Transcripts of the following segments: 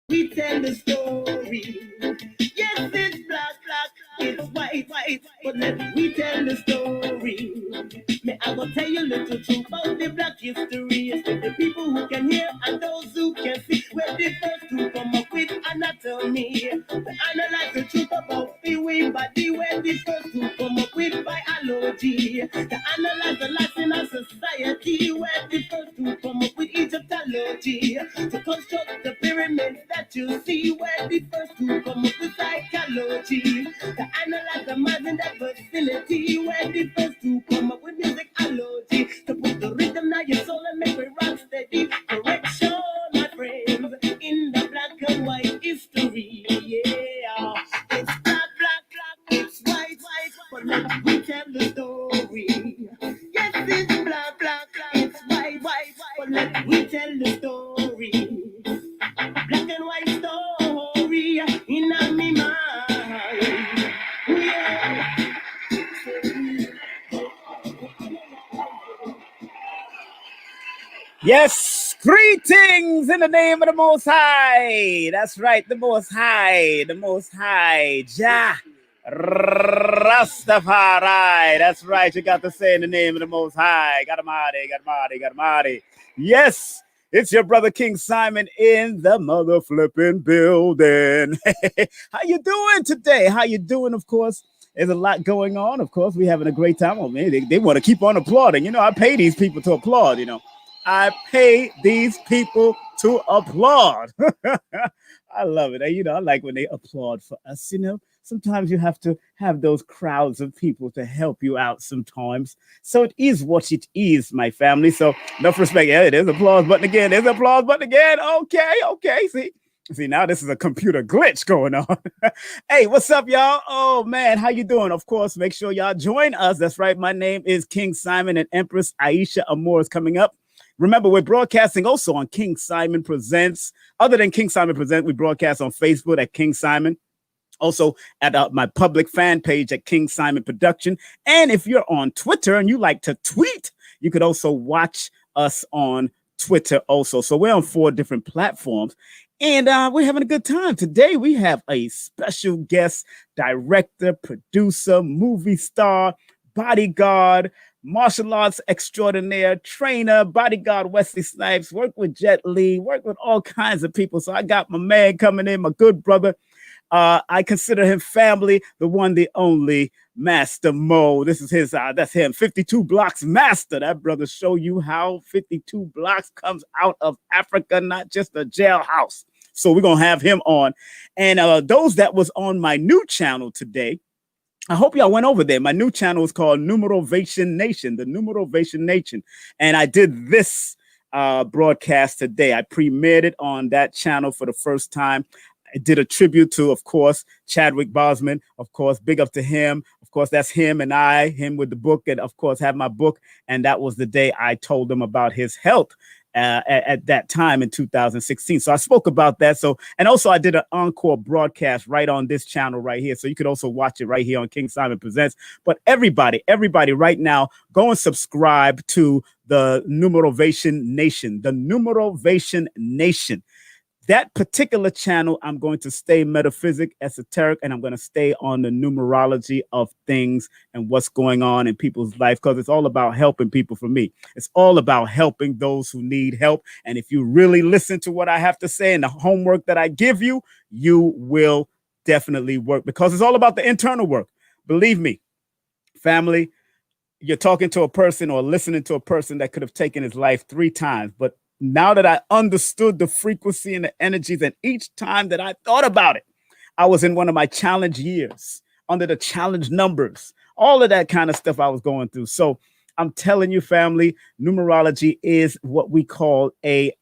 We tell the story. Yes, it's black, it's white, but let we tell the story. May I go tell you a little truth about the black history. It's for the people who can hear and those who can see. We're the first to come up with anatomy. To analyze the truth about the way body. We're the first to come up with biology. To analyze the life in our society. We're the first to come up with Egyptology. To construct the pyramids that you see. We're the first to come up with psychology. To analyze the minds in that vicinity. We're the first to come up with musicology. To put the rhythm in your soul and make it rock steady. Correction, my friends, in the black and white history. Yeah, it's black, it's white, but let me tell the story. Yes, it's black, it's white, but let me tell the story. Black and white story in a me mind. Yeah. Yes, greetings in the name of the Most High. That's right, the Most High, Jah Rastafari. That's right, you got to say in the name of the Most High. Got Yes, it's your brother King Simon in the mother flipping building. How you doing today? How you doing, of course? There's a lot going on. Of course, we're having a great time. Oh, man, they want to keep on applauding. You know, I pay these people to applaud, you know. I pay these people to applaud. I love it. You know, I like when they applaud for us, you know. Sometimes you have to have those crowds of people to help you out sometimes. So it is what it is, my family. So enough respect. Yeah, there's applause button again. There's applause button again. Okay. See, now this is a computer glitch going on. Hey, what's up, y'all? Oh, man, how you doing? Of course, make sure y'all join us. That's right. My name is King Simon, and Empress Aisha Amour is coming up. Remember, we're broadcasting also on King Simon Presents. Other than King Simon Presents, we broadcast on Facebook at King Simon. Also at my public fan page at King Simon Production. And if you're on Twitter and you like to tweet, you could also watch us on Twitter also. So we're on 4 different platforms. And we're having a good time. Today, we have a special guest, director, producer, movie star, bodyguard, martial arts extraordinaire, trainer, bodyguard Wesley Snipes, work with Jet Li, work with all kinds of people. So I got my man coming in, my good brother. I consider him family, the one, the only Master Mo. This is his, that's him, 52 Blocks Master. That brother show you how 52 blocks comes out of Africa, not just a jailhouse. So we're going to have him on. And those that was on my new channel today, I hope y'all went over there. My new channel is called Numerovation Nation, the Numerovation Nation. And I did this broadcast today. I premiered it on that channel for the first time. I did a tribute to, of course, Chadwick Boseman. Of course, big up to him. Of course, that's him and I, him with the book, and of course, have my book. And that was the day I told him about his health. At that time in 2016. So I spoke about that. So, and also I did an encore broadcast right on this channel right here. So you could also watch it right here on King Simon Presents. But everybody right now, go and subscribe to the Numerovation Nation, the Numerovation Nation. That particular channel, I'm going to stay metaphysic, esoteric, and I'm going to stay on the numerology of things and what's going on in people's life, because it's all about helping people. For me, it's all about helping those who need help. And if you really listen to what I have to say and the homework that I give you, you will definitely work, because it's all about the internal work. Believe me, family, you're talking to a person or listening to a person that could have taken his life 3 times, but now that I understood the frequency and the energies, and each time that I thought about it, I was in one of my challenge years, under the challenge numbers, all of that kind of stuff I was going through. So I'm telling you, family, numerology is what we call a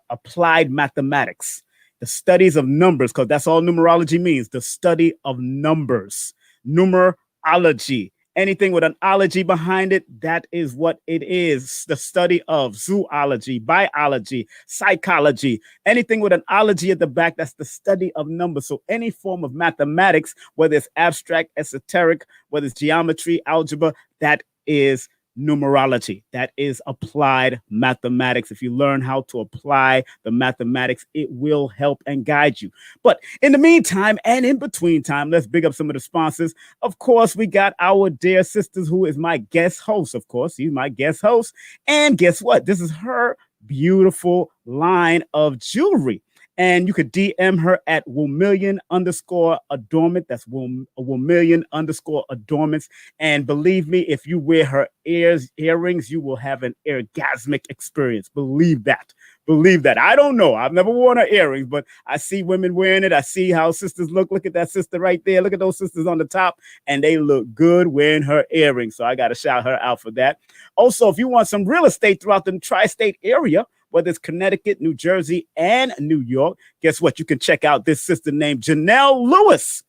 applied mathematics, the studies of numbers, because that's all numerology means, the study of numbers, numerology. Anything with an ology behind it, that is what it is. The study of zoology, biology, psychology, anything with an ology at the back, that's the study of numbers. So any form of mathematics, whether it's abstract, esoteric, whether it's geometry, algebra, that is numerology. That is applied mathematics. If you learn how to apply the mathematics, it will help and guide you. But in the meantime and in between time, let's big up some of the sponsors. Of course, we got our dear sisters, who is my guest host. Of course, she's my guest host. And guess what? This is her beautiful line of jewelry. And you could DM her at Womillion_adornment. That's Womillion_adornments. And believe me, if you wear her earrings, you will have an orgasmic experience. Believe that. Believe that. I don't know. I've never worn her earrings, but I see women wearing it. I see how sisters look. Look at that sister right there. Look at those sisters on the top, and they look good wearing her earrings. So I got to shout her out for that. Also, if you want some real estate throughout the tri-state area, whether it's Connecticut, New Jersey, and New York, guess what? You can check out this sister named Janelle Lewis.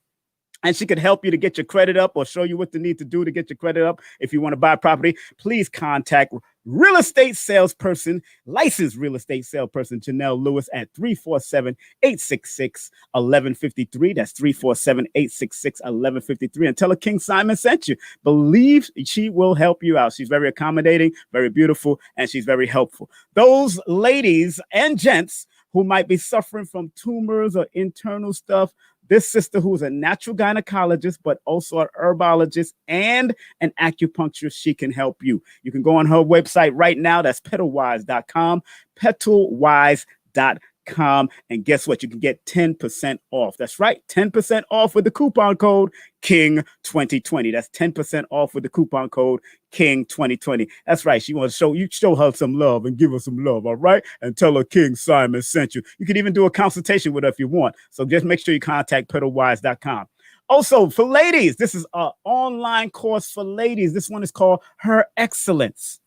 And she could help you to get your credit up or show you what you need to do to get your credit up. If you want to buy property, please contact real estate salesperson, licensed real estate salesperson Janelle Lewis at 347-866-1153. That's 347-866-1153. And tell her King Simon sent you. Believe she will help you out. She's very accommodating, very beautiful, and she's very helpful. Those ladies and gents who might be suffering from tumors or internal stuff, this sister, who is a natural gynecologist, but also an herbologist and an acupuncturist, she can help you. You can go on her website right now. That's petalwise.com, petalwise.com. And guess what? You can get 10% off. That's right, 10% off with the coupon code KING2020. That's 10% off with the coupon code KING2020. That's right. She wants to show her some love and give her some love, all right? And tell her King Simon sent you. You can even do a consultation with her if you want. So just make sure you contact petalwise.com. Also, for ladies, this is an online course for ladies. This one is called Her Excellence.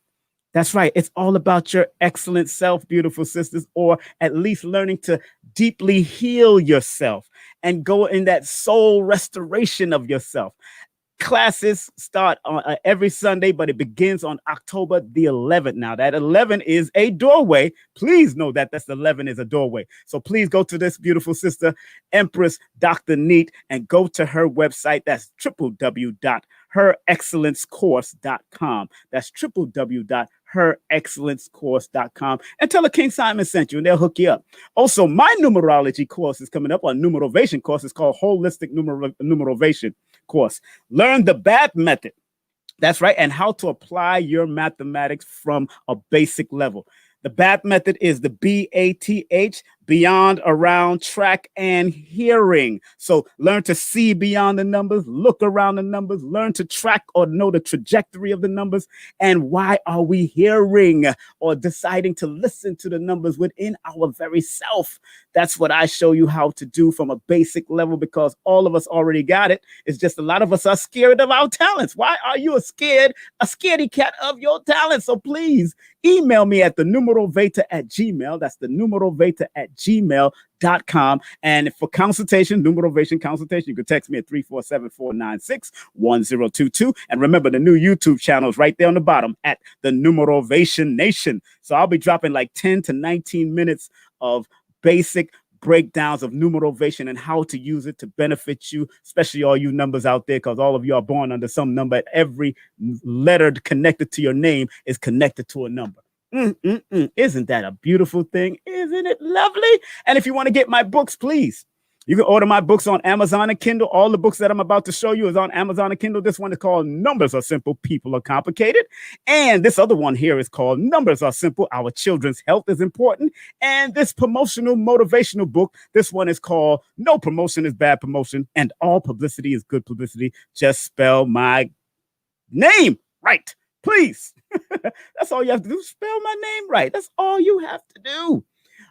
That's right. It's all about your excellent self, beautiful sisters, or at least learning to deeply heal yourself and go in that soul restoration of yourself. Classes start on every Sunday, but it begins on October the 11th. Now, that 11 is a doorway. Please know that that's 11 is a doorway. So please go to this beautiful sister, Empress Dr. Neat, and go to her website. That's www.herexcellencecourse.com. That's www.herexcellencecourse.com. And tell her King Simon sent you, and they'll hook you up. Also, my numerology course is coming up. On Numerovation course. It's called Holistic Numerovation course. Learn the BAT method. That's right. And how to apply your mathematics from a basic level. The BAT method is the BATH, beyond, around, track, and hearing. So learn to see beyond the numbers, look around the numbers, learn to track or know the trajectory of the numbers, and why are we hearing or deciding to listen to the numbers within our very self. That's what I show you how to do from a basic level, because all of us already got it. It's just a lot of us are scared of our talents. Why are you a scaredy cat of your talents? So please email me at the Numerovata@gmail. That's the Numerovata@gmail.com. And for consultation, Numerovation consultation, you can text me at 347-496-1022. And remember, the new YouTube channel is right there on the bottom at the Numerovation Nation. So I'll be dropping like 10 to 19 minutes of basic breakdowns of numerovation and how to use it to benefit you, especially all you numbers out there, because all of you are born under some number. Every letter connected to your name is connected to a number. Isn't that a beautiful thing? Isn't it lovely? And if you want to get my books, please, you can order my books on Amazon and Kindle. All the books that I'm about to show you is on Amazon and Kindle. This one is called Numbers Are Simple, People Are Complicated. And this other one here is called Numbers Are Simple, Our Children's Health is Important. And this promotional, motivational book, this one is called No Promotion is Bad Promotion and All Publicity is Good Publicity. Just spell my name right, please. That's all you have to do. Spell my name right. That's all you have to do.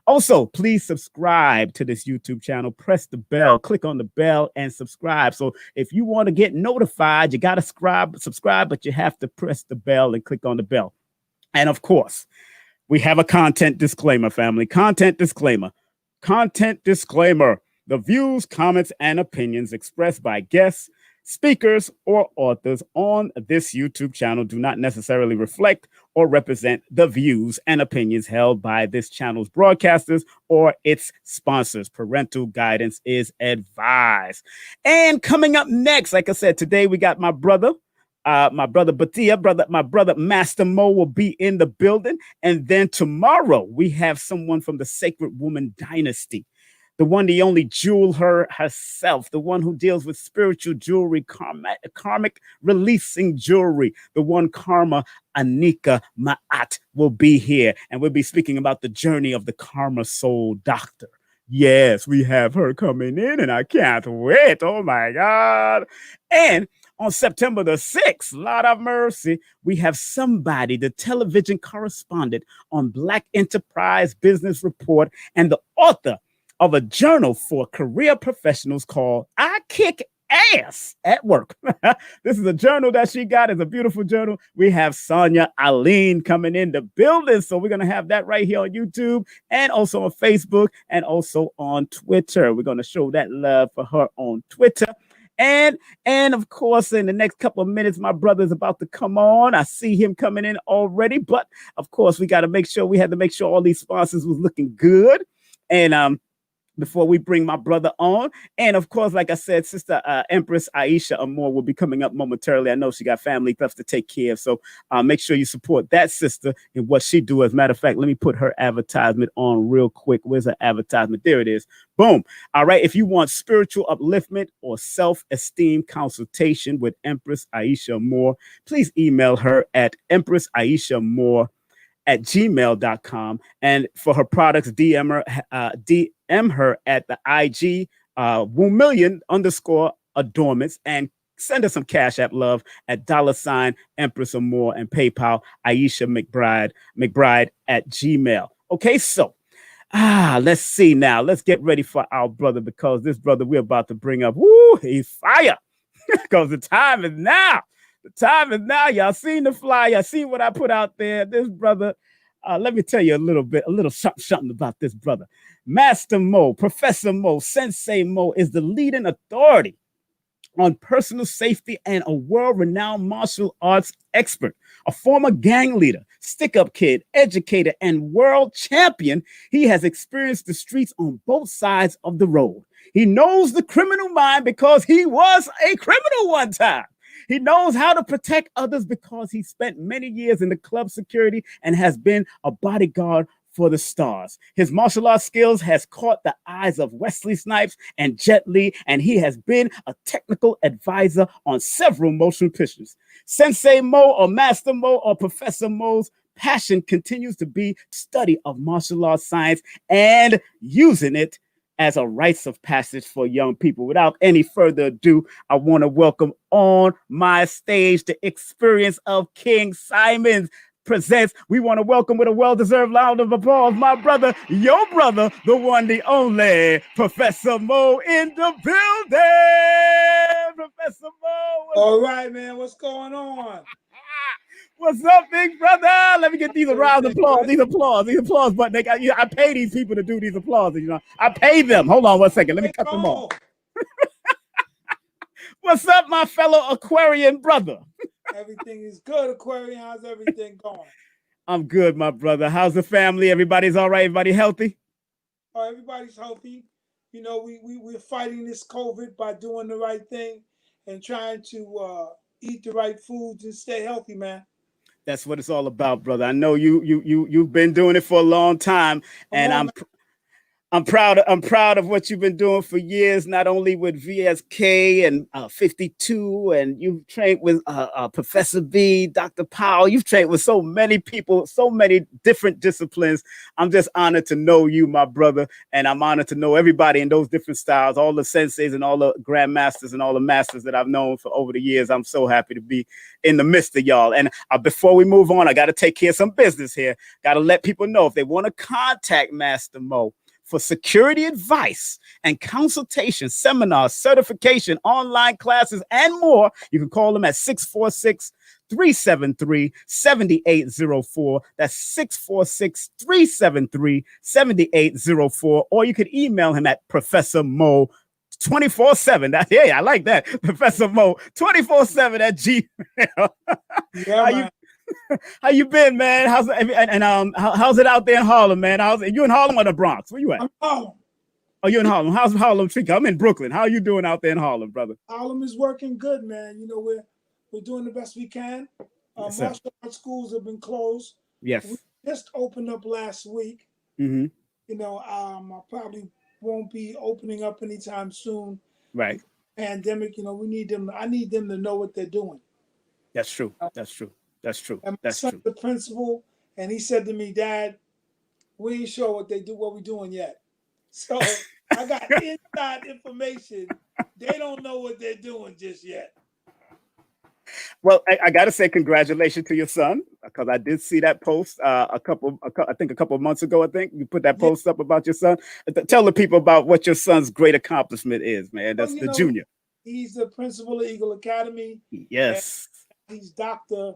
Also, please subscribe to this YouTube channel. Press the bell, click on the bell and subscribe. So if you want to get notified, you got to subscribe, but you have to press the bell and click on the bell. And of course, we have a content disclaimer, family. Content disclaimer. Content disclaimer. The views, comments, and opinions expressed by guests, speakers, or authors on this YouTube channel do not necessarily reflect or represent the views and opinions held by this channel's broadcasters or its sponsors. Parental guidance is advised. And coming up next, like I said, today we got my brother, My brother Bethea, my brother Master Mo will be in the building. And then tomorrow we have someone from the Sacred Woman Dynasty, the one, the only jewel her herself, the one who deals with spiritual jewelry, karmic releasing jewelry, the one Karma Anika Ma'at will be here. And we'll be speaking about the journey of the Karma Soul Doctor. Yes, we have her coming in and I can't wait. Oh my God. And on September the 6th, Lord of mercy, we have somebody, the television correspondent on Black Enterprise Business Report and the author of a journal for career professionals called I Kick Ass at Work. This is a journal that she got. It's a beautiful journal. We have Sonia Aline coming in the building. So we're going to have that right here on YouTube and also on Facebook and also on Twitter. We're going to show that love for her on Twitter. And of course, in the next couple of minutes, my brother's about to come on. I see him coming in already. But of course, we had to make sure all these sponsors was looking good. And before we bring my brother on. And of course, like I said, Sister Empress Aisha Amor will be coming up momentarily. I know she got family stuff to take care of. So make sure you support that sister in what she do. As a matter of fact, let me put her advertisement on real quick. Where's her advertisement? There it is. Boom. All right. If you want spiritual upliftment or self-esteem consultation with Empress Aisha Amor, please email her at empressaishamore@gmail.com. And for her products, DM her at the IG @Womillion_adornments and send her some Cash App love at $ Empress Amor and PayPal Aisha McBride at Gmail. Okay, so let's see now. Let's get ready for our brother, because this brother we're about to bring up, he's fire. Because the time is now. The time is now. Y'all seen the flyer. Y'all seen what I put out there. This brother, let me tell you a little something about this brother. Master Mo, Professor Mo, Sensei Mo is the leading authority on personal safety and a world-renowned martial arts expert, a former gang leader, stick-up kid, educator, and world champion. He has experienced the streets on both sides of the road. He knows the criminal mind because he was a criminal one time. He knows how to protect others because he spent many years in the club security and has been a bodyguard for the stars. His martial arts skills has caught the eyes of Wesley Snipes and Jet Li, and he has been a technical advisor on several motion pictures. Sensei Mo or Master Mo or Professor Mo's passion continues to be study of martial arts science and using it as a rites of passage for young people. Without any further ado, I want to welcome on my stage the experience of King Simon presents. We want to welcome with a well-deserved round of applause my brother, your brother, the one, the only, Professor Mo in the building. Professor Mo. All right, man. What's going on? What's up, big brother? Let me get these round of applause. These applause button. I pay these people to do these applauses. You know, I pay them. Hold on 1 second. Let me cut them off. What's up, my fellow Aquarian brother? Everything is good, Aquarian. How's everything going? I'm good, my brother. How's the family? Everybody's all right? Everybody healthy? Oh, everybody's healthy. You know, we're fighting this COVID by doing the right thing and trying to eat the right foods and stay healthy, man. That's what it's all about, brother. I know you've been doing it for a long time, and I'm proud of what you've been doing for years, not only with VSK and 52, and you've trained with Professor B, Dr. Powell. You've trained with so many people, so many different disciplines. I'm just honored to know you, my brother, and I'm honored to know everybody in those different styles, all the senseis and all the grandmasters and all the masters that I've known for over the years. I'm so happy to be in the midst of y'all. And before we move on, I got to take care of some business here. Got to let people know if they want to contact Master Mo for security advice and consultation, seminars, certification, online classes, and more, you can call them at 646-373-7804. That's 646-373-7804. Or you could email him at Professor Mo 24/7. Hey, I like that. Professor Mo 24/7 at Gmail. Yeah, how you been, man? How's it out there in Harlem, man? You in Harlem or the Bronx? Where you at? I'm Harlem. Oh, you in Harlem? How's Harlem treat you? I'm in Brooklyn. How are you doing out there in Harlem, brother? Harlem is working good, man. You know, we're We're doing the best we can. Yes, sir. Martial arts schools have been closed. We Yes. just opened up last week. Mm-hmm. You know, I probably won't be opening up anytime soon. Right. Pandemic, you know, we need them. I need them to know what they're doing. That's true. That's true. That's true. And my That's son's true. the principal, and he said to me, "Dad, we ain't sure what they do, what we doing yet." So I got inside information. They don't know what they're doing just yet. Well, I got to say congratulations to your son, because I did see that post I think a couple of months ago. I think you put that Yeah. post up about your son. Tell the people about what your son's great accomplishment is, man. Well, That's you the know, junior. he's the principal of Eagle Academy. Yes. And he's Dr.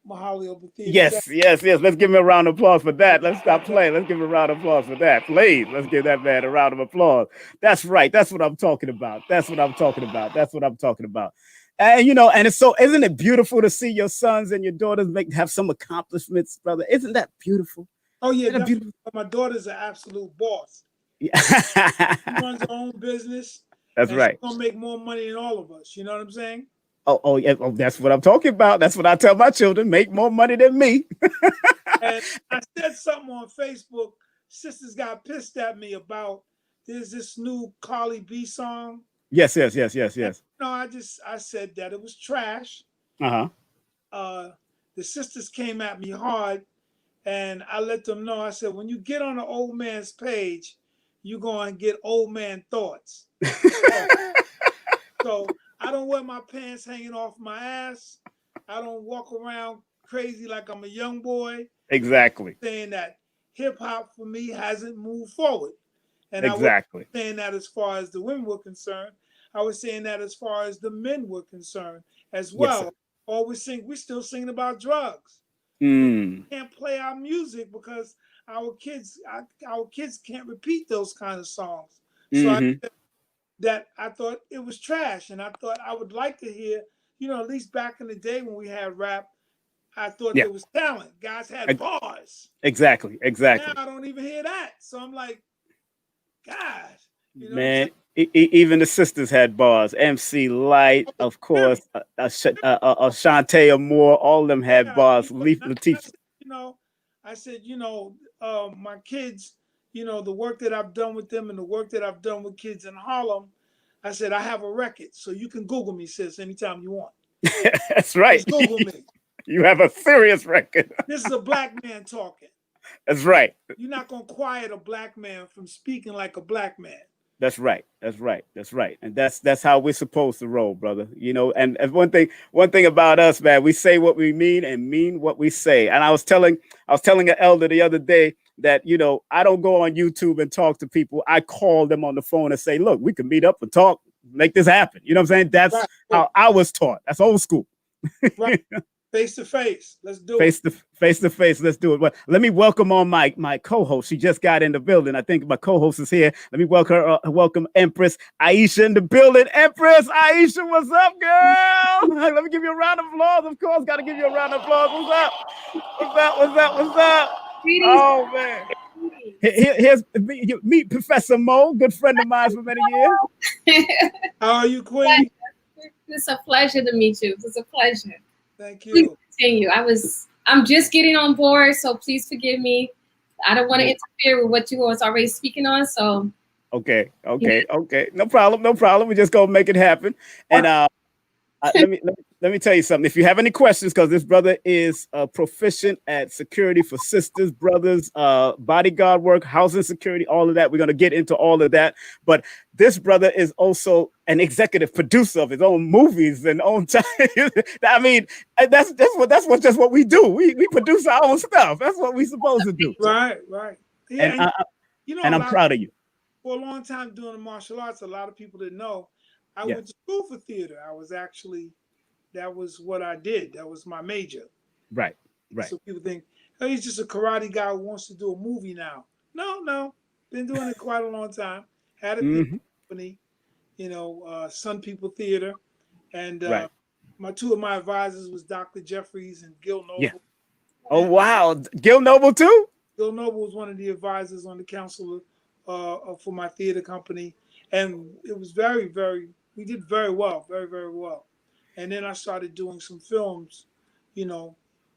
Mahaliel Bethea. Yes, yes, yes. Let's give him a round of applause for that. Let's stop playing. Let's give him a round of applause for that. Please, let's give that man a round of applause. That's right. That's what I'm talking about. That's what I'm talking about. That's what I'm talking about. And you know, and it's so, isn't it beautiful to see your sons and your daughters have some accomplishments, brother? Isn't that beautiful? Oh yeah, Isn't that definitely. beautiful? My daughter's an absolute boss. Yeah. She runs her own business. That's and right. She's gonna make more money than all of us. You know what I'm saying? Oh, yeah. Oh, that's what I'm talking about. That's what I tell my children. Make more money than me. And I said something on Facebook. Sisters got pissed at me about there's this new Carly B song. Yes, yes, yes, yes, yes. No, I said that it was trash. Uh-huh. The sisters came at me hard, and I let them know. I said, when you get on an old man's page, you're going to get old man thoughts. So I don't wear my pants hanging off my ass. I don't walk around crazy like I'm a young boy. Exactly. Saying that hip hop for me hasn't moved forward. And exactly. I was saying that as far as the women were concerned. I was saying that as far as the men were concerned as well. Yes, Or we're still singing about drugs. Mm. We can't play our music because our kids can't repeat those kind of songs. So Mm-hmm. I thought it was trash, and I thought I would like to hear, at least back in the day when we had rap, I thought Yeah. there was talent. Guys had bars. Exactly. Now I don't even hear that. So I'm like, God, man. Even the sisters had bars. MC Light, of course, Shantae Moore, all of them had bars. Leaf Latifah. I said, my kids, the work that I've done with them and the work that I've done with kids in Harlem, I said, I have a record. So you can Google me, sis, anytime you want. That's right. Just Google me. You have a serious record. This is a black man talking. That's right. You're not going to quiet a black man from speaking like a black man. That's right. That's right. That's right. And that's how we're supposed to roll, brother. And one thing about us, man, we say what we mean and mean what we say. And I was telling an elder the other day that, I don't go on YouTube and talk to people. I call them on the phone and say, look, we can meet up and talk, make this happen. You know what I'm saying? That's how I was taught. That's old school. Right. Face to face. Let's do it. Face to face. Let's do it. Well, let me welcome on my co-host. She just got in the building. I think my co-host is here. Let me welcome Empress Aisha in the building. Empress Aisha, what's up, girl? Let me give you a round of applause. Of course, got to give you a round of applause. What's up? What's up? Oh man. Here's meet Professor Mo, good friend of mine for many years. How are you, Queen? It's a pleasure to meet you. It's a pleasure. Thank you. Please continue. I'm just getting on board, so please forgive me. I don't want to interfere with what you was already speaking on. So okay. No problem. We're just gonna make it happen. And let me tell you something. If you have any questions, because this brother is proficient at security for sisters, brothers, bodyguard work, housing security, all of that. We're gonna get into all of that. But this brother is also an executive producer of his own movies and own time. I mean, that's what we do. We produce our own stuff. That's what we're supposed to do. Right. Yeah, and I'm proud of you. For a long time doing the martial arts, a lot of people didn't know. I went to school for theater. That was what I did. That was my major. Right. So people think, oh, he's just a karate guy who wants to do a movie now. No. Been doing it quite a long time. Had a theater company, Sun People Theater. And two of my advisors was Dr. Jeffries and Gil Noble. Yeah. Oh, wow. Gil Noble, too? Gil Noble was one of the advisors on the council for my theater company. And it was very, very, we did very well, very, very well. And then I started doing some films, you know,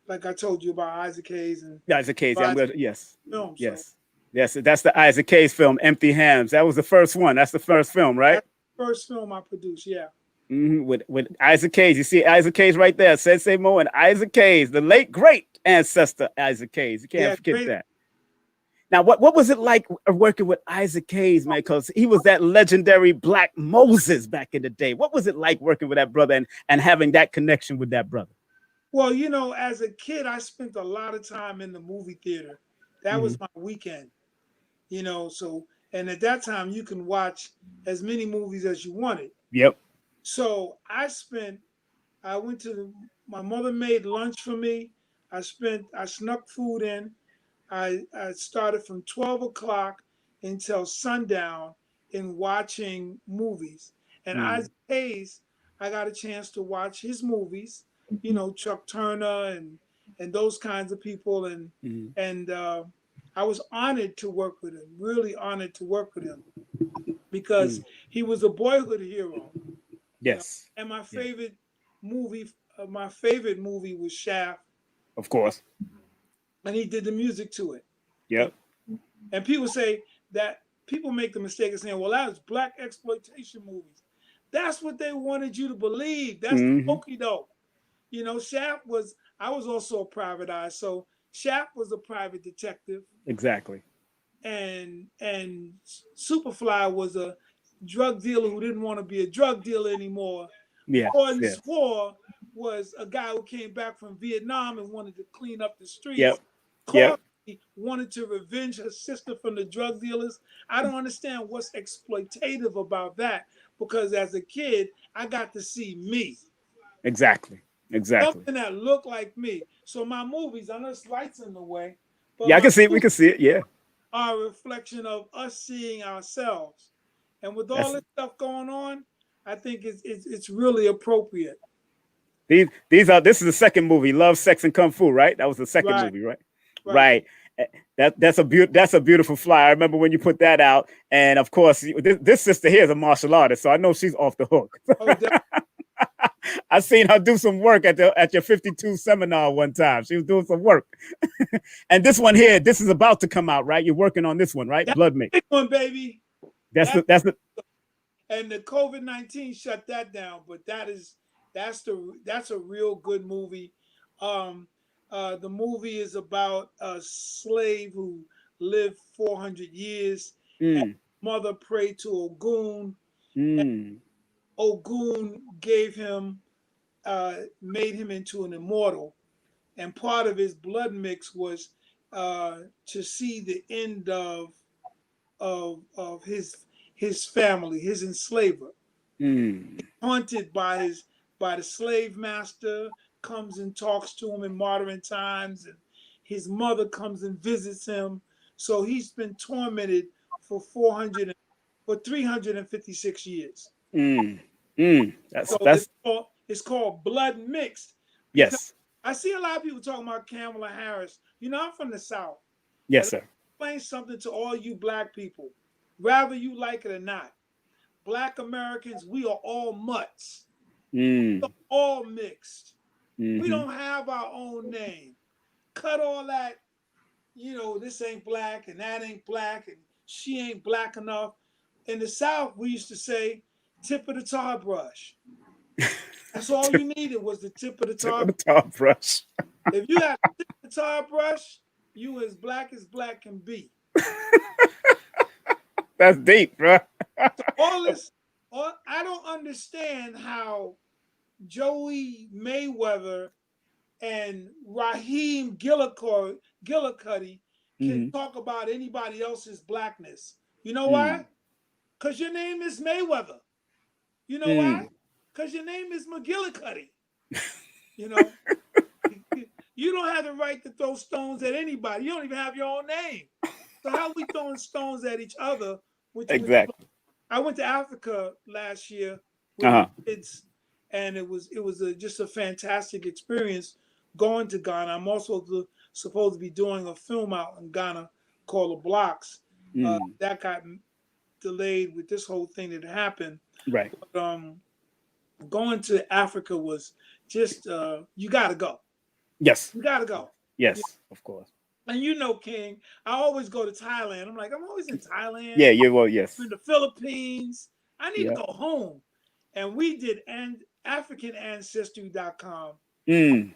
like I told you about Isaac Hayes and Isaac Hayes. Yes. films. So Yes. Yes. That's the Isaac Hayes film, Empty Hands. That was the first one. That's the first film, right? that's the first film I produced. Yeah. With Isaac Hayes. You see Isaac Hayes right there. Sensei Mo and Isaac Hayes, the late great ancestor Isaac Hayes. You can't forget great. that. Now, what was it like working with Isaac Hayes, man? Because he was that legendary Black Moses back in the day. What was it like working with that brother and having that connection with that brother? Well, you know, as a kid, I spent a lot of time in the movie theater. That was my weekend, you know. So, and at that time, you can watch as many movies as you wanted. Yep. So I went to my mother made lunch for me. I snuck food in. I started from 12 o'clock until sundown in watching movies. And Isaac Hayes, I got a chance to watch his movies, you know, Chuck Turner and those kinds of people. And I was honored to work with him, really honored to work with him because he was a boyhood hero. Yes. You know? And my favorite movie was Shaft. Of course. And he did the music to it. Yep. And people say that people make the mistake of saying, well, that was Black exploitation movies. That's what they wanted you to believe. That's the okie doke. You know, I was also a private eye. So Shaft was a private detective. Exactly. And Superfly was a drug dealer who didn't want to be a drug dealer anymore. Yeah. Gordon Swore was a guy who came back from Vietnam and wanted to clean up the streets. Yep. Courtney wanted to revenge her sister from the drug dealers. I don't understand what's exploitative about that because as a kid, I got to see me. Exactly. Something that looked like me. So my movies, I know it's lights in the way. But yeah, I can see it. We can see it. Yeah. Are a reflection of us seeing ourselves. And with all this stuff going on, I think it's really appropriate. This is the second movie, Love, Sex, and Kung Fu, right? That was the second movie, right? Right. That's a beautiful fly. I remember when you put that out, and of course, this sister here is a martial artist, so I know she's off the hook. I seen her do some work at your 52 seminar one time. She was doing some work. And this one here, this is about to come out, right? You're working on this one, right? That's Blood Mix. Big one, baby. That's the. And the COVID-19 shut that down, but that's a real good movie. The movie is about a slave who lived 400 years. And mother prayed to Ogun. And Ogun gave him, made him into an immortal. And part of his blood mix was to see the end of his family, his enslaver. Haunted by the slave master, comes and talks to him in modern times, and his mother comes and visits him. So he's been tormented for 356 years. It's called Blood Mixed. Yes. I see a lot of people talking about Kamala Harris. You know, I'm from the South. Yes, sir. Explain something to all you Black people, whether you like it or not. Black Americans, we are all mutts. We're all mixed. We don't have our own name. Cut all that, you know, this ain't Black and that ain't Black and she ain't Black enough. In the South, we used to say, tip of the tar brush. That's all you needed was the tip of the tar brush. If you had the tip of the tar brush, you as Black can be. That's deep, bro. I don't understand how Joey Mayweather and Raheem Gillicuddy can talk about anybody else's Blackness. You know why? Because your name is Mayweather. You know why? Because your name is McGillicuddy. You know, you don't have the right to throw stones at anybody. You don't even have your own name. So how are we throwing stones at each other? Exactly. I went to Africa last year with my kids, and it was just a fantastic experience going to Ghana. I'm also supposed to be doing a film out in Ghana called The Blocks. That got delayed with this whole thing that happened. Right. But, going to Africa was just you got to go. Yes. You got to go. Yes, of course. And you know, King, I always go to Thailand. I'm like, I'm always in Thailand. Yeah, you well, yes. I'm in the Philippines. I need Yeah. to go home. And we did AfrikanAncestry.com. Mm.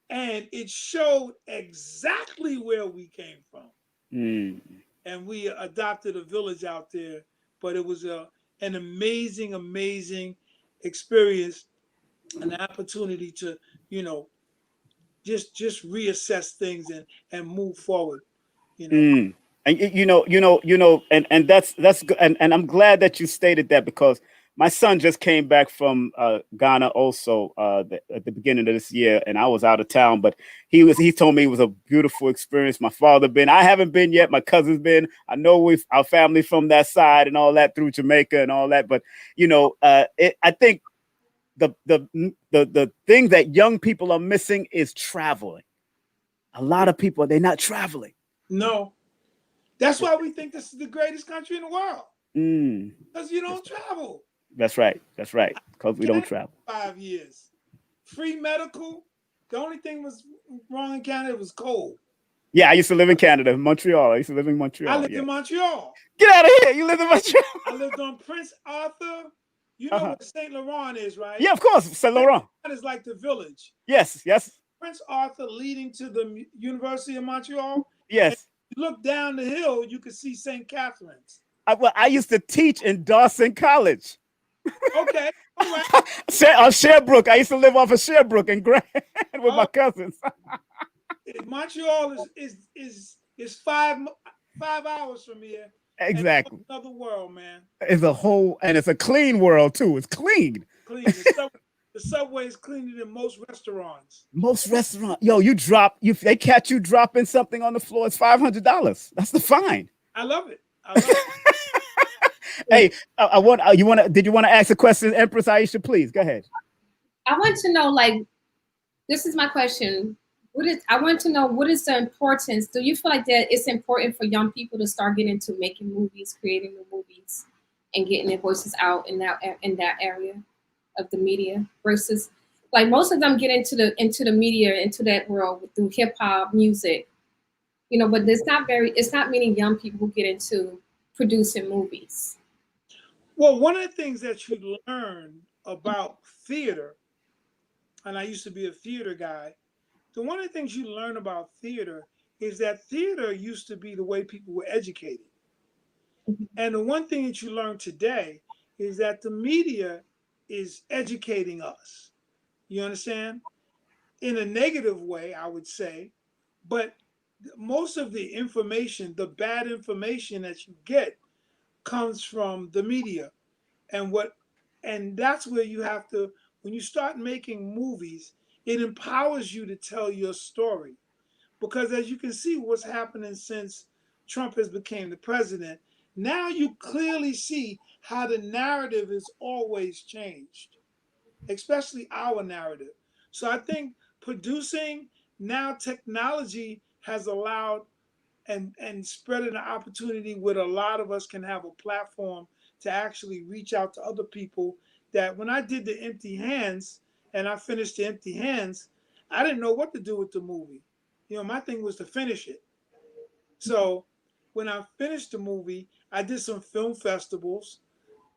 And it showed exactly where we came from. Mm. And we adopted a village out there. But it was an amazing, amazing experience, an opportunity to, you know, just reassess things and move forward, you know. Mm. And and that's good. And I'm glad that you stated that, because my son just came back from Ghana also at the beginning of this year, and I was out of town, but he told me it was a beautiful experience. My father been, I haven't been yet. My cousin's been. I know our family from that side and all that, through Jamaica and all that, but I think the thing that young people are missing is traveling. A lot of people, they're not traveling. No. That's why we think this is the greatest country in the world. Because you don't travel. That's right. That's right. Because we don't travel. 5 years. Free medical. The only thing was wrong in Canada was cold. Yeah, I used to live in Canada, Montreal. I used to live in Montreal. I lived in Montreal. Get out of here. You lived in Montreal. I lived on Prince Arthur. You know what Saint Laurent is, right? Yeah, of course. Saint Laurent. That is like the village. Yes, yes. Prince Arthur leading to the University of Montreal. Yes. You look down the hill, you can see St. Catherine's. I used to teach in Dawson College. Okay. All right. On Sherbrooke. I used to live off of Sherbrooke and Grand with my cousins. Montreal is 5 hours from here. Exactly. It's another world, man. It's a whole, and it's a clean world too. It's clean. Clean. The subway is cleaner than most restaurants. Most restaurants, yo, they catch you dropping something on the floor, it's $500. That's the fine. I love it. Hey, did you want to ask a question, Empress Aisha? Please go ahead. I want to know, like, this is my question. I want to know, what is the importance? Do you feel like that it's important for young people to start getting into making movies, creating the movies, and getting their voices out in that area of the media, versus like most of them get into the media, into that world through hip hop music, but it's not many young people who get into producing movies. Well, one of the things that you learn about theater, and I used to be a theater guy, so one of the things you learn about theater is that theater used to be the way people were educated. And the one thing that you learn today is that the media is educating us. You understand? In a negative way, I would say. But most of the information, the bad information that you get, comes from the media. And that's where you have to, when you start making movies, it empowers you to tell your story. Because as you can see what's happening since Trump has become the president, now you clearly see how the narrative has always changed, especially our narrative. So I think producing, now technology has allowed and spreading an opportunity where a lot of us can have a platform to actually reach out to other people. That when I did the Empty Hands and I finished the Empty Hands, I didn't know what to do with the movie. My thing was to finish it. So when I finished the movie, I did some film festivals.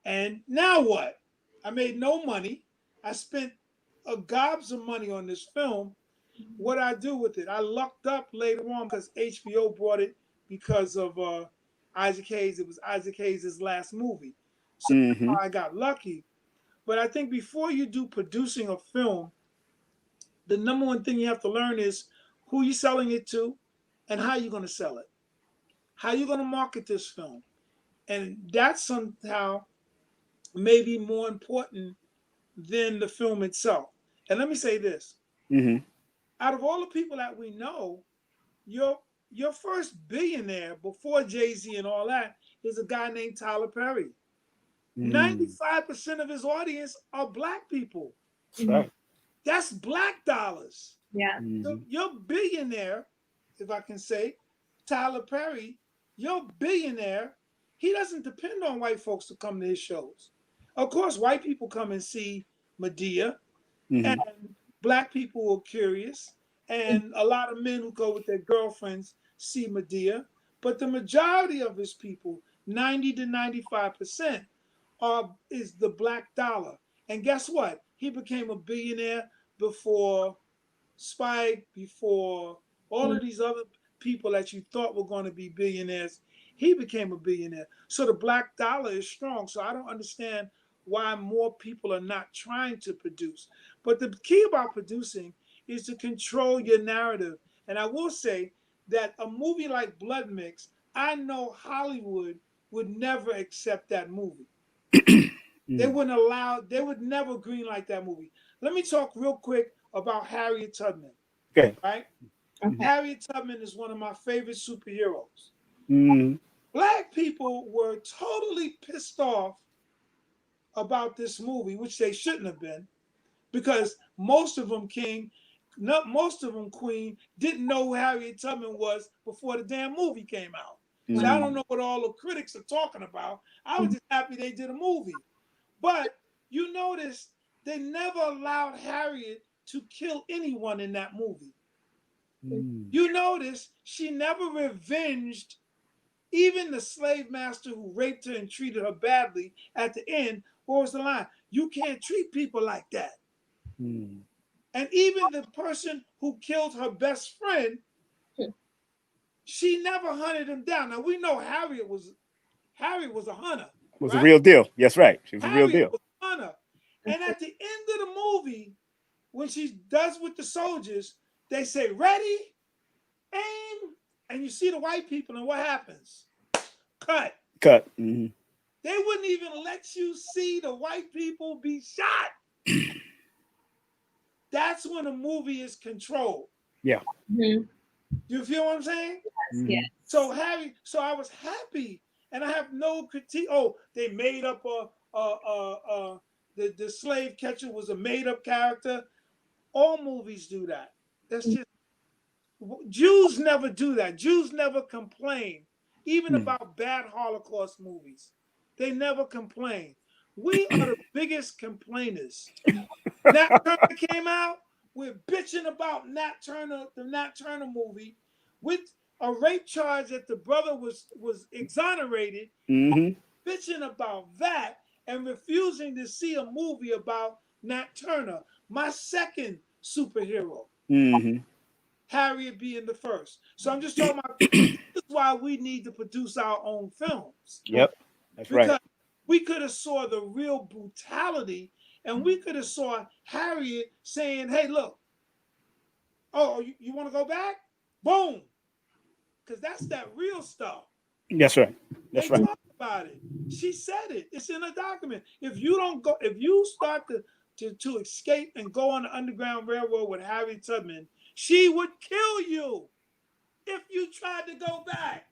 And now what? I made no money. I spent a gobs of money on this film. What I do with it? I lucked up later on because HBO brought it because of Isaac Hayes. It was Isaac Hayes' last movie. So I got lucky. But I think before you do producing a film, the number one thing you have to learn is who you're selling it to and how you're going to sell it. How you're going to market this film. And that's somehow maybe more important than the film itself. And let me say this. Out of all the people that we know, your first billionaire before Jay-Z and all that is a guy named Tyler Perry. 95% of his audience are Black people. That's right. That's Black dollars. Yeah. So your billionaire, if I can say, Tyler Perry, your billionaire, he doesn't depend on white folks to come to his shows. Of course, white people come and see Medea, Mm-hmm. and black people were curious, and a lot of men who go with their girlfriends see Medea. But the majority of his people, 90 to 95%, is the black dollar. And guess what? He became a billionaire before Spike, before all of these other people that you thought were going to be billionaires. He became a billionaire. So the black dollar is strong. So I don't understand why more people are not trying to produce. But the key about producing is to control your narrative. And I will say that a movie like Blood Mix, I know Hollywood would never accept that movie. They wouldn't allow, they would never greenlight that movie. Let me talk real quick about Harriet Tubman. Okay. Right? Okay. Harriet Tubman is one of my favorite superheroes. Mm-hmm. Black people were totally pissed off about this movie, which they shouldn't have been, because most of them, Queen, didn't know who Harriet Tubman was before the damn movie came out. So I don't know what all the critics are talking about. I was just happy they did a movie. But you notice they never allowed Harriet to kill anyone in that movie. You notice she never revenged even the slave master who raped her and treated her badly. At the end, what was the line? You can't treat people like that. And even the person who killed her best friend, she never hunted him down. Now we know Harriet was a hunter. Was a real deal. Yes, right. She was a real Harriet deal. was a hunter. And at the end of the movie, when she does with the soldiers, they say, ready, aim, and you see the white people, and what happens? Cut. Mm-hmm. They wouldn't even let you see the white people be shot. That's when a movie is controlled. Yeah. Mm-hmm. You feel what I'm saying? Yes. So I was happy, and I have no critique. Oh, they made up the slave catcher was a made up character. All movies do that. That's just Jews never do that. Jews never complain, even about bad Holocaust movies. They never complain. We are the biggest complainers. Nat Turner came out. We're bitching about Nat Turner, the Nat Turner movie, with a rape charge that the brother was exonerated. Bitching about that and refusing to see a movie about Nat Turner, my second superhero. Harriet being the first. So I'm just talking about this is why we need to produce our own films. Yep. That's because right. we could have saw the real brutality, and we could have saw Harriet saying, hey, look, oh, you want to go back? Boom. Because that's that real stuff. That's right. That's right. They talk about it. She said it. It's in a document. If you start to escape and go on the Underground Railroad with Harriet Tubman, she would kill you if you tried to go back.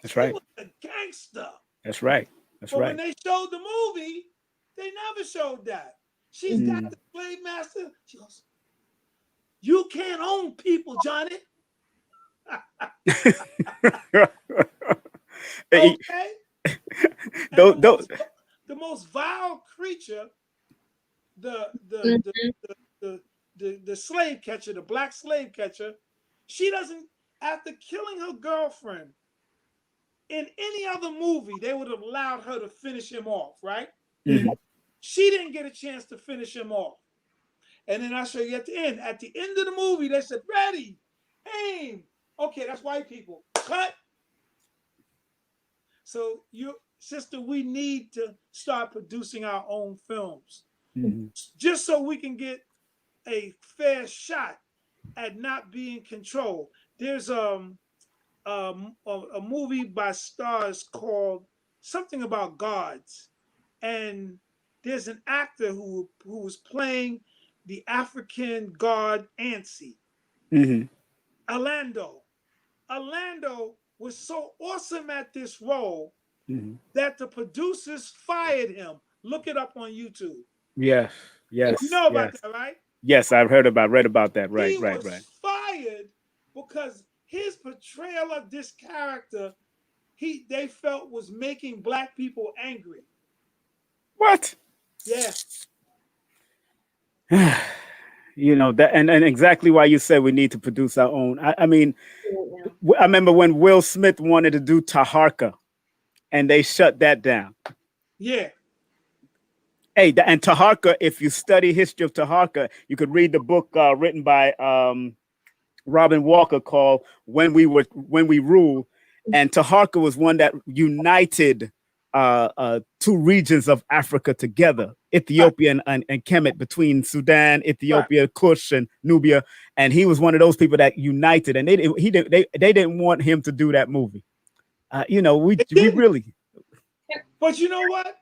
That's right. She was a gangster. That's right. That's but right. when they showed the movie, they never showed that. She's got the slave master. She goes, you can't own people, Johnny. Okay? The most vile creature, the slave catcher, the black slave catcher, she doesn't, after killing her girlfriend, in any other movie, they would have allowed her to finish him off, right? She didn't get a chance to finish him off. And then I show you at the end. At the end of the movie, they said, ready, aim. Okay, that's white people. Cut. So, sister, we need to start producing our own films. Just so we can get a fair shot at not being controlled. There's a movie by Stars called something about gods, and there's an actor who was playing the African god Ansi. Orlando was so awesome at this role that the producers fired him. Look it up on YouTube. Yes. You know about that, right? Yes, I've read about that. Right, he right. was fired because his portrayal of this character, they felt was making black people angry. What? Yeah. You know that, and exactly why you said we need to produce our own. I mean, Yeah. I remember when Will Smith wanted to do Taharka, and they shut that down. Yeah. Hey, and Taharka, if you study history of Taharka, you could read the book written by Robin Walker called When We Rule," and Taharka was one that united two regions of Africa together, Right. Ethiopia and Kemet, between Sudan, Right. Ethiopia, Kush, and Nubia, and he was one of those people that united, and they didn't want him to do that movie. You know, They we didn't. really But you know what?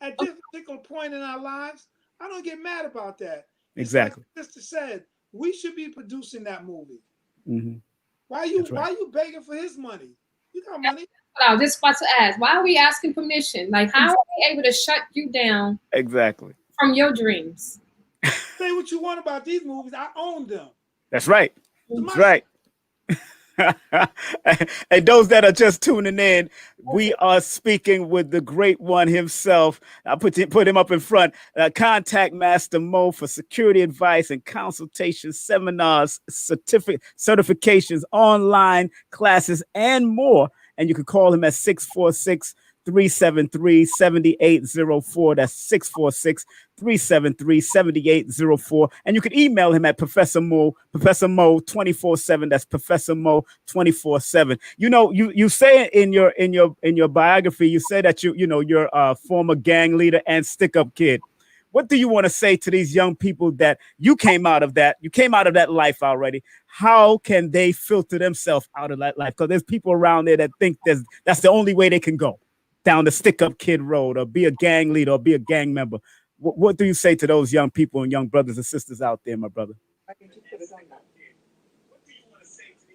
At this particular point in our lives, I don't get mad about that. It's like exactly. Sister said, we should be producing that movie. Hmm. Why That's right. you begging for his money? You got money. What I was just about to ask. Why are we asking permission? Like, how are we able to shut you down Exactly. from your dreams? Say what you want about these movies. I own them. That's right. It's That's my right. And those that are just tuning in, we are speaking with the great one himself. I put him up in front. Contact Master Mo for security advice and consultation, seminars, certifications, online classes, and more. And you can call him at 646-373-7804. That's 646-373-7804. And you can email him at Professor Mo 24/7. That's Professor Mo 24/7. You know, you say in your biography, you say that you're a former gang leader and stick up kid. What do you want to say to these young people that you came out of that life already? How can they filter themselves out of that life? Because there's people around there that think that's the only way they can go down the stick up kid road, or be a gang leader, or be a gang member. What do you say to those young people and young brothers and sisters out there, my brother?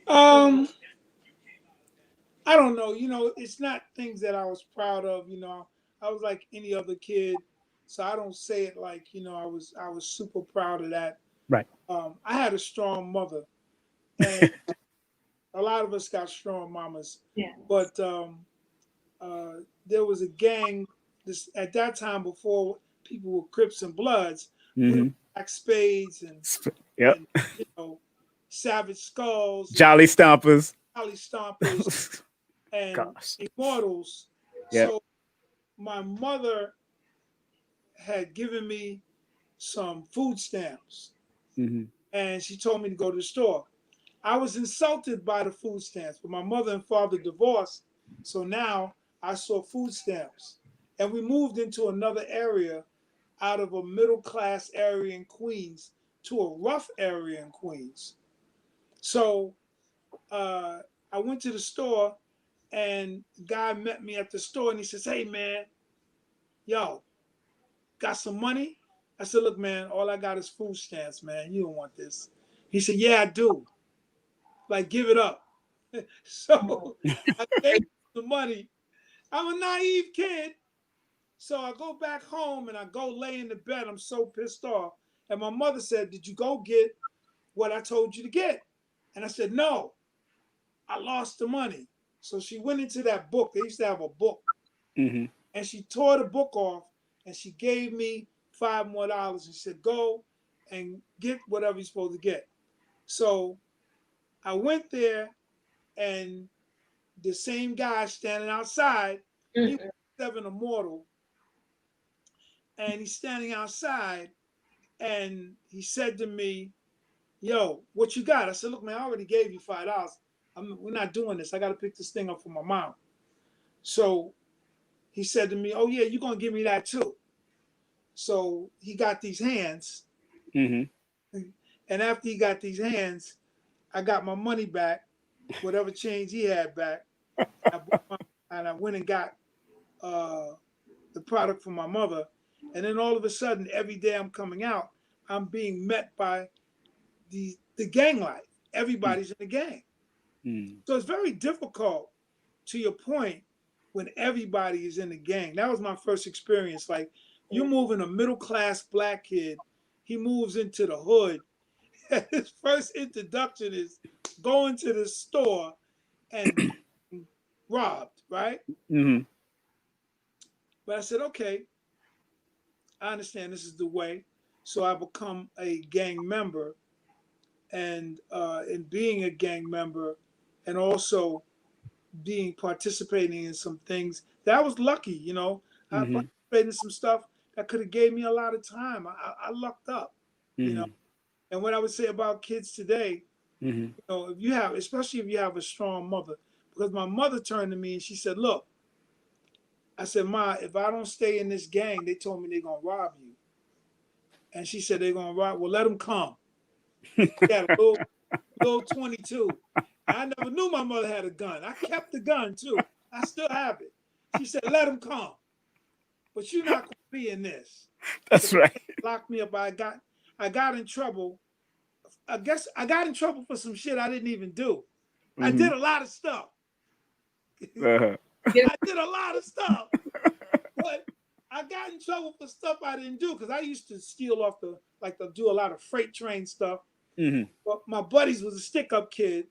um. I don't know. It's not things that I was proud of. I was like any other kid, so I don't say it like I was super proud of that. Right. I had a strong mother, and a lot of us got strong mamas. Yeah. But there was a gang at that time before people were Crips and Bloods. We were Mm-hmm. Black Spades Yep. and Savage Skulls and Jolly Stompers. Holly Stompers and Gosh. Immortals. Yeah. So my mother had given me some food stamps, Mm-hmm. and she told me to go to the store. I was insulted by the food stamps, but my mother and father divorced, so now I saw food stamps. And we moved into another area, out of a middle class area in Queens to a rough area in Queens. So I went to the store, and the guy met me at the store, and he says, "Hey man, yo, got some money?" I said, "Look man, all I got is food stamps, man. You don't want this." He said, "Yeah, I do. Like, give it up." So I gave him the money. I'm a naive kid. So I go back home and I go lay in the bed. I'm so pissed off. And my mother said, "Did you go get what I told you to get?" And I said, "No, I lost the money." So she went into that book. They used to have a book. Mm-hmm. And she tore the book off and she gave me $5 more. And she said, "Go and get whatever you're supposed to get." So I went there, and the same guy standing outside, he was 7 Immortal, and he's standing outside, and he said to me, "Yo, what you got?" I said, "Look, man, I already gave you $5. We're not doing this. I got to pick this thing up for my mom." So he said to me, "Oh yeah, you're gonna give me that too." So he got these hands, Mm-hmm. and after he got these hands, I got my money back, whatever change he had back. And I went and got the product for my mother. And then all of a sudden, every day I'm coming out, I'm being met by the gang life. Everybody's in the gang. Mm-hmm. So it's very difficult, to your point, when everybody is in the gang. That was my first experience. Like, you move in a middle class black kid, he moves into the hood. His first introduction is going to the store and being robbed, right? Mm-hmm. But I said, okay, I understand this is the way. So I become a gang member, and in being a gang member, and also being participating in some things that I was lucky, you know. I Mm-hmm. participated in some stuff that could have gave me a lot of time. I lucked up, you know. Mm-hmm. And what I would say about kids today, Mm-hmm. you know, if you have, especially if you have a strong mother, because my mother turned to me and she said, "Look," I said, "Ma, if I don't stay in this gang, they told me they're gonna rob you." And she said they're gonna rob. Well, let them come. She had a little 22. I never knew my mother had a gun. I kept the gun too. I still have it. She said, "Let them come, but you're not gonna be in this." That's right. Locked me up. I got in trouble. I guess I got in trouble for some shit I didn't even do. I Mm-hmm. did a lot of stuff. Uh-huh. I did a lot of stuff, but I got in trouble for stuff I didn't do because I used to steal off the do a lot of freight train stuff. Mm-hmm. But my buddies was a stick up kid,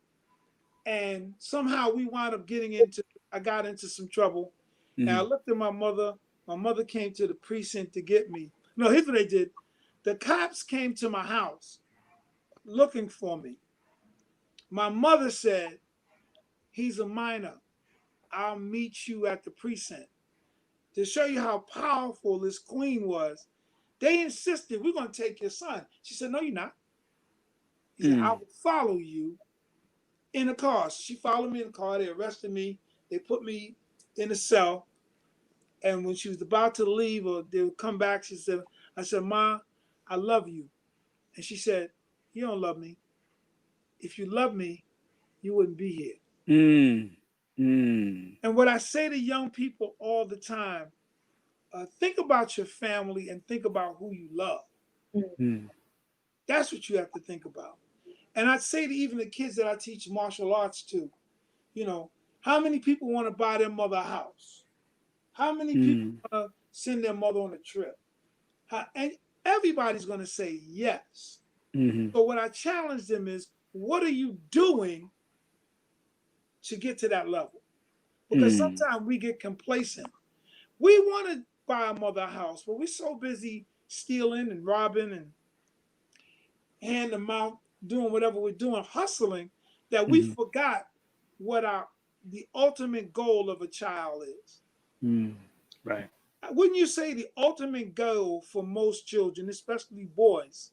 and somehow we wound up getting into. I got into some trouble, and I Mm-hmm. looked at my mother. My mother came to the precinct to get me. No, here's what they did. The cops came to my house looking for me. My mother said, "He's a minor. I'll meet you at the precinct." To show you how powerful this queen was, they insisted, "We're going to take your son." She said, "No, you're not." He said, "I Mm-hmm. will follow you in a car." She followed me in the car. They arrested me. They put me in a cell. And when she was about to leave or they would come back, she said, I said, "Ma, I love you." And she said, "You don't love me. If you love me, you wouldn't be here." Mm-hmm. And what I say to young people all the time, think about your family and think about who you love. Mm-hmm. That's what you have to think about. And I'd say to even the kids that I teach martial arts to, you know, how many people want to buy their mother a house? How many people want to send their mother on a trip? And everybody's going to say yes. Mm-hmm. So what I challenge them is, what are you doing to get to that level? Because Mm-hmm. sometimes we get complacent. We want to buy a mother a house, but we're so busy stealing and robbing and hand them out, doing whatever we're doing, hustling, that we Mm-hmm. forgot what the ultimate goal of a child is. Mm-hmm. Right. Wouldn't you say the ultimate goal for most children, especially boys,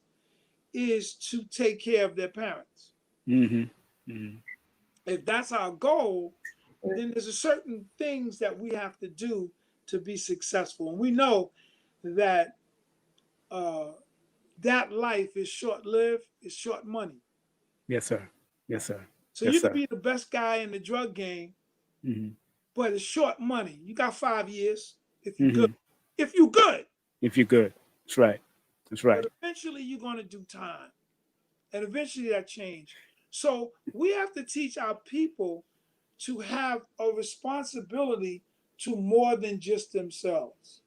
is to take care of their parents? Mm-hmm. Mm-hmm. If that's our goal, then there's a certain things that we have to do to be successful. And we know that uh, that life is short-lived, it's short money. Yes, sir. Yes, sir. So Yes, you could sir. be the best guy in the drug game, Mm-hmm. but it's short money. You got 5 years if you good. Mm-hmm. If you good, If you're good. That's right. That's but right. eventually you're gonna do time, and eventually that change. So we have to teach our people to have a responsibility to more than just themselves.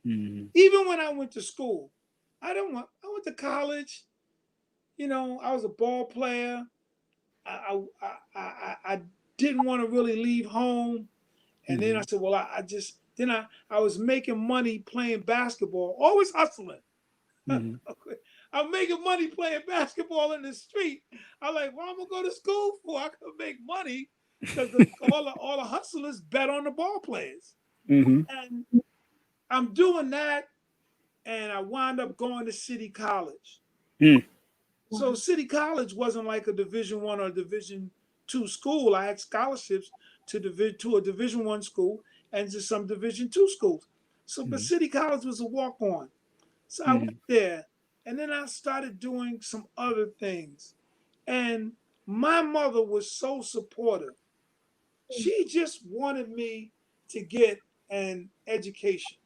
Mm-hmm. Even when I went to school, I went to college. You know, I was a ball player. I didn't want to really leave home. And then I Mm-hmm. said, well, I was making money playing basketball, always hustling. Mm-hmm. I'm making money playing basketball in the street. I'm like, well, I'm gonna go to school for? I could make money because all the hustlers bet on the ball players. Mm-hmm. And I'm doing that, and I wound up going to City College. Mm. So City College wasn't like a Division I or Division II school. I had scholarships to a Division I school and to some Division II schools. So, but Mm-hmm. City College was a walk-on. So I went Mm-hmm. there, and then I started doing some other things. And my mother was so supportive. She just wanted me to get an education.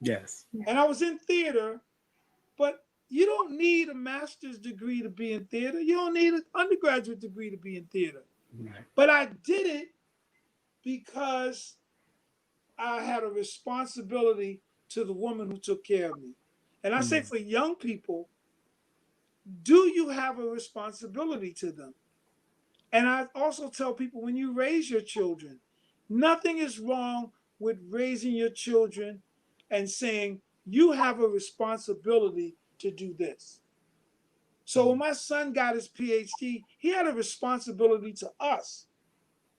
Yes. And I was in theater, but you don't need a master's degree to be in theater. You don't need an undergraduate degree to be in theater. Right. But I did it because I had a responsibility to the woman who took care of me. And I say Mm-hmm. for young people, do you have a responsibility to them? And I also tell people, when you raise your children, nothing is wrong with raising your children and saying you have a responsibility to do this. So when my son got his PhD, he had a responsibility to us.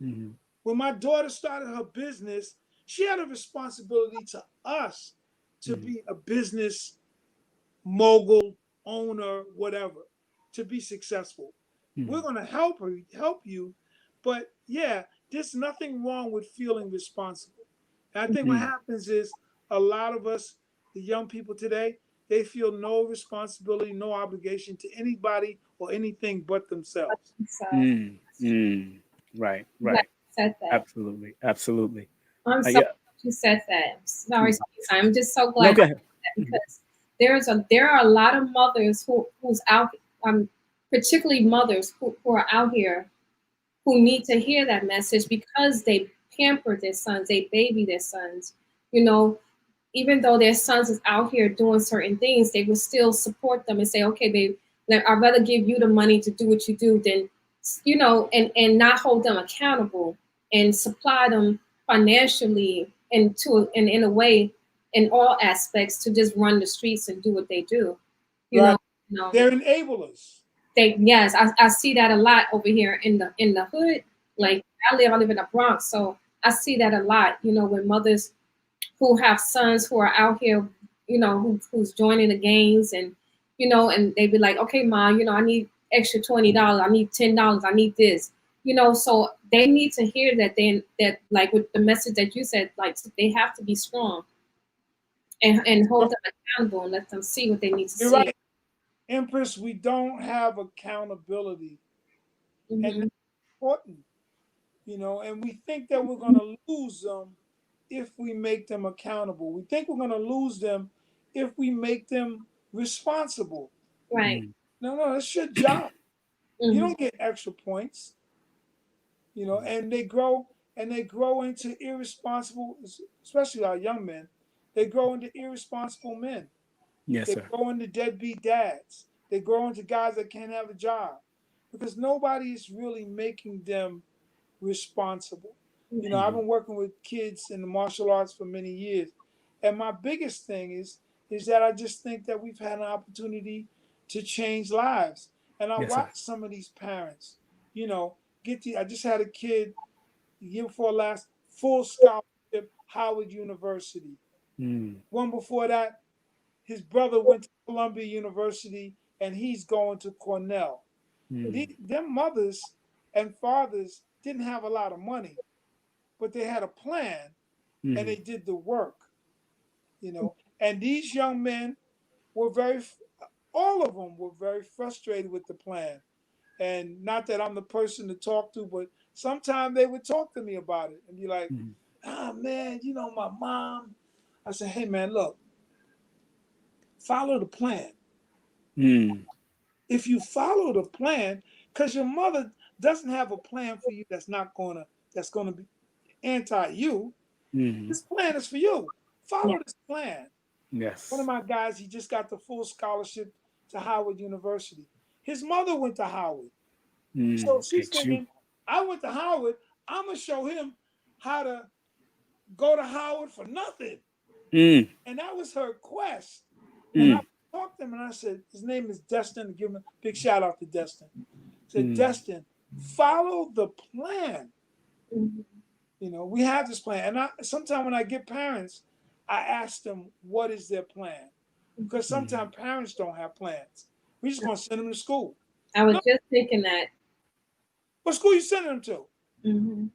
Mm-hmm. When my daughter started her business, she had a responsibility to us to be a business mogul, owner, whatever, to be successful. We're going to help you, but yeah, there's nothing wrong with feeling responsible. And I think what happens is a lot of us, the young people today, they feel no responsibility, no obligation to anybody or anything but themselves. So, Right, glad right. you said that. Absolutely, absolutely. I'm so Yeah. glad you said that. Sorry, I'm just so No, glad go you ahead. said that because there are a lot of mothers who's out, particularly mothers who are out here who need to hear that message because they pamper their sons, they baby their sons. You know, even though their sons is out here doing certain things, they will still support them and say, okay, babe, I'd rather give you the money to do what you do than, and not hold them accountable and supply them financially and in a way, in all aspects, to just run the streets and do what they do. You Right. know, you know They're enablers. yes, I see that a lot over here in the hood. Like I live in the Bronx, so I see that a lot. When mothers who have sons who are out here, who's joining the gangs, and they be like, okay, mom, I need extra $20, I need $10, I need this, so they need to hear that like with the message that you said, like they have to be strong and hold them accountable and let them see what they need to You're see. right, Empress. We don't have accountability, and Mm-hmm. that's important, and we think that we're going to lose them if we make them accountable. We think we're going to lose them if we make them responsible. Right. No, it's your job. You Mm-hmm. don't get extra points, and they grow into irresponsible, especially our young men. They grow into irresponsible men. Yes, They sir. grow into deadbeat dads. They grow into guys that can't have a job because nobody is really making them responsible. I've been working with kids in the martial arts for many years, and my biggest thing is that I just think that we've had an opportunity to change lives. And I Yes, sir. watch some of these parents, you know, I just had a kid the year before last, full scholarship, Howard University. One before that, his brother went to Columbia University, and he's going to Cornell. Their mothers and fathers didn't have a lot of money, but they had a plan and they did the work, And these young men were all of them were very frustrated with the plan. And not that I'm the person to talk to, but sometimes they would talk to me about it and be like, man, my mom. I said, hey, man, look, follow the plan. If you follow the plan, because your mother doesn't have a plan for you that's gonna be anti you. This plan is for you. Yeah. Follow this plan. One of Yes. my guys, he just got the full scholarship to Howard University. His mother went to Howard. So she's Get you. thinking, I went to Howard, I'm gonna show him how to go to Howard for nothing. And that was her quest. And I talked to him and I said, his name is Destin, to give him a big shout out to Destin. I said, Destin, follow the plan. Mm-hmm. We have this plan. And sometimes when I get parents, I ask them, what is their plan? Because sometimes parents don't have plans. We just gonna send them to school. I was No, just thinking that. what school you sending them to? Mm-hmm.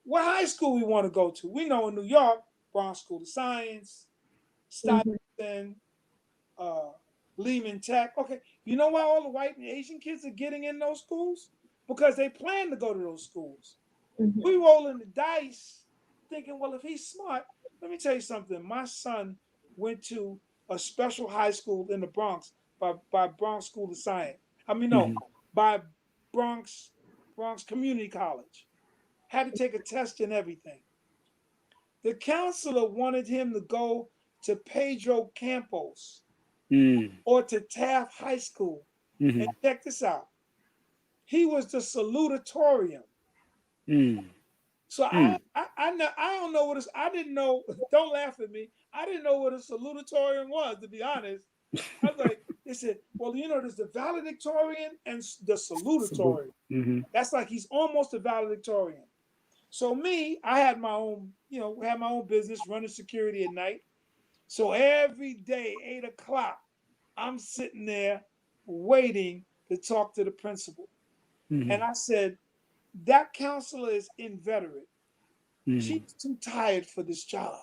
What high school we want to go to? We know in New York, Brown School of Science, Stuyvesant, Lehman Tech. Okay, you know why all the white and Asian kids are getting in those schools? Because they plan to go to those schools. Mm-hmm. We rolling the dice, thinking, well, if he's smart, let me tell you something. My son went to a special high school in the Bronx by Bronx School of Science. No, by Bronx Community College. Had to take a test and everything. The counselor wanted him to go to Pedro Campos or to Taft High School. And check this out. He was the salutatorian. So I don't know what I didn't know. Don't laugh at me. I didn't know what a salutatorian was, to be honest. I was like, they said, well, you know, there's the valedictorian and the salutatorian. Mm-hmm. That's like he's almost a valedictorian. So me, I had my own, you know, had my own business running security at night. So every day, 8 o'clock, I'm sitting there waiting to talk to the principal. Mm-hmm. And I said, that counselor is inveterate. Mm-hmm. She's too tired for this job.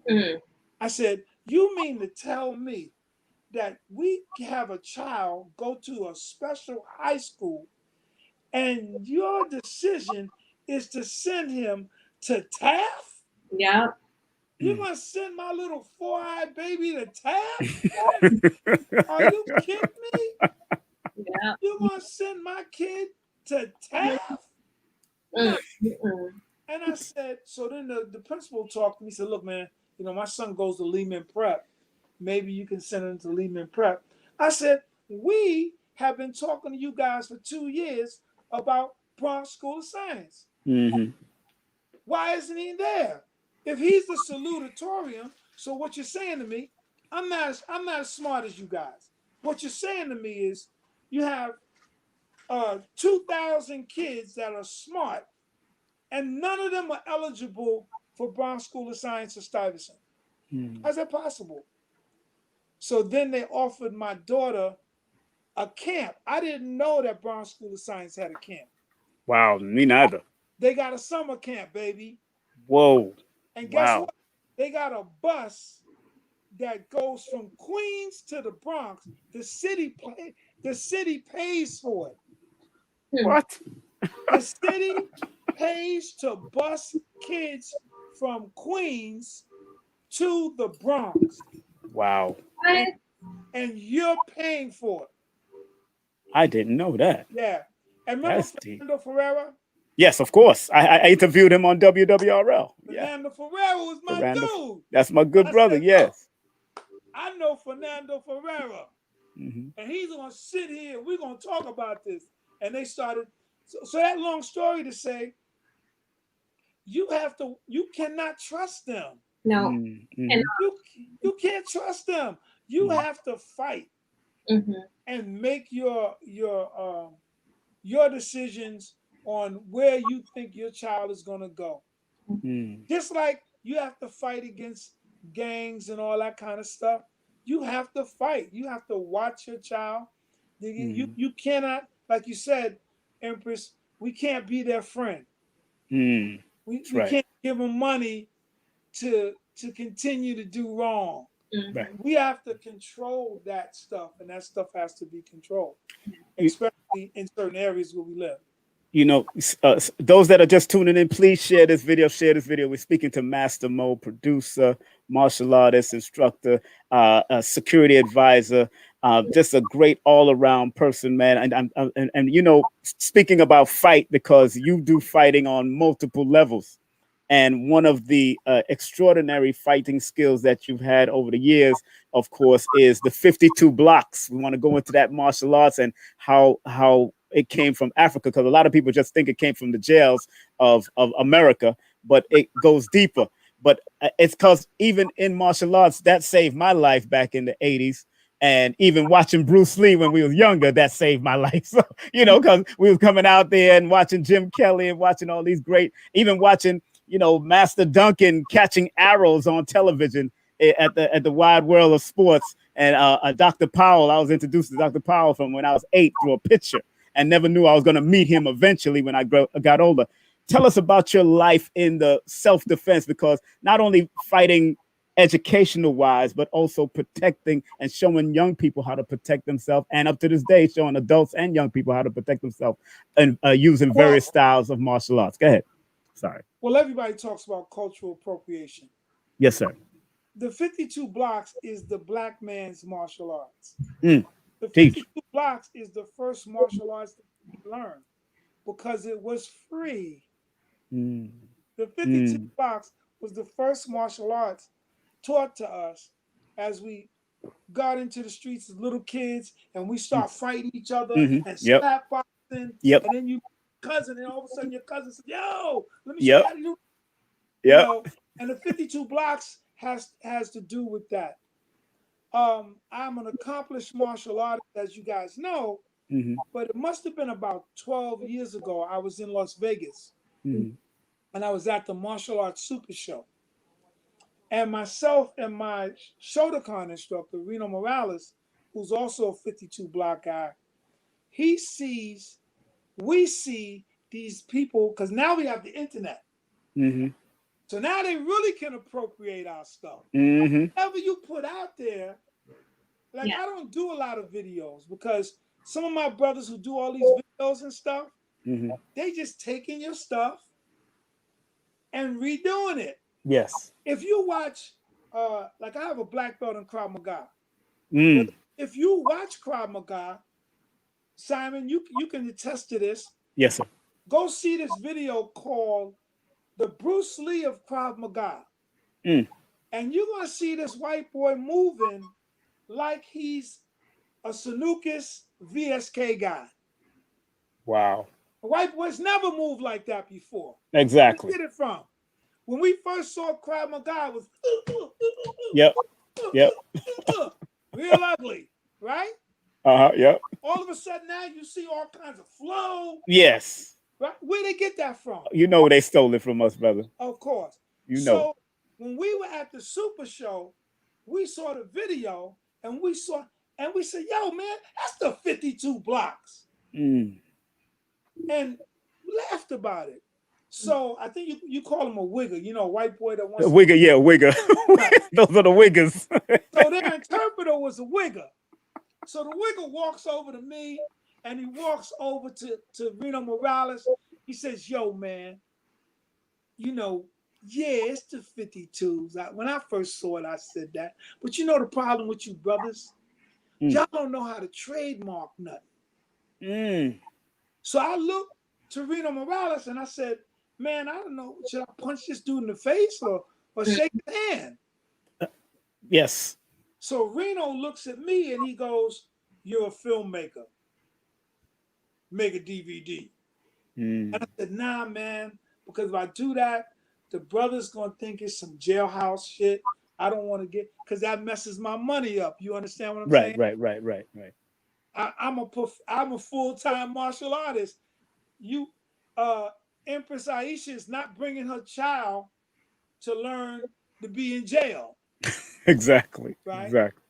Mm. I said, you mean to tell me that we have a child go to a special high school and your decision is to send him to Taft? Yeah. You're going to send my little four-eyed baby to Taft? Are you kidding me? Yeah. You're going to send my kid to Taft? Mm. Mm. And I said, so then the principal talked to me. He said, look, man, you know, my son goes to Lehman Prep. Maybe you can send him to Lehman Prep. I said, we have been talking to you guys for 2 years about Bronx School of Science. Mm-hmm. Why isn't he there? If he's the salutatorian, so what you're saying to me, I'm not as smart as you guys. What you're saying to me is you have 2,000 kids that are smart, and none of them are eligible for Bronx School of Science or Stuyvesant. Mm-hmm. How's that possible? So then they offered my daughter a camp. I didn't know that Bronx School of Science had a camp. Wow, me neither. They got a summer camp, baby. Whoa. And guess Wow. what? They got a bus that goes from Queens to the Bronx. The city pays for it. What? The city pays to bus kids from Queens to the Bronx. Wow. And you're paying for it. I didn't know that. Yeah. And remember That's deep. Fernando Ferreira? Yes, of course. I interviewed him on WWRL. Yeah. Fernando Ferreira was my dude. That's my good brother, said, yes. I know Fernando Ferreira. Mm-hmm. And he's going to sit here. We're going to talk about this. And they started. So that long story to say, you cannot trust them. No. Mm-hmm. And You can't trust them. You have to fight and make your decisions on where you think your child is going to go. Mm-hmm. Just like you have to fight against gangs and all that kind of stuff. You have to fight. You have to watch your child. You cannot, like you said, Empress, we can't be their friend. We can't give them money to continue to do wrong. Right. We have to control that stuff, and that stuff has to be controlled, especially in certain areas where we live. You know, those that are just tuning in, please share this video. Share this video. We're speaking to Master Mo, producer, martial artist, instructor, a security advisor, just a great all-around person, man. And you know, speaking about fight, because you do fighting on multiple levels. And one of the extraordinary fighting skills that you've had over the years, of course, is the 52 blocks. We want to go into that martial arts and how it came from Africa, because a lot of people just think it came from the jails of America, but it goes deeper. But it's because even in martial arts, that saved my life back in the 80s. And even watching Bruce Lee when we was younger, that saved my life. So, you know, because we was coming out there and watching Jim Kelly and watching all these great, even watching, you know, Master Duncan catching arrows on television at the wide world of sports. And Dr. Powell, I was introduced to Dr. Powell from when I was 8 through a picture, and never knew I was going to meet him eventually when I got older. Tell us about your life in the self-defense, because not only fighting educational wise, but also protecting and showing young people how to protect themselves, and up to this day showing adults and young people how to protect themselves, and using various styles of martial arts. Go ahead. Sorry. Well, everybody talks about cultural appropriation. Yes, sir. The 52 blocks is the black man's martial arts. The 52 blocks is the first martial arts that we learned because it was free. The 52 blocks was the first martial arts taught to us as we got into the streets as little kids, and we start fighting each other and slap boxing. And then you cousin, and all of a sudden your cousin said, "Yo, let me show you how to do." You know, and the 52 blocks has to do with that. I'm an accomplished martial artist, as you guys know, Mm-hmm. but it must have been about 12 years ago. I was in Las Vegas Mm-hmm. and I was at the martial arts super show. And myself and my Shotokan instructor, Reno Morales, who's also a 52 block guy, he sees, we see these people, because now we have the internet. Mm-hmm. So now they really can appropriate our stuff. Mm-hmm. Whatever you put out there, like Yeah. I don't do a lot of videos because some of my brothers who do all these videos and stuff, Mm-hmm. they just taking your stuff and redoing it. Yes. If you watch, like I have a black belt in Krav Maga. Mm. If you watch Krav Maga, Simon, you can attest to this. Yes, sir. Go see this video called "The Bruce Lee of Krav Maga," Mm. and you're gonna see this white boy moving like he's a Sanukis VSK guy. Wow. White boys never moved like that before. Exactly. Where did it from? When we first saw Krav Maga, it was Yep. Yep. real ugly, right? Yep. All of a sudden now you see all kinds of flow. Yes. Right? Where they get that from? You know they stole it from us, brother. Of course. You know. So when we were at the Super Show, we saw the video and we said, yo, man, that's the 52 blocks. Mm. And laughed about it. So I think you call him a wigger, you know, a white boy that wants Wigger, yeah, wigger. Right. Those are the wiggers. So their interpreter was a wigger. So the wigger walks over to me and he walks over to Reno Morales. He says, yo, man, you know, yeah, it's the 52s. When I first saw it, I said that. But you know the problem with you brothers? Y'all don't know how to trademark nothing. Mm. So I looked to Reno Morales and I said, man, I don't know. Should I punch this dude in the face or shake his hand? Yes. So Reno looks at me and he goes, you're a filmmaker. Make a DVD. Mm. And I said, nah, man, because if I do that, the brother's going to think it's some jailhouse shit. I don't want to get, because that messes my money up. You understand what I'm saying? Right. I'm a full-time martial artist. Empress Aisha is not bringing her child to learn to be in jail. Exactly. Right? Exactly.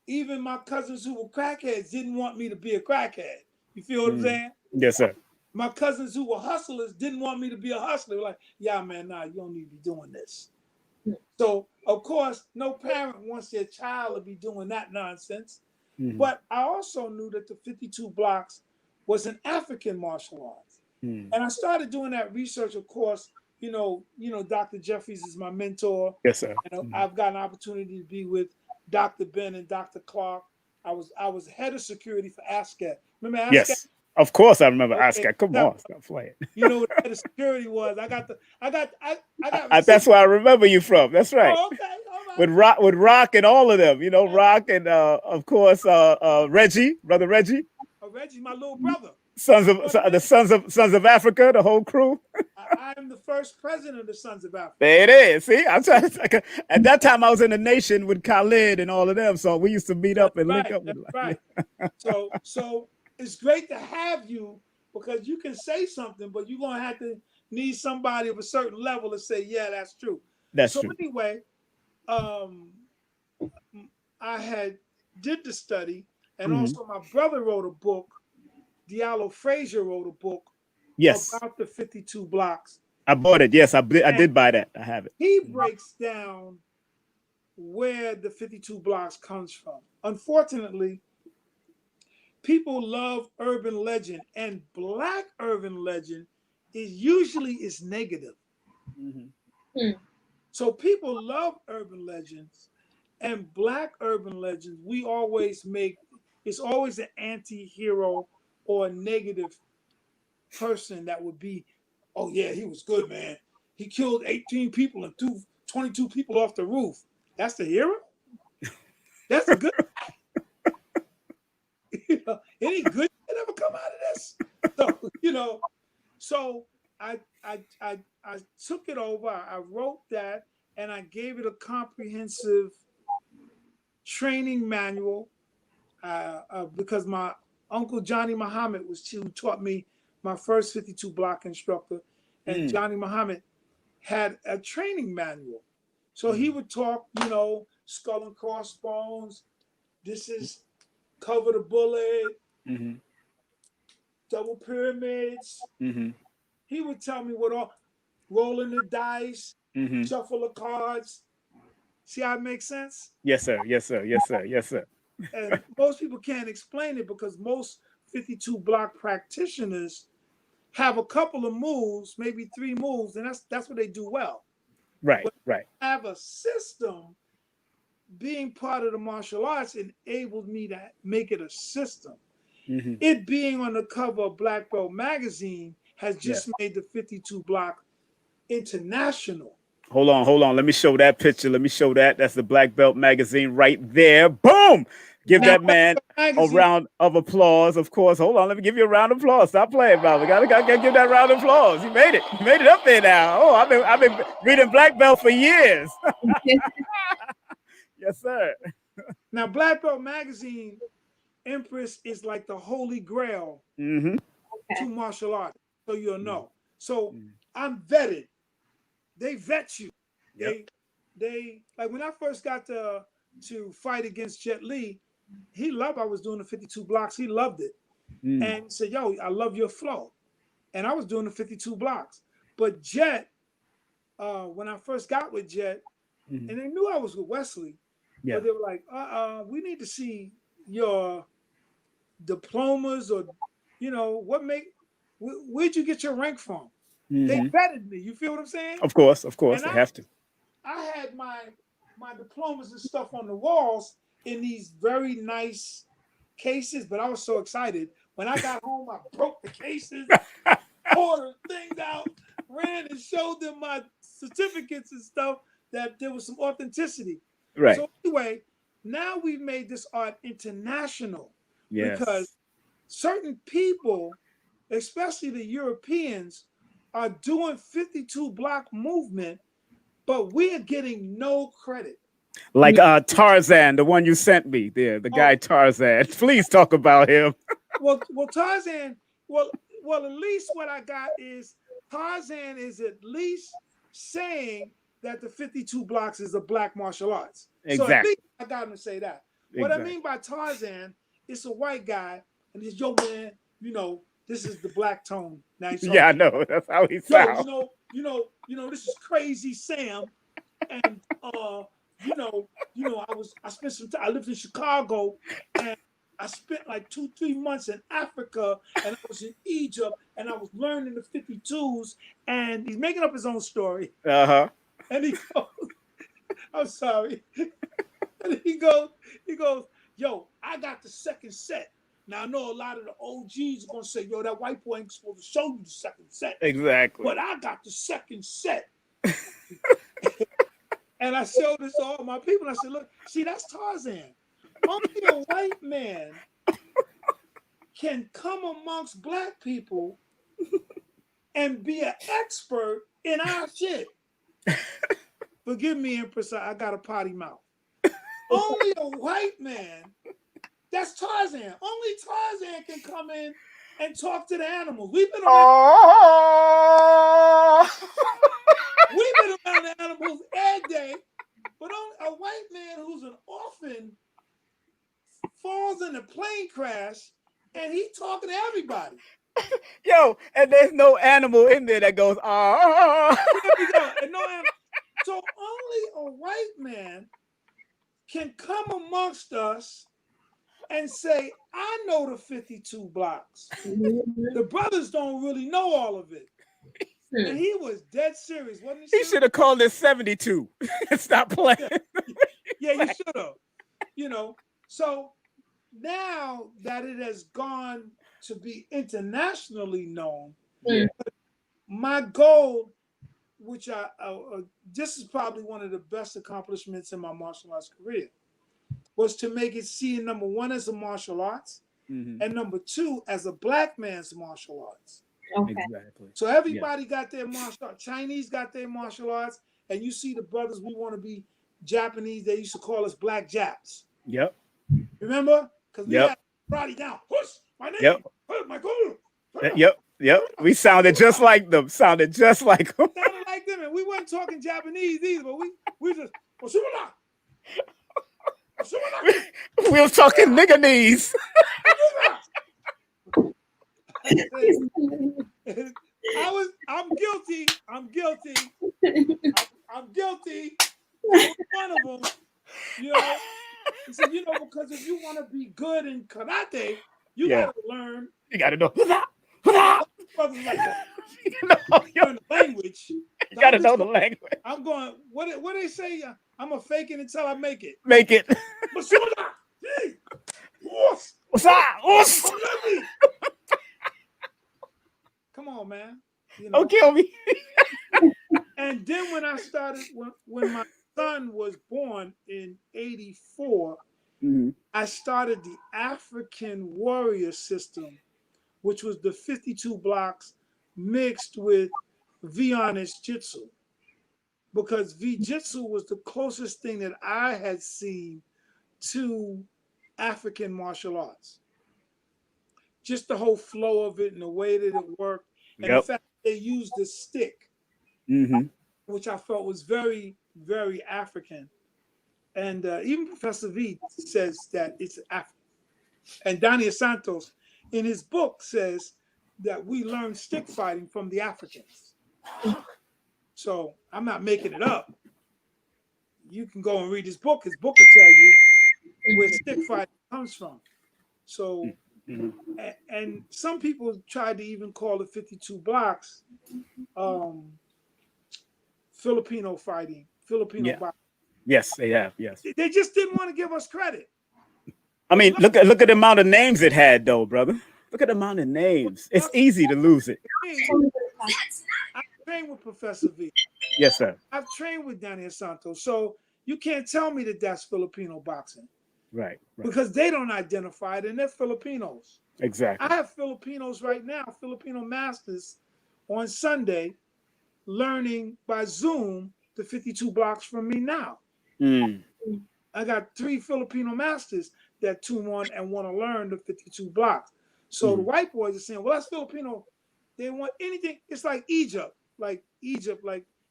Even my cousins who were crackheads didn't want me to be a crackhead. You feel what I'm saying? Yes, sir. My cousins who were hustlers didn't want me to be a hustler. They were like, yeah, man, nah, you don't need to be doing this. So, of course, no parent wants their child to be doing that nonsense. Mm-hmm. But I also knew that the 52 blocks was an African martial arts. Mm-hmm. And I started doing that research, of course. You know, Dr. Jeffries is my mentor. Yes, sir. And I've got an opportunity to be with Dr. Ben and Dr. Clark. I was head of security for ASCAT. Remember ASCAT? Yes, of course I remember ASCAT. Come on, stop playing. You know what the head of security was? I got. That's where I remember you from. That's right. Oh, okay. All right. With Rock and all of them. You know, Rock and of course Reggie, brother Reggie. Oh, Reggie, my little brother. Sons of Africa, the whole crew. I am the first president of the Sons of Africa. There it is. See, I'm trying to. At that time, I was in the nation with Khalid and all of them, so we used to meet up and link up. Right. So it's great to have you because you can say something, but you're gonna have to need somebody of a certain level to say, yeah, that's true. That's true. So anyway, I did the study, and also my brother wrote a book. Diallo Frazier wrote a book. Yes. About the 52 blocks. I bought it. Yes, I did buy that. I have it. He breaks down where the 52 blocks comes from. Unfortunately, people love urban legend, and Black urban legend is negative. Mm-hmm. So people love urban legends, and Black urban legends, it's always an anti-hero or a negative person that would be, oh yeah, he was good, man. He killed 18 people and threw 22 people off the roof. That's the hero? That's a good any good shit ever come out of this? So I took it over, I wrote that, and I gave it a comprehensive training manual because my uncle Johnny Muhammad who taught me my first 52 block instructor, and Johnny Muhammad had a training manual. So he would talk, skull and crossbones. This is cover the bullet, double pyramids. He would tell me what all, rolling the dice, shuffle the cards. See how it makes sense? Yes, sir. Yes, sir. Yes, sir. Yes, sir. And most people can't explain it because most 52 block practitioners have a couple of moves, maybe 3 moves, and that's what they do well. Right, but right. Have a system. Being part of the martial arts enabled me to make it a system. It being on the cover of Black Belt magazine has just made the 52 block international. Hold on. Let me show that picture. Let me show that. That's the Black Belt magazine right there. Boom! Give that man a round of applause, of course. Hold on. Let me give you a round of applause. Stop playing, brother. Gotta give that round of applause. You made it. You made it up there now. Oh, I've been reading Black Belt for years. Yes, sir. Now, Black Belt magazine, Empress, is like the holy grail to martial arts. So you'll know. So I'm vetted. They vet you. They like when I first got to fight against Jet Li, he loved I was doing the 52 blocks. He loved it. And he said, yo, I love your flow. And I was doing the 52 blocks. But Jet, when I first got with Jet, and they knew I was with Wesley, but they were like, we need to see your diplomas or, where'd you get your rank from? They vetted me. You feel what I'm saying? Of course. They have to. I had my diplomas and stuff on the walls in these very nice cases, but I was so excited. When I got home, I broke the cases, tore the things out, ran and showed them my certificates and stuff that there was some authenticity. Right. So anyway, now we've made this art international because certain people, especially the Europeans, are doing 52 block movement, but we are getting no credit. Like Tarzan, the one you sent me there, the guy Tarzan. Please talk about him. Well, Tarzan, well, at least what I got is Tarzan is at least saying that the 52 blocks is a black martial arts. Exactly. So at least I got him to say that. Exactly. What I mean by Tarzan, it's a white guy, and he's, yo, man, this is the black tone. Now I know. That's how he sounds. This is Crazy Sam. And I spent some time. I lived in Chicago, and I spent like 2-3 months in Africa, and I was in Egypt, and I was learning the 52s, and he's making up his own story. And he goes, I'm sorry. And he goes, yo, I got the second set. Now I know a lot of the OGs are gonna say, yo, that white boy ain't supposed to show you the second set. Exactly. But I got the second set. And I showed this to all my people. And I said, look, see, that's Tarzan. Only a white man can come amongst black people and be an expert in our shit. Forgive me, Empress, I got a potty mouth. Only a white man, that's Tarzan. Only Tarzan can come in and talk to the animals. We've been around, the animals every day, but only a white man who's an orphan falls in a plane crash and he talking to everybody. Yo, and there's no animal in there that goes, There we go. And no animal. So only a white man can come amongst us and say, I know the 52 blocks. The brothers don't really know all of it. And he was dead serious, wasn't he? He should have called it 72 and stop playing. Yeah, you should have. So now that it has gone to be internationally known, my goal, which this is probably one of the best accomplishments in my martial arts career, was to make it seen, number one, as a martial arts, and number two, as a black man's martial arts. Okay. Exactly. So everybody got their martial arts. Chinese got their martial arts, and you see the brothers, we want to be Japanese. They used to call us black Japs. Yep. Remember? Because we Yep. had karate down. Push my name. Yep. My goal. Yep. Yep. We sounded just like them. Sounded just like them. Sounded like them, and we weren't talking Japanese either, but we just We was talking nigganese. I'm guilty. I'm guilty. One of them, you know. He said, you know, because if you want to be good in karate, you gotta learn. You gotta know. Brothers like that. You Learn the language. You gotta know the language. I'm going. What they say? I'm gonna fake it until I make it. Make it. What's up? Come on, man. You know? Don't kill me. And then when I started, when my son was born in '84, I started the African warrior system, which was the 52 blocks mixed with V-honest jitsu, because V-jitsu was the closest thing that I had seen to African martial arts. Just the whole flow of it and the way that it worked, and the fact that they used the stick, which I felt was very, very African. And even Professor V says that it's African. And Daniel Santos, in his book, says that we learned stick fighting from the Africans. So I'm not making it up. You can go and read his book. His book will tell you where stick fighting comes from. So, and some people tried to even call the 52 blocks Filipino fighting, Filipino boxing. Yes, they have. Yes. They just didn't want to give us credit. I mean, look at the amount of names it had, though, brother. Look at the amount of names. It's easy to lose it. I've trained with Professor V. Yes, sir. I've trained with Daniel Santos. So you can't tell me that that's Filipino boxing. Right. Because they don't identify it, and they're Filipinos. Exactly. I have Filipinos right now, Filipino masters on Sunday, learning by Zoom the 52 blocks from me now. I got 3 Filipino masters that tune on and want to learn the 52 blocks. So the white boys are saying, well, that's Filipino. They want anything. It's like Egypt, like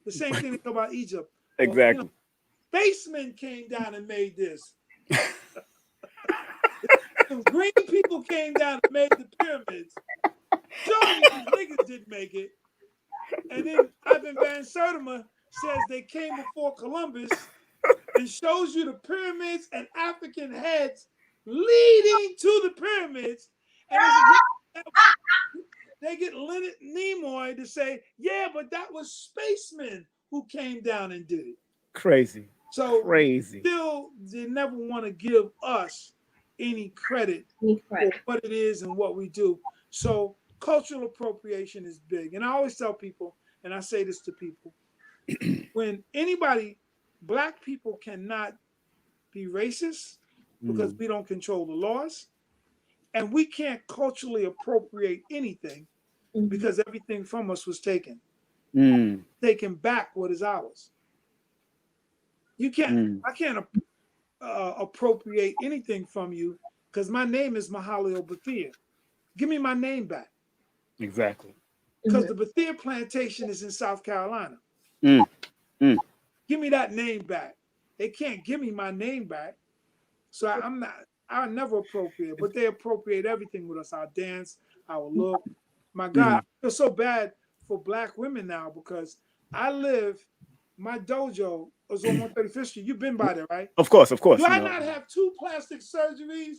the same thing they talk about Egypt. Exactly. Spacemen came down and made this. Some green people came down and made the pyramids. Show me these niggas didn't make it. And then Ivan Van Sertima says they came before Columbus and shows you the pyramids and African heads leading to the pyramids. And they get Leonard Nimoy to say, yeah, but that was spacemen who came down and did it. Crazy. So crazy. Still, they never want to give us any credit for what it is and what we do. So cultural appropriation is big. And I always tell people, and I say this to people, when Black people cannot be racist because we don't control the laws, and we can't culturally appropriate anything because everything from us was taken. Taken back what is ours. You can't. I can't appropriate anything from you because my name is Mahaliel Bethea. Give me my name back. Exactly. Because the Bethea plantation is in South Carolina. Give me that name back. They can't give me my name back. So I'll never appropriate, but they appropriate everything with us. Our dance, our look. My God, I feel so bad for Black women now because my dojo is on 135th Street. You've been by there, right? Of course. Do I not have 2 plastic surgeries?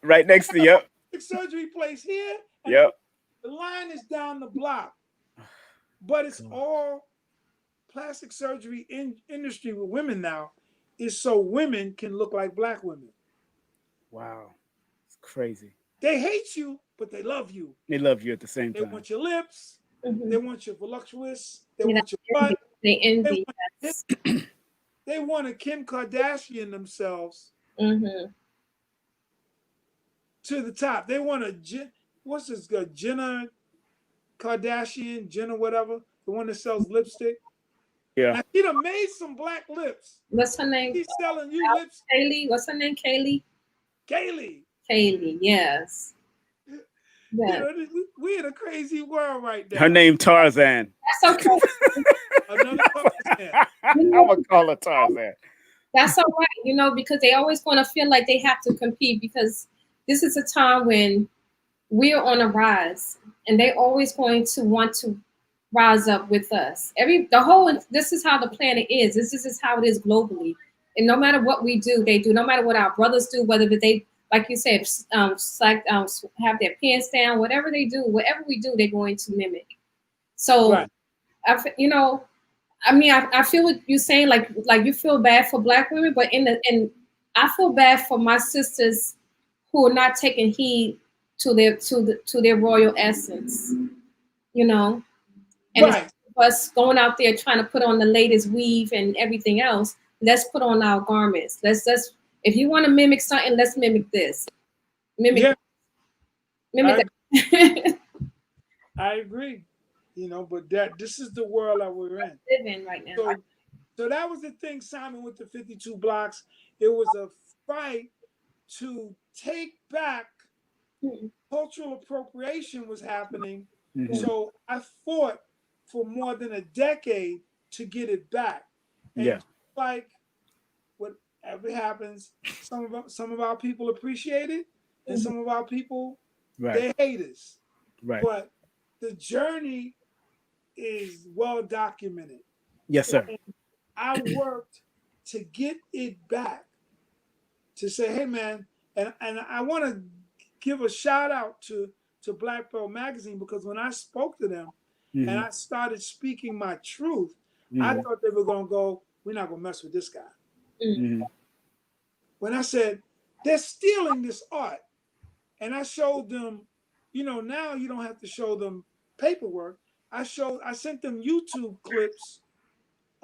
Right next to Plastic surgery place here. The line is down the block. But it's all plastic surgery industry with women now is so women can look like Black women. Wow. It's crazy. They hate you, but they love you. They love you at the same time. They want your lips. They want your voluptuous. They want your butt. They envy. They want a Kim Kardashian themselves to the top. They want what's this girl? Jenna Kardashian, Jenna whatever, the one that sells lipstick. Yeah. Now she done made some black lips. What's her name? She's selling you lips. Kaylee. What's her name? Kaylee. Kaylee. Kaylee. Yes. You Yeah. know, we in a crazy world right now. Her name Tarzan. That's okay. Another Tarzan. I'm gonna call her Tarzan. That's all right, you know, because they always want to feel like they have to compete, because this is a time when we're on a rise, and they always going to want to rise up with us. This is how the planet is. This is how it is globally. And no matter what we do, they do. No matter what our brothers do, whether they, like you said, have their pants down, whatever they do, whatever we do, they're going to mimic. So, Right. you know, I mean, I feel what you're saying, like you feel bad for Black women, but I feel bad for my sisters who are not taking heed to their royal essence, you know. And Right. us going out there trying to put on the latest weave and everything else. Let's put on our garments. Let's if you want to mimic something, let's mimic this. Mimic that. I agree. You know, but this is the world that we're in. Living right now. So that was the thing, Simon, with the 52 blocks. It was a fight to take back. Cultural appropriation was happening. Mm-hmm. So I fought for more than a decade to get it back. And like whatever happens, some of our people appreciate it, and some of our people, they hate us. Right. But the journey is well documented. Yes, sir. And I worked to get it back, to say, hey man, and I want to give a shout out to Black Belt Magazine, because when I spoke to them and I started speaking my truth, I thought they were going to go, we're not going to mess with this guy. When I said, they're stealing this art, and I showed them, you know, now you don't have to show them paperwork. I sent them YouTube clips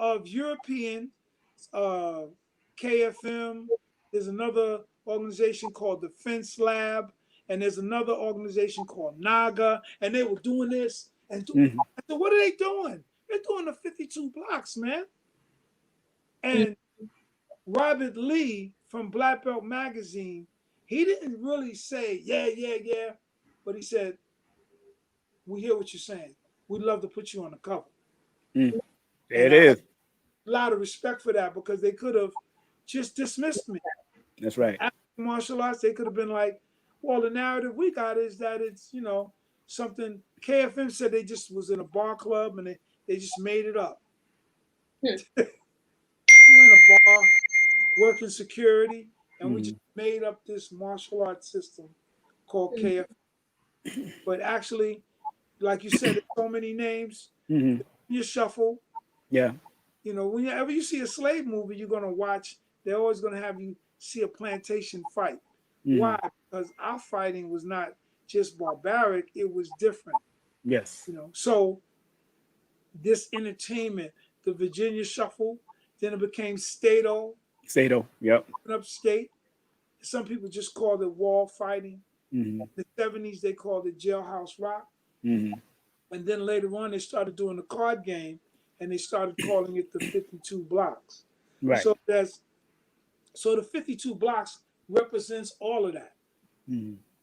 of European KFM. There's another organization called Defense Lab, and there's another organization called NAGA, and they were doing this. And I said, what are they doing? They're doing the 52 blocks, man. And Robert Lee from Black Belt Magazine, he didn't really say, yeah, but he said, we hear what you're saying. We'd love to put you on the cover. There it is. A lot of respect for that, because they could have just dismissed me. That's right. After martial arts, they could have been like, well, the narrative we got is that it's, you know, something. KFM said they just was in a bar club and they just made it up. We were in a bar working security, and we just made up this martial arts system called KFM. But actually, like you said, there's so many names. You shuffle. Yeah. You know, whenever you see a slave movie, you're going to watch, they're always going to have you see a plantation fight. Why? Because our fighting was not just barbaric, it was different. Yes. You know, so this entertainment, the Virginia Shuffle, then it became Stato. Yep. Upstate. Some people just called it wall fighting. In the 70s, they called it jailhouse rock. And then later on, they started doing the card game, and they started calling it the 52 blocks. Right. So the 52 blocks represents all of that.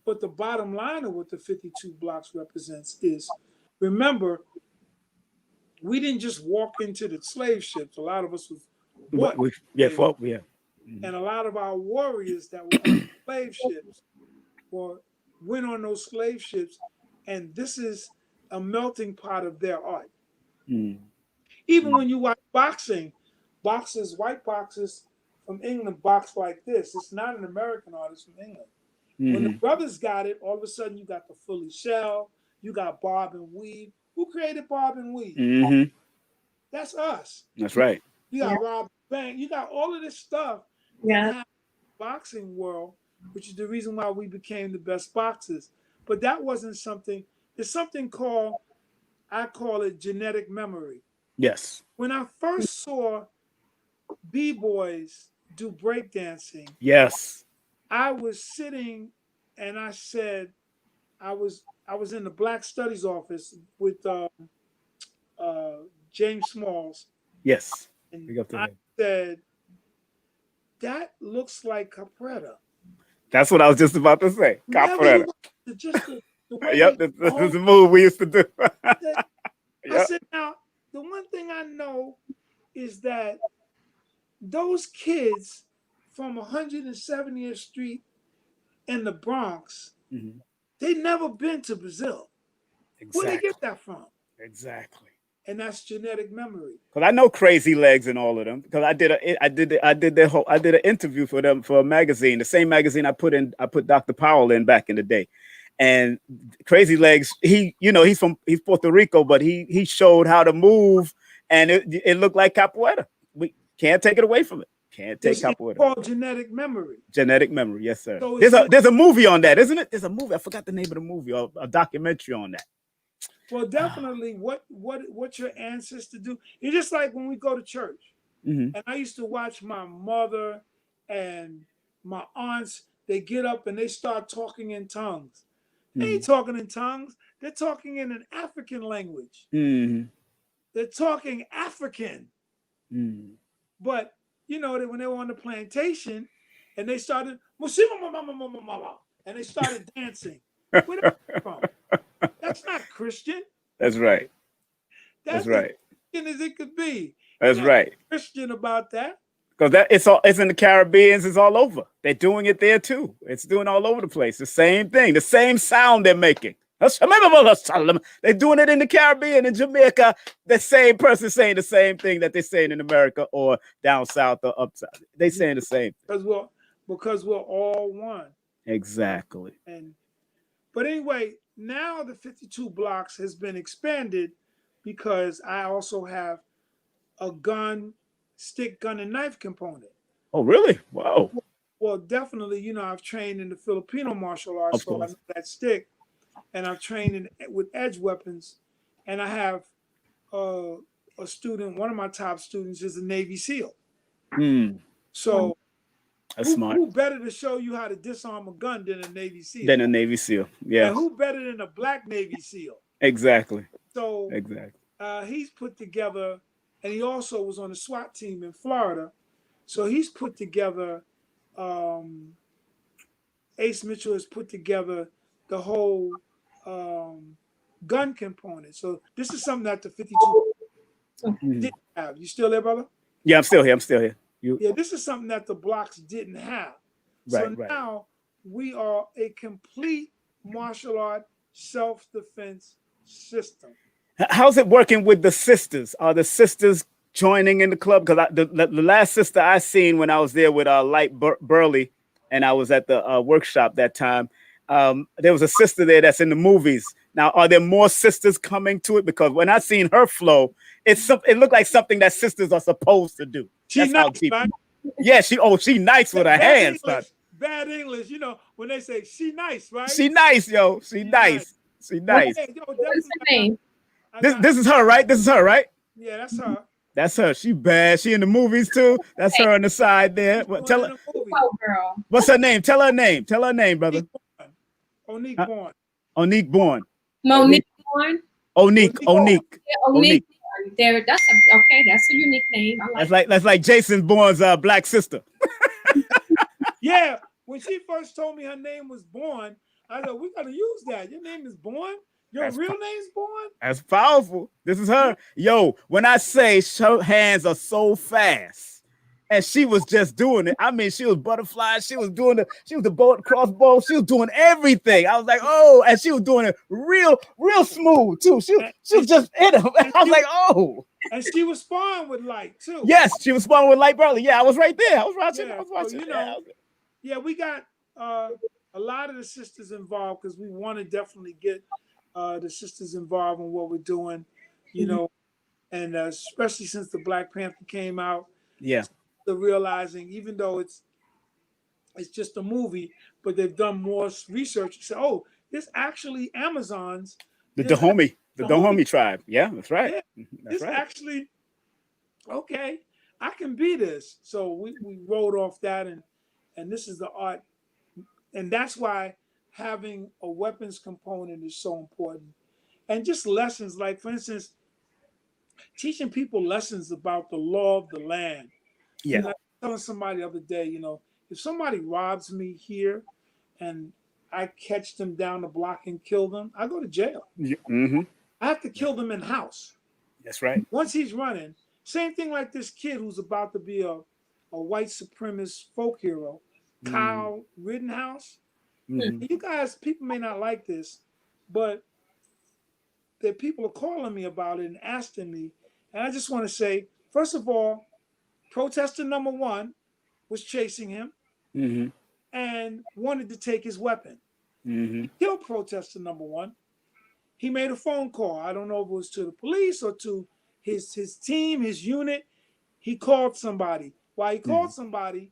But the bottom line of what the 52 blocks represents is, remember, we didn't just walk into the slave ships. A lot of us was and a lot of our warriors that were on slave ships went on those slave ships, and this is a melting pot of their art. Even when you watch boxing, white boxers from England box like this. It's not an American artist from England. When the brothers got it, all of a sudden you got the Fully Shell, you got Bob and Weave. Who created Bob and Weave? That's us. That's right. You got Rob Bank. You got all of this stuff. Yeah. Boxing world, which is the reason why we became the best boxers. But that wasn't something. There's something called, I call it genetic memory. Yes. When I first saw B-boys do breakdancing, yes, I was sitting and I said, I was in the Black Studies office with James Smalls. Yes. And Big up to I him. said, that looks like capretta. That's what I was just about to say. Never Capoeira. just the way Yep, they this is a move we used to do. I Yep. said, now the one thing I know is that those kids from 170th Street in the Bronx, Mhm. they never been to Brazil. Where they Exactly. get that from? Exactly. And that's genetic memory. Because I know Crazy Legs and all of them. Because I did an interview for them for a magazine, the same magazine I put Dr. Powell in back in the day. And Crazy Legs, he's Puerto Rico, but he showed how to move, and it looked like capoeira. We can't take it away from it. Can't take It's capoeira. called genetic memory. Genetic memory, yes, sir. So There's a movie on that, isn't it? There's a movie. I forgot the name of the movie, or a documentary on that. well, definitely what your ancestors do. It's just like when we go to church. Mhm. And I used to watch my mother and my aunts, they get up and they start talking in tongues. They ain't talking in tongues. They're talking in an African language. Mhm. They're talking African. Mhm. But when they were on the plantation and they started and they started dancing. Where did that come from? That's not Christian. That's right. That's That's right. as Christian as it could be. That's right. Christian about that. Because it's in the Caribbean, it's all over. They're doing it there too. It's doing all over the place. The same thing, the same sound they're making. They're doing it in the Caribbean, in Jamaica. The same person saying the same thing that they're saying in America or down south or up south. They saying the same. Because we're all one. Exactly. But anyway, now the 52 blocks has been expanded because I also have a stick, gun, and knife component. Oh, really? Wow. Well, definitely, I've trained in the Filipino martial arts, so I know that stick, and I've trained with edge weapons, and I have a student. One of my top students is a Navy SEAL. So that's smart. Who better to show you how to disarm a gun than a Navy SEAL? Yeah. And who better than a black Navy SEAL? Exactly. So exactly. He's put together, and he also was on the SWAT team in Florida. So he's put together. Ace Mitchell has put together the whole gun component. So this is something that the 52 didn't have. You still there, brother? Yeah, I'm still here. Yeah, this is something that the blocks didn't have. So now we are a complete martial art self-defense system. How's it working with the sisters? Are the sisters joining in the club? Because the last sister I seen when I was there with Light Burley, and I was at the workshop that time, there was a sister there that's in the movies. Now, are there more sisters coming to it? Because when I seen her flow, it looked like something that sisters are supposed to do. She's nice, right? Yeah, she nice with her hands. Bad English, when they say she nice, right? She nice, yo. She nice. She nice. Okay, what's her name? This is her, right? This is her, right? Yeah, that's her. That's her. She bad. She in the movies too. That's her on the side there. Tell her. Girl. What's her name? Tell her name. Tell her name, brother. Onique Bourne. Onique Bourne. Monique Bourne. Onique. Yeah, Onique. There. That's a unique name. I like that's like Jason Bourne's black sister. Yeah. When she first told me her name was Bourne, I said, we gotta use that. Your name is Bourne? Your real name's Bourne? That's powerful. This is her. Yo, when I say her hands are so fast, and she was just doing it. I mean, she was butterflies. She was the bow and crossbow. She was doing everything. I was like, oh, and she was doing it real smooth too. She was just in him. I was like, oh. And she was sparring with Light too. Yes, she was sparring with Light Burley. Yeah, I was right there. I was watching. Yeah, we got a lot of the sisters involved because we want to definitely get the sisters involved in what we're doing, and especially since the Black Panther came out. Yeah, they're realizing, even though it's just a movie, but they've done more research. So, oh, there's actually Amazons. The Dahomey tribe. Yeah, that's right. Yeah, it's actually okay. I can be this. So we wrote off that, and this is the art, and that's why having a weapons component is so important, and just lessons like, for instance, teaching people lessons about the law of the land. Yeah. And I was telling somebody the other day, you know, if somebody robs me here and I catch them down the block and kill them, I go to jail. Mm-hmm. I have to kill them in house. That's right. Once he's running, same thing like this kid who's about to be a white supremacist folk hero, Kyle Rittenhouse. Mm-hmm. You guys, people may not like this, but the people are calling me about it and asking me. And I just want to say, first of all, protester number one was chasing him Mm-hmm. and wanted to take his weapon. Mm-hmm. He killed protester number one. He made a phone call. I don't know if it was to the police or to his team, his unit. He called somebody. While he called somebody,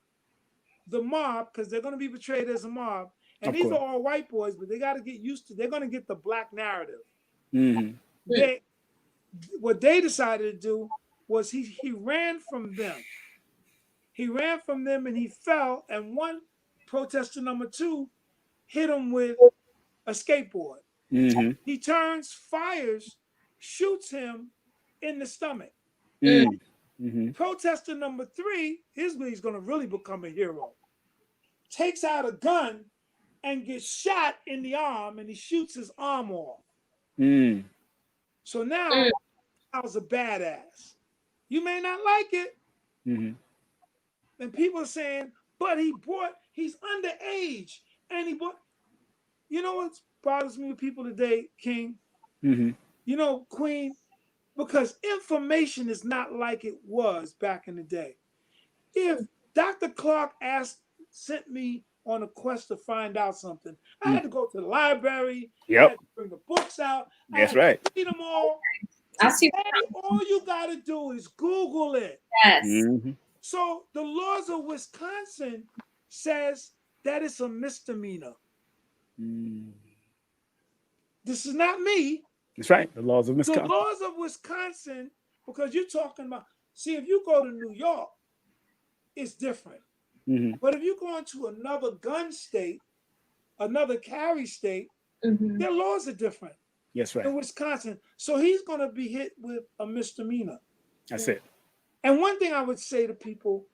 the mob, because they're going to be portrayed as a mob, and Of these course. are all white boys, but they got to get used to. They're going to get the black narrative. Mm-hmm. What they decided to do was he ran from them. He ran from them and he fell. And one protester number two hit him with a skateboard. Mm-hmm. He turns, fires, shoots him in the stomach. Mm-hmm. Protester number three, here's where he's going to really become a hero. Takes out a gun and gets shot in the arm, and he shoots his arm off. Mm. So now I was a badass. You may not like it. Mm-hmm. And people are saying, but he's underage. And he bought, you know what bothers me with people today, King? Mm-hmm. You know, Queen, because information is not like it was back in the day. If Dr. Clark sent me on a quest to find out something, I had to go to the library. Yep. I had to bring the books out. That's I had right. to read them all. I see. Today, all you got to do is Google it. Yes. Mm-hmm. So the laws of Wisconsin says that it's a misdemeanor. Mm. This is not me. That's right. The laws of The Wisconsin. laws of Wisconsin, because you're talking about, see, if you go to New York, it's different. Mm-hmm. But if you go into another gun state, another carry state, their laws are different. That's right. In Wisconsin. So he's going to be hit with a misdemeanor. That's it. And one thing I would say to people,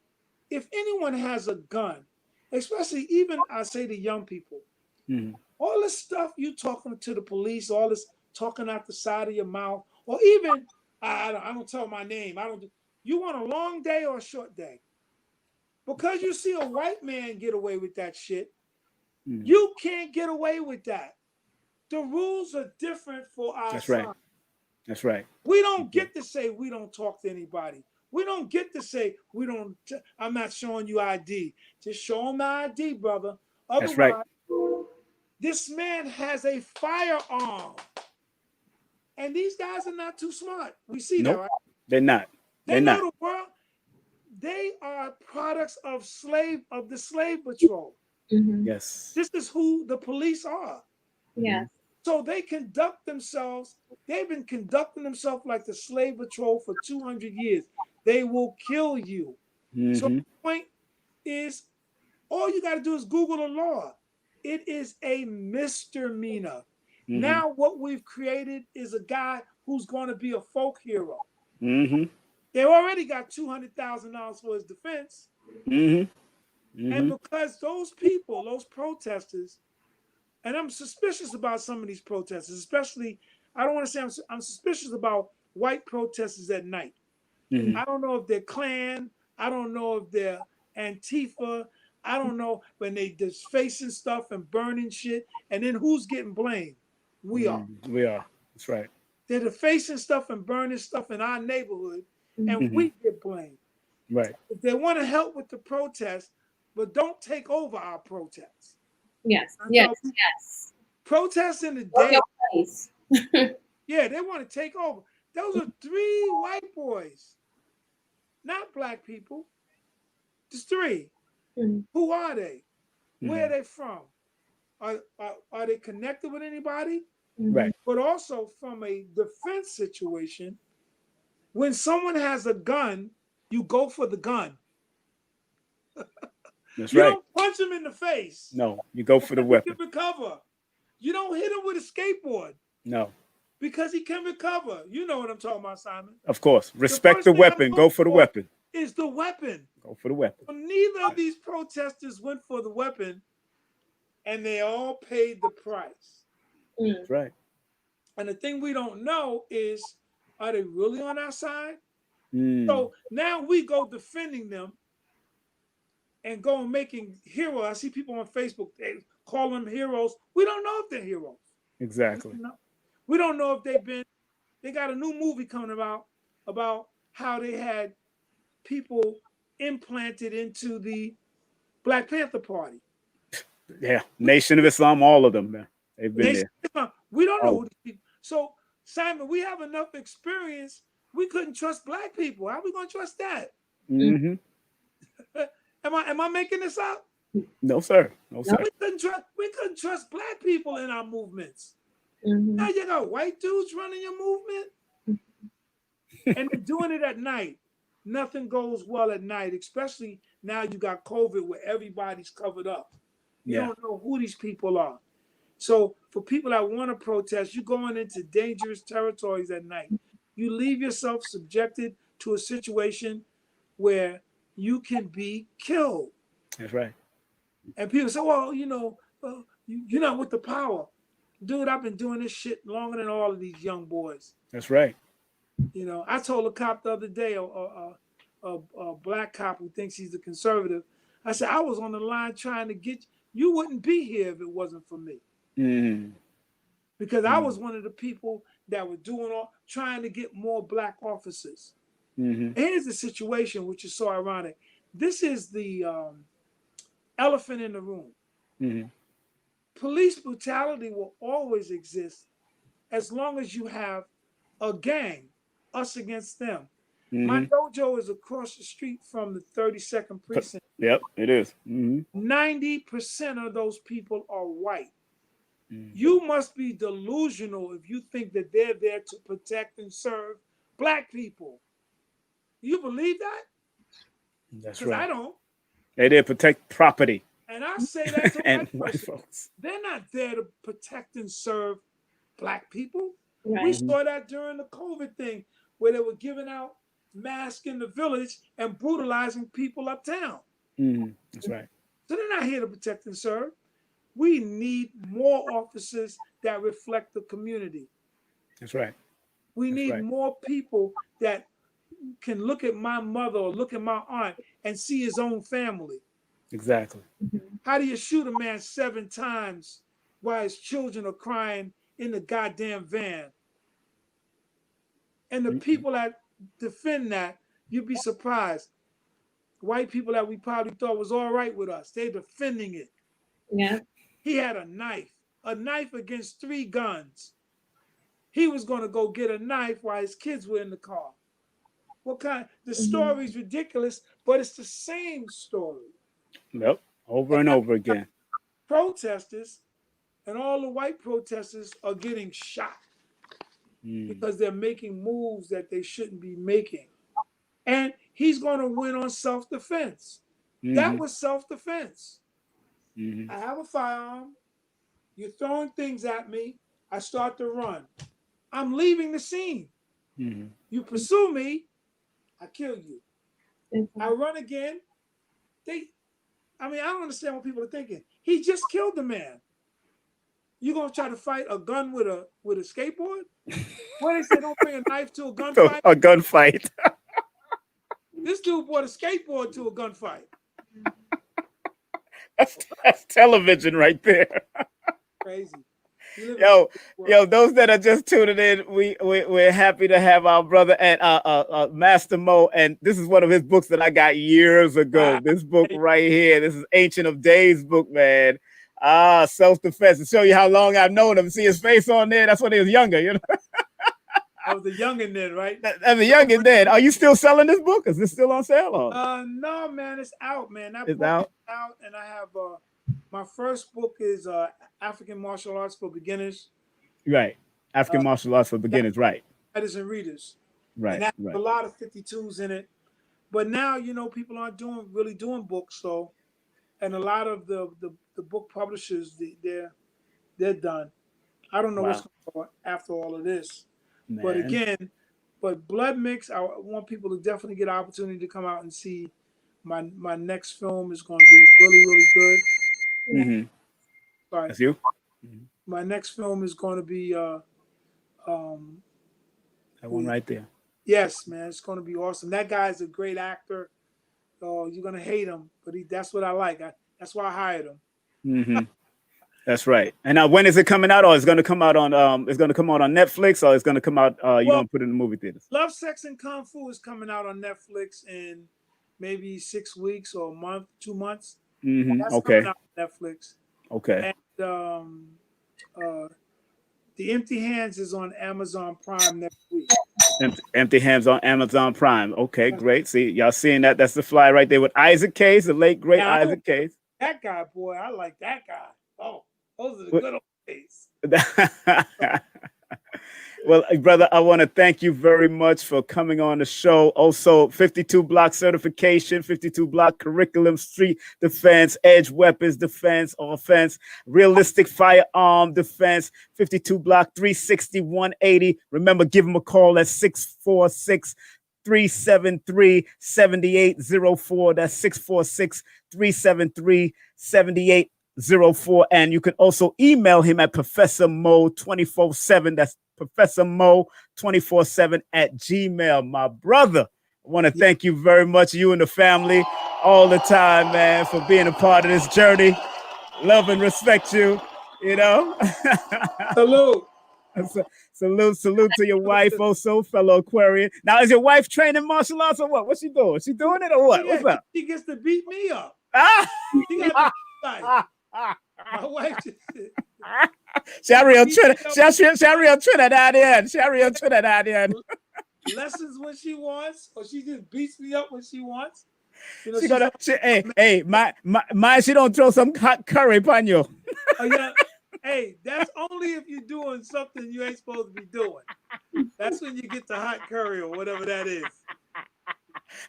if anyone has a gun, especially even I say to young people, all this stuff you talking to the police, all this talking out the side of your mouth, or even, I don't tell my name. You want a long day or a short day? Because you see a white man get away with that shit, you can't get away with that. The rules are different for our That's side. right. That's right. We don't get to say we don't talk to anybody. We don't get to say I'm not showing you ID. Just show them the ID, brother. Otherwise, That's right. this man has a firearm. And these guys are not too smart. We see that, right? They're not. They know the world. They are products of the slave patrol. Yes. This is who the police are. Yes. So they conduct themselves. They've been conducting themselves like the slave patrol for 200 years. They will kill you. So the point is, all you got to do is Google the law. It is a misdemeanor. Now what we've created is a guy who's going to be a folk hero. They already got $200,000 for his defense. And because those people, those protesters, and I'm suspicious about some of these protesters, especially, I don't want to say I'm suspicious about white protesters at night. I don't know if they're Klan. I don't know if they're Antifa. I don't know when they just facing stuff and burning shit. And then who's getting blamed? We are. We are. That's right. They're defacing stuff and burning stuff in our neighborhood, and we get blamed. Right. If they want to help with the protest, but don't take over our protests. Yes. Yes. Yes. Protests in the day. Yeah, they want to take over. Those are 3 white boys, not black people. Just 3. Who are they? Where are they from? Are they connected with anybody? Right. But also from a defense situation, when someone has a gun, you go for the gun. That's You right. don't punch him in the face. No, you go for the weapon. You recover. You don't hit him with a skateboard. No. because he can recover. You know what I'm talking about, Simon. Of course. Respect first the thing weapon. I'm Go for the looking weapon. Is the weapon. Go for the weapon. So neither of these protesters went for the weapon, and they all paid the price. That's right. And the thing we don't know is, are they really on our side? So now we go defending them and go and making heroes. I see people on Facebook, they call them heroes. We don't know if they're heroes. Exactly. We don't know if they got a new movie coming about how they had people implanted into the Black Panther Party. Yeah. Nation of Islam, all of them, man. They've been there. We don't know who these people. So, Simon, we have enough experience. We couldn't trust Black people. How are we going to trust that? Mm-hmm. Am I making this up? No, sir. No, sir. We couldn't trust Black people in our movements. Mm-hmm. Now you got white dudes running your movement, and they're doing it at night. Nothing goes well at night, especially now you got COVID where everybody's covered up. You don't know who these people are. So for people that want to protest, you're going into dangerous territories at night. You leave yourself subjected to a situation where you can be killed. That's right. And people say, well, you're not with the power. Dude, I've been doing this shit longer than all of these young boys. That's right. I told a cop the other day, a Black cop who thinks he's a conservative, I said, I was on the line trying to get you wouldn't be here if it wasn't for me. Mm. Because I was one of the people that were trying to get more Black officers. Mm-hmm. Here's the situation, which is so ironic. This is the elephant in the room. Mm-hmm. Police brutality will always exist as long as you have a gang, us against them. Mm-hmm. My dojo is across the street from the 32nd precinct. Yep, it is. Mm-hmm. 90% of those people are white. Mm-hmm. You must be delusional if you think that they're there to protect and serve Black people. You believe that? That's right. I don't. They did protect property. And I say that to and white folks. They're not there to protect and serve Black people. Right. We saw that during the COVID thing where they were giving out masks in the village and brutalizing people uptown. Mm-hmm. That's right. So they're not here to protect and serve. We need more officers that reflect the community. That's right. We need more people that can look at my mother or look at my aunt and see his own family. Exactly. Mm-hmm. How do you shoot a man 7 times while his children are crying in the goddamn van? And the people that defend that, you'd be surprised. White people that we probably thought was all right with us, they're defending it. Yeah. He had a knife against 3 guns. He was going to go get a knife while his kids were in the car. What kind? The story's ridiculous, but it's the same story. Yep, over and over again. Protesters and all the white protesters are getting shot because they're making moves that they shouldn't be making. And he's going to win on self-defense. Mm-hmm. That was self-defense. Mm-hmm. I have a firearm. You're throwing things at me. I start to run. I'm leaving the scene. Mm-hmm. You pursue me, I kill you. Mm-hmm. I run again. I don't understand what people are thinking. He just killed the man. You gonna try to fight a gun with a skateboard? What they say, don't bring a knife to a gunfight. A gunfight. This dude brought a skateboard to a gunfight. That's television right there. Crazy. Yo, those that are just tuning in, we're happy to have our brother and Master Mo, and this is one of his books that I got years ago. This book right here, this is Ancient of Days book, man. Self-defense, to show you how long I've known him. See his face on there? That's when he was younger, you know. I was a youngin' then, right? As a youngin' then. Are you still selling this book? Is this still on sale? Or? No, man, it's out, man. That it's book out? is out, and I have my first book is African Martial Arts for Beginners. Right. African Martial Arts for Beginners, right. Writers and readers. Right. And that has a lot of 52s in it. But now, people aren't really doing books, so, and a lot of the book publishers, they're done. I don't know what's Wow. going on after all of this. Man. But again, Blood Mix, I want people to definitely get an opportunity to come out and see my next film is going to be really, really good. Mm-hmm. Sorry. That's you? Mm-hmm. My next film is going to be That one right there. yes, man, it's going to be awesome. That guy's a great actor. Oh, you're going to hate him, but that's what I like. That's why I hired him. Mm-hmm. That's right. And now, when is it coming out? Or it's going to come out on it's going to come out on Netflix, or it's going to come out you're going to put it in the movie theaters? Love, Sex, and Kung Fu is coming out on Netflix in maybe 6 weeks or a month, 2 months. Mm-hmm. That's Okay. coming out on Netflix. Okay. And The Empty Hands is on Amazon Prime next week. Empty Hands on Amazon Prime. Okay, great. See, y'all seeing that? That's the fly right there with Isaac Case, the late great Isaac Case. That guy, boy, I like that guy. Oh, those are the good old days. Well, brother, I want to thank you very much for coming on the show. Also, 52 block certification, 52 block curriculum, street defense, edge weapons defense, offense, realistic firearm defense, 52 block 360 180. Remember, give them a call at 646 373 7804. That's 646 373 7804. And you can also email him at Professor Mo 24/7. That's Professor Mo 24/7 at Gmail. My brother, I want to thank you very much, you and the family, all the time, man, for being a part of this journey. Love and respect you, you know. Salute. Salute to your wife, also, fellow Aquarian. Now, is your wife training martial arts or what? What's she doing? She doing it or what? What's up? She gets to beat me up. She got my wife. Shariel Trinidadian. Lessons when she wants, or she just beats me up when she wants. You know, she don't throw some hot curry upon you. Oh, yeah. Hey, that's only if you're doing something you ain't supposed to be doing. That's when you get the hot curry or whatever that is.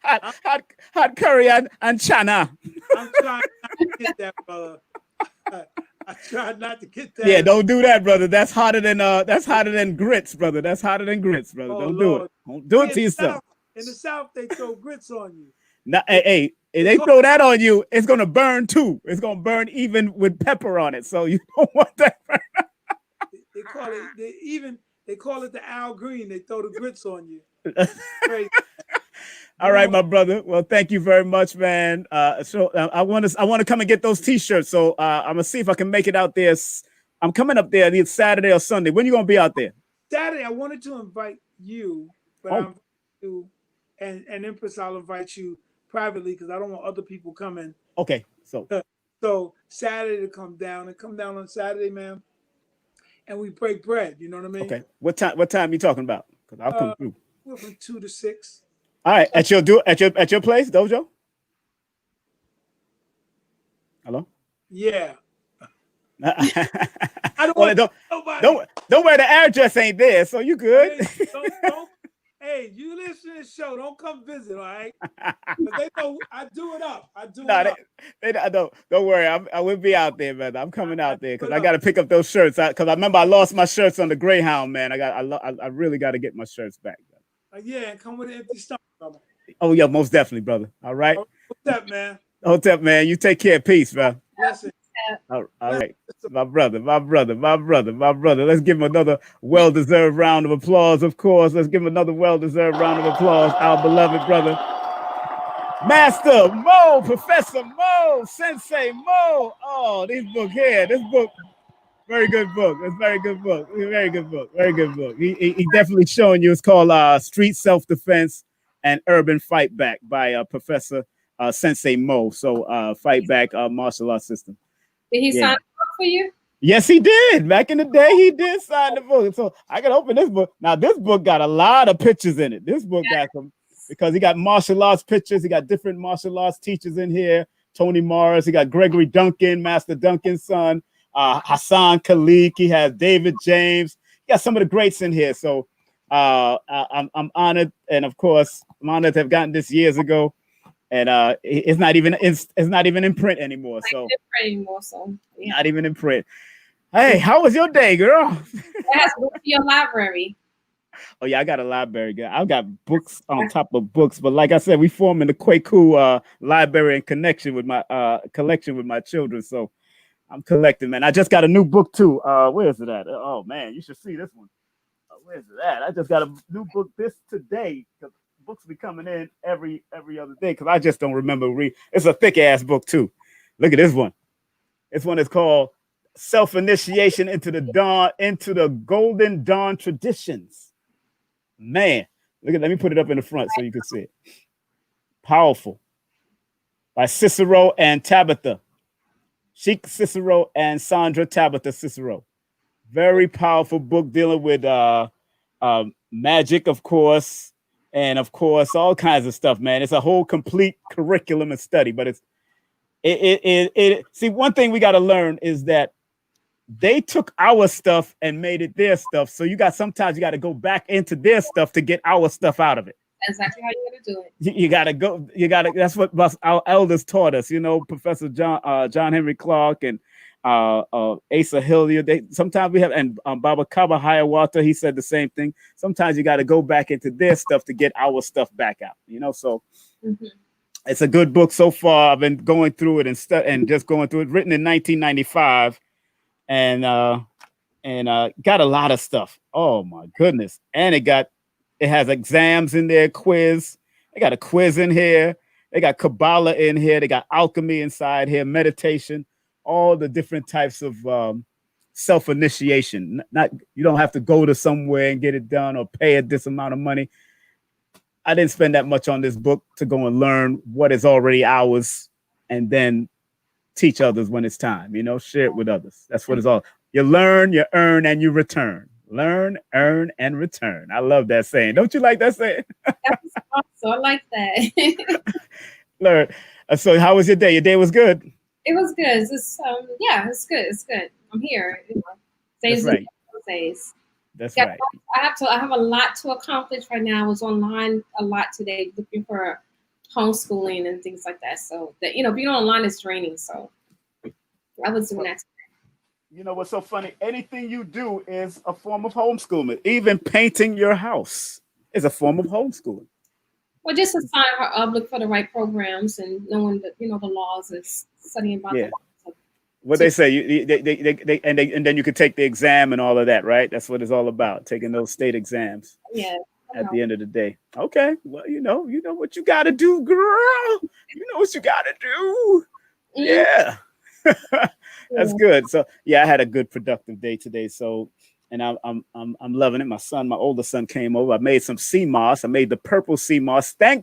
Hot curry and chana. I'm trying not to get that, brother. I tried not to get that. Yeah, don't do that, brother. That's hotter than grits, brother. That's hotter than grits, brother. Don't do it. Don't do it to yourself. In the South, they throw grits on you. Now, hey, if they throw that on you, it's gonna burn too. It's gonna burn even with pepper on it. So you don't want that. They call it. They call it the Al Green. They throw the grits on you. Crazy. All right, my brother. Well, thank you very much, man. So I want to come and get those T-shirts. So I'm gonna see if I can make it out there. I'm coming up there either Saturday or Sunday. When you gonna be out there? Saturday. I wanted to invite you, but I'm you and Empress. I'll invite you privately because I don't want other people coming. Okay. So Saturday to come down on Saturday, man, and we break bread. You know what I mean? Okay. What time you talking about? Because I'll come through. We're from 2 to 6. All right, at your place, dojo. Hello. Yeah. Don't worry, the address ain't there, so you good. Hey, you listen to the show. Don't come visit, all right? They know I do it up. Don't worry. I will be out there, man. I'm coming out there because I got to pick up those shirts. Because I remember I lost my shirts on the Greyhound, man. I really got to get my shirts back. Yeah, and come with an empty stomach, brother. Oh yeah, most definitely, brother. All right. What's up, man? What's up, man? You take care. Peace, man. Blessing. All right. My brother. Let's give him another well-deserved round of applause, of course. Let's give him another well-deserved round of applause. Our beloved brother, Master Mo, Professor Mo, Sensei Mo. Oh, this book. Very good book. It's very good book. Very good book. He definitely showing you. It's called Street Self-Defense and Urban Fight Back by Professor Sensei Mo. So Fight Back Martial Arts System. Did he sign the book for you? Yes, he did. Back in the day, he did sign the book. So I can open this book. Now, this book got a lot of pictures in it. This book got some, because he got martial arts pictures. He got different martial arts teachers in here. Tony Morris. He got Gregory Duncan, Master Duncan's son. Hassan Khalik. He has David James. He got some of the greats in here. So I'm honored. And of course, I'm honored to have gotten this years ago. And it's not even in print anymore. So Yeah. not even in print. Hey, how was your day, girl? It has to go to your library. Oh yeah, I got a library, girl. I've got books on top of books, but like I said, we forming the Kwaku library in connection with my collection with my children. So I'm collecting, man. I just got a new book too. Where is it at? Oh man, you should see this one. Where's it at? I just got a new book this today because books be coming in every other day because I just don't remember read. It's a thick ass book too. Look at this one. This one is called Self-Initiation into the Golden Dawn Traditions. Man, look at. Let me put it up in the front so you can see it. Powerful. By Cicero and Tabitha. Sheik Cicero and Sandra Tabitha Cicero. Very powerful book dealing with magic, of course, and of course all kinds of stuff, man. It's a whole complete curriculum and study, but see, one thing we got to learn is that they took our stuff and made it their stuff. So sometimes you got to go back into their stuff to get our stuff out of it. That's exactly how you got to do it. You got to go. That's what our elders taught us. Professor John Henry Clark and Asa Hilliard. Sometimes we have, and Baba Kaba Hiawatha, he said the same thing. Sometimes you got to go back into their stuff to get our stuff back out. So it's a good book so far. I've been going through it and just going through it. Written in 1995, and got a lot of stuff. Oh my goodness! And it has exams in there, quiz. They got a quiz in here. They got Kabbalah in here. They got alchemy inside here, meditation. All the different types of self-initiation. You don't have to go to somewhere and get it done or pay this amount of money. I didn't spend that much on this book to go and learn what is already ours and then teach others when it's time, share it with others. That's what it's all. You learn, you earn, and you return. Learn, earn, and return. I love that saying. Don't you like that saying? That's awesome. I like that. Learn. So how was your day? Your day was good? It was good. It's it's good. It's good. I'm here. Days That's right. Days. That's right. I have a lot to accomplish right now. I was online a lot today looking for homeschooling and things like that. So that being online is draining. So I was doing that. What's so funny? Anything you do is a form of homeschooling. Even painting your house is a form of homeschooling. Well, just to sign her up, look for the right programs, and knowing that the laws and studying about the laws. What they say, and then you could take the exam and all of that, right? That's what it's all about, taking those state exams. Yeah. At the end of the day. Okay. Well, you know what you got to do, girl. You know what you got to do. Yeah. That's good. So I had a good productive day today. So, and I'm loving it. My older son came over. I made some sea moss. I made the purple sea moss. I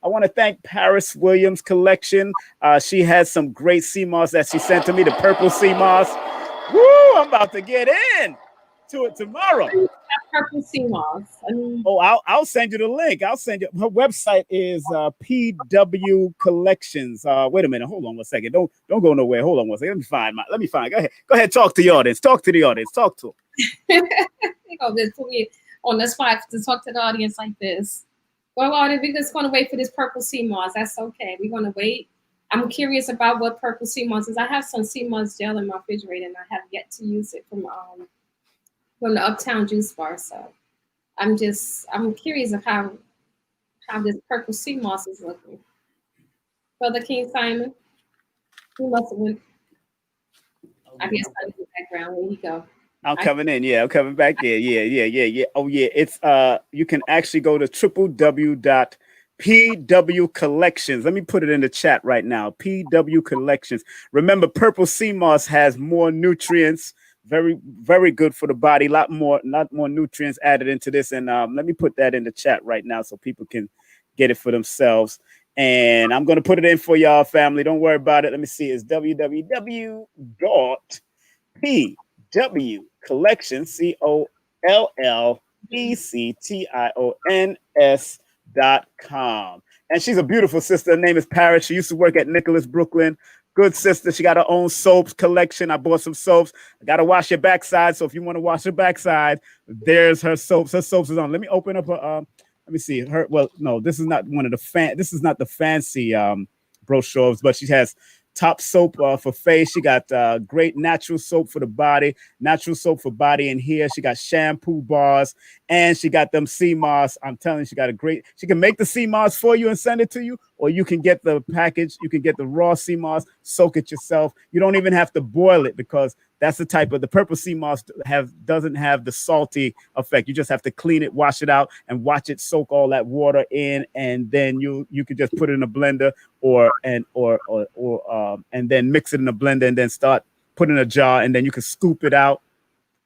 want to thank Paris Williams Collection. She had some great sea moss that she sent to me, the purple sea moss. Woo! I'm about to get in to it tomorrow. Purple sea moss. I'll send you the link. I'll send you. Her website is PW Collections. Wait a minute. Hold on one second. Don't go nowhere. Hold on one second. Let me find. Go ahead. Talk to the audience. Talk to the audience. Talk to them. You know, just put me on the spot to talk to the audience like this. Well, we're just going to wait for this purple sea moss. That's okay. We're going to wait. I'm curious about what purple sea moss is. I have some sea moss gel in my refrigerator, and I have yet to use it from the Uptown Juice Bar. So I'm curious of how this purple sea moss is looking. Brother King Simon, he must have went. I guess I'm in the background. Where he go? I'm coming in. Yeah, I'm coming back there. Yeah. Oh yeah, it's you can actually go to www.PW Collections. Let me put it in the chat right now. PW Collections. Remember, purple sea moss has more nutrients. Very, very good for the body. Lot more nutrients added into this. And let me put that in the chat right now so people can get it for themselves. And I'm going to put it in for y'all, family. Don't worry about it. Let me see. It's www.PW Collections, COLLECTIONS.com. And she's a beautiful sister. Her name is Paris. She used to work at Nicholas, Brooklyn. Good sister. She got her own soaps collection. I bought some soaps. I got to wash your backside. So if you want to wash your backside, there's her soaps. Her soaps is on. Let me open up her. Let me see her. Well, no, this is not one of the this is not the fancy brochures, but she has top soap for face. She got great natural soap for the body, natural soap for body and hair. She got shampoo bars, and she got them sea moss. I'm telling you, she got a great. She can make the sea moss for you and send it to you, or you can get the package. You can get the raw sea moss, soak it yourself. You don't even have to boil it because that's the type of the purple sea moss doesn't have the salty effect. You just have to clean it, wash it out, and watch it soak all that water in, and then you could just put it in a blender and then mix it in a blender and then start putting in a jar, and then you can scoop it out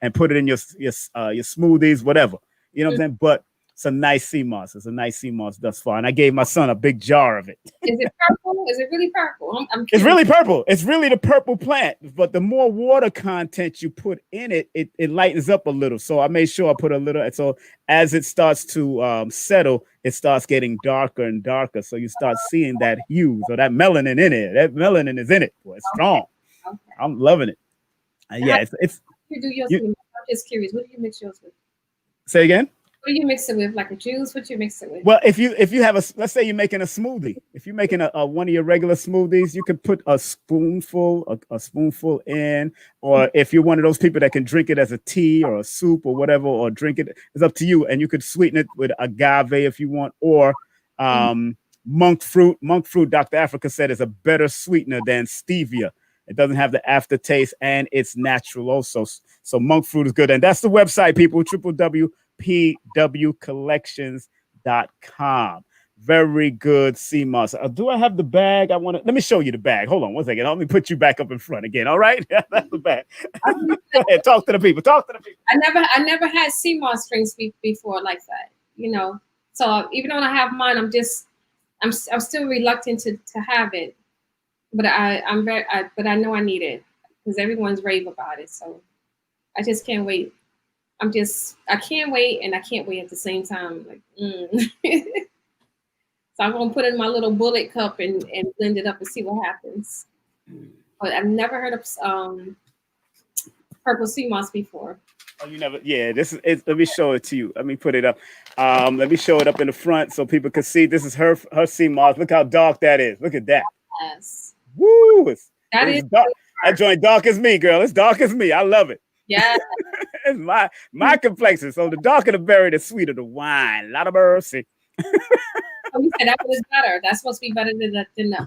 and put it in your smoothies, whatever. You know what I'm saying? But it's a nice sea moss. It's a nice sea moss thus far, and I gave my son a big jar of it. Is it purple? Is it really purple? It's really purple. It's really the purple plant, but the more water content you put in it, it lightens up a little. So I made sure I put a little. So as it starts to settle, it starts getting darker and darker. So you start seeing that hue, so that melanin in it. That melanin is in it. Boy, it's strong. Okay. I'm loving it. Yeah, it's. You do yours. I'm just curious. What do you mix yours with? Say again. What do you mix it with? Like a juice? What do you mix it with? Well, if you have let's say you're making a smoothie. If you're making a one of your regular smoothies, you can put a spoonful in, or if you're one of those people that can drink it as a tea or a soup or whatever, or drink it, it's up to you. And you could sweeten it with agave if you want, or monk fruit. Monk fruit, Dr. Afrika said, is a better sweetener than stevia. It doesn't have the aftertaste, and it's natural also. So monk fruit is good, and that's the website, people. www.pwcollections.com. Very good sea moss. Do I have the bag? Let me show you the bag. Hold on one second. Let me put you back up in front again. All right, that's the bag. Go ahead, talk to the people. I never had sea moss strings before like that. You know, so even though I have mine, I'm still reluctant to have it. But I know I need it because everyone's rave about it. So I just can't wait. I can't wait, and I can't wait at the same time. Like, So I'm gonna put it in my little bullet cup and blend it up and see what happens. But I've never heard of purple sea moss before. Oh, you never? Yeah, this is. Let me show it to you. Let me put it up. Let me show it up in the front so people can see. This is her sea moss. Look how dark that is. Look at that. Yes. Woo! It's That dark. That joint dark as me, girl. It's dark as me. I love it. Yeah. It's my complexion. So the darker the berry, the sweeter the wine. Lot of mercy. Oh, you said that was better. That's supposed to be better than the regular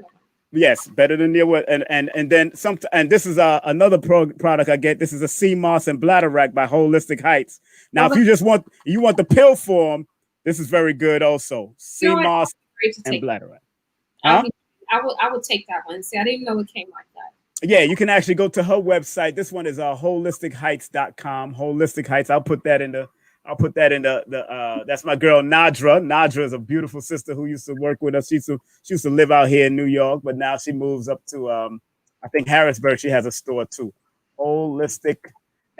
one. Yes, better than the and then some. And this is another product I get. This is a sea moss and bladder rack by Holistic Heights. Now, if you just want the pill form, this is very good also. Sea moss and bladder rack. Huh? I would take that one. See, I didn't know it came like that. Yeah, you can actually go to her website. This one is holisticheights.com. Holistic Heights. I'll put that in the that's my girl Nadra. Nadra is a beautiful sister who used to work with us. She used to live out here in New York, but now she moves up to I think Harrisburg. She has a store too. Holistic.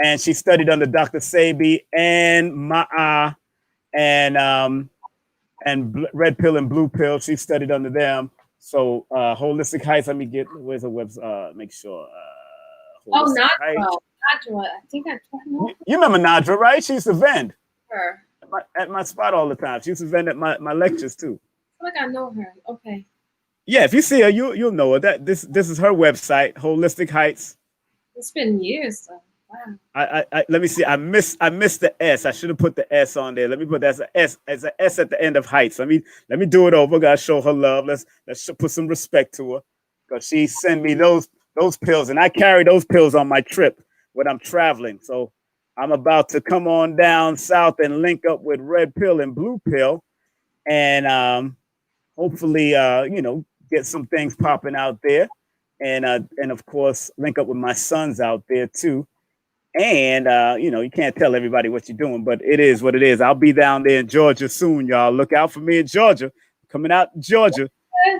And she studied under Dr. Sebi and Ma'a and Red Pill and Blue Pill. She studied under them. So Holistic Heights, let me get where's the website? Make sure. Nadra. Nadra. I think I know. You remember Nadra, right? She used to vend her at my spot all the time. She used to vend at my lectures too. I feel like I know her. Okay. Yeah, if you see her, you'll know her. That this is her website, Holistic Heights. It's been years though. Wow. I let me see. I missed the S. I should have put the S on there. Let me put that as an S at the end of Heights. Let me do it over. Gotta show her love. Let's put some respect to her because she sent me those pills, and I carry those pills on my trip when I'm traveling. So I'm about to come on down south and link up with Red Pill and Blue Pill, and hopefully get some things popping out there, and of course link up with my sons out there too. And you can't tell everybody what you're doing, but it is what it is. I'll be down there in Georgia soon, y'all. Look out for me in Georgia. Coming out in Georgia.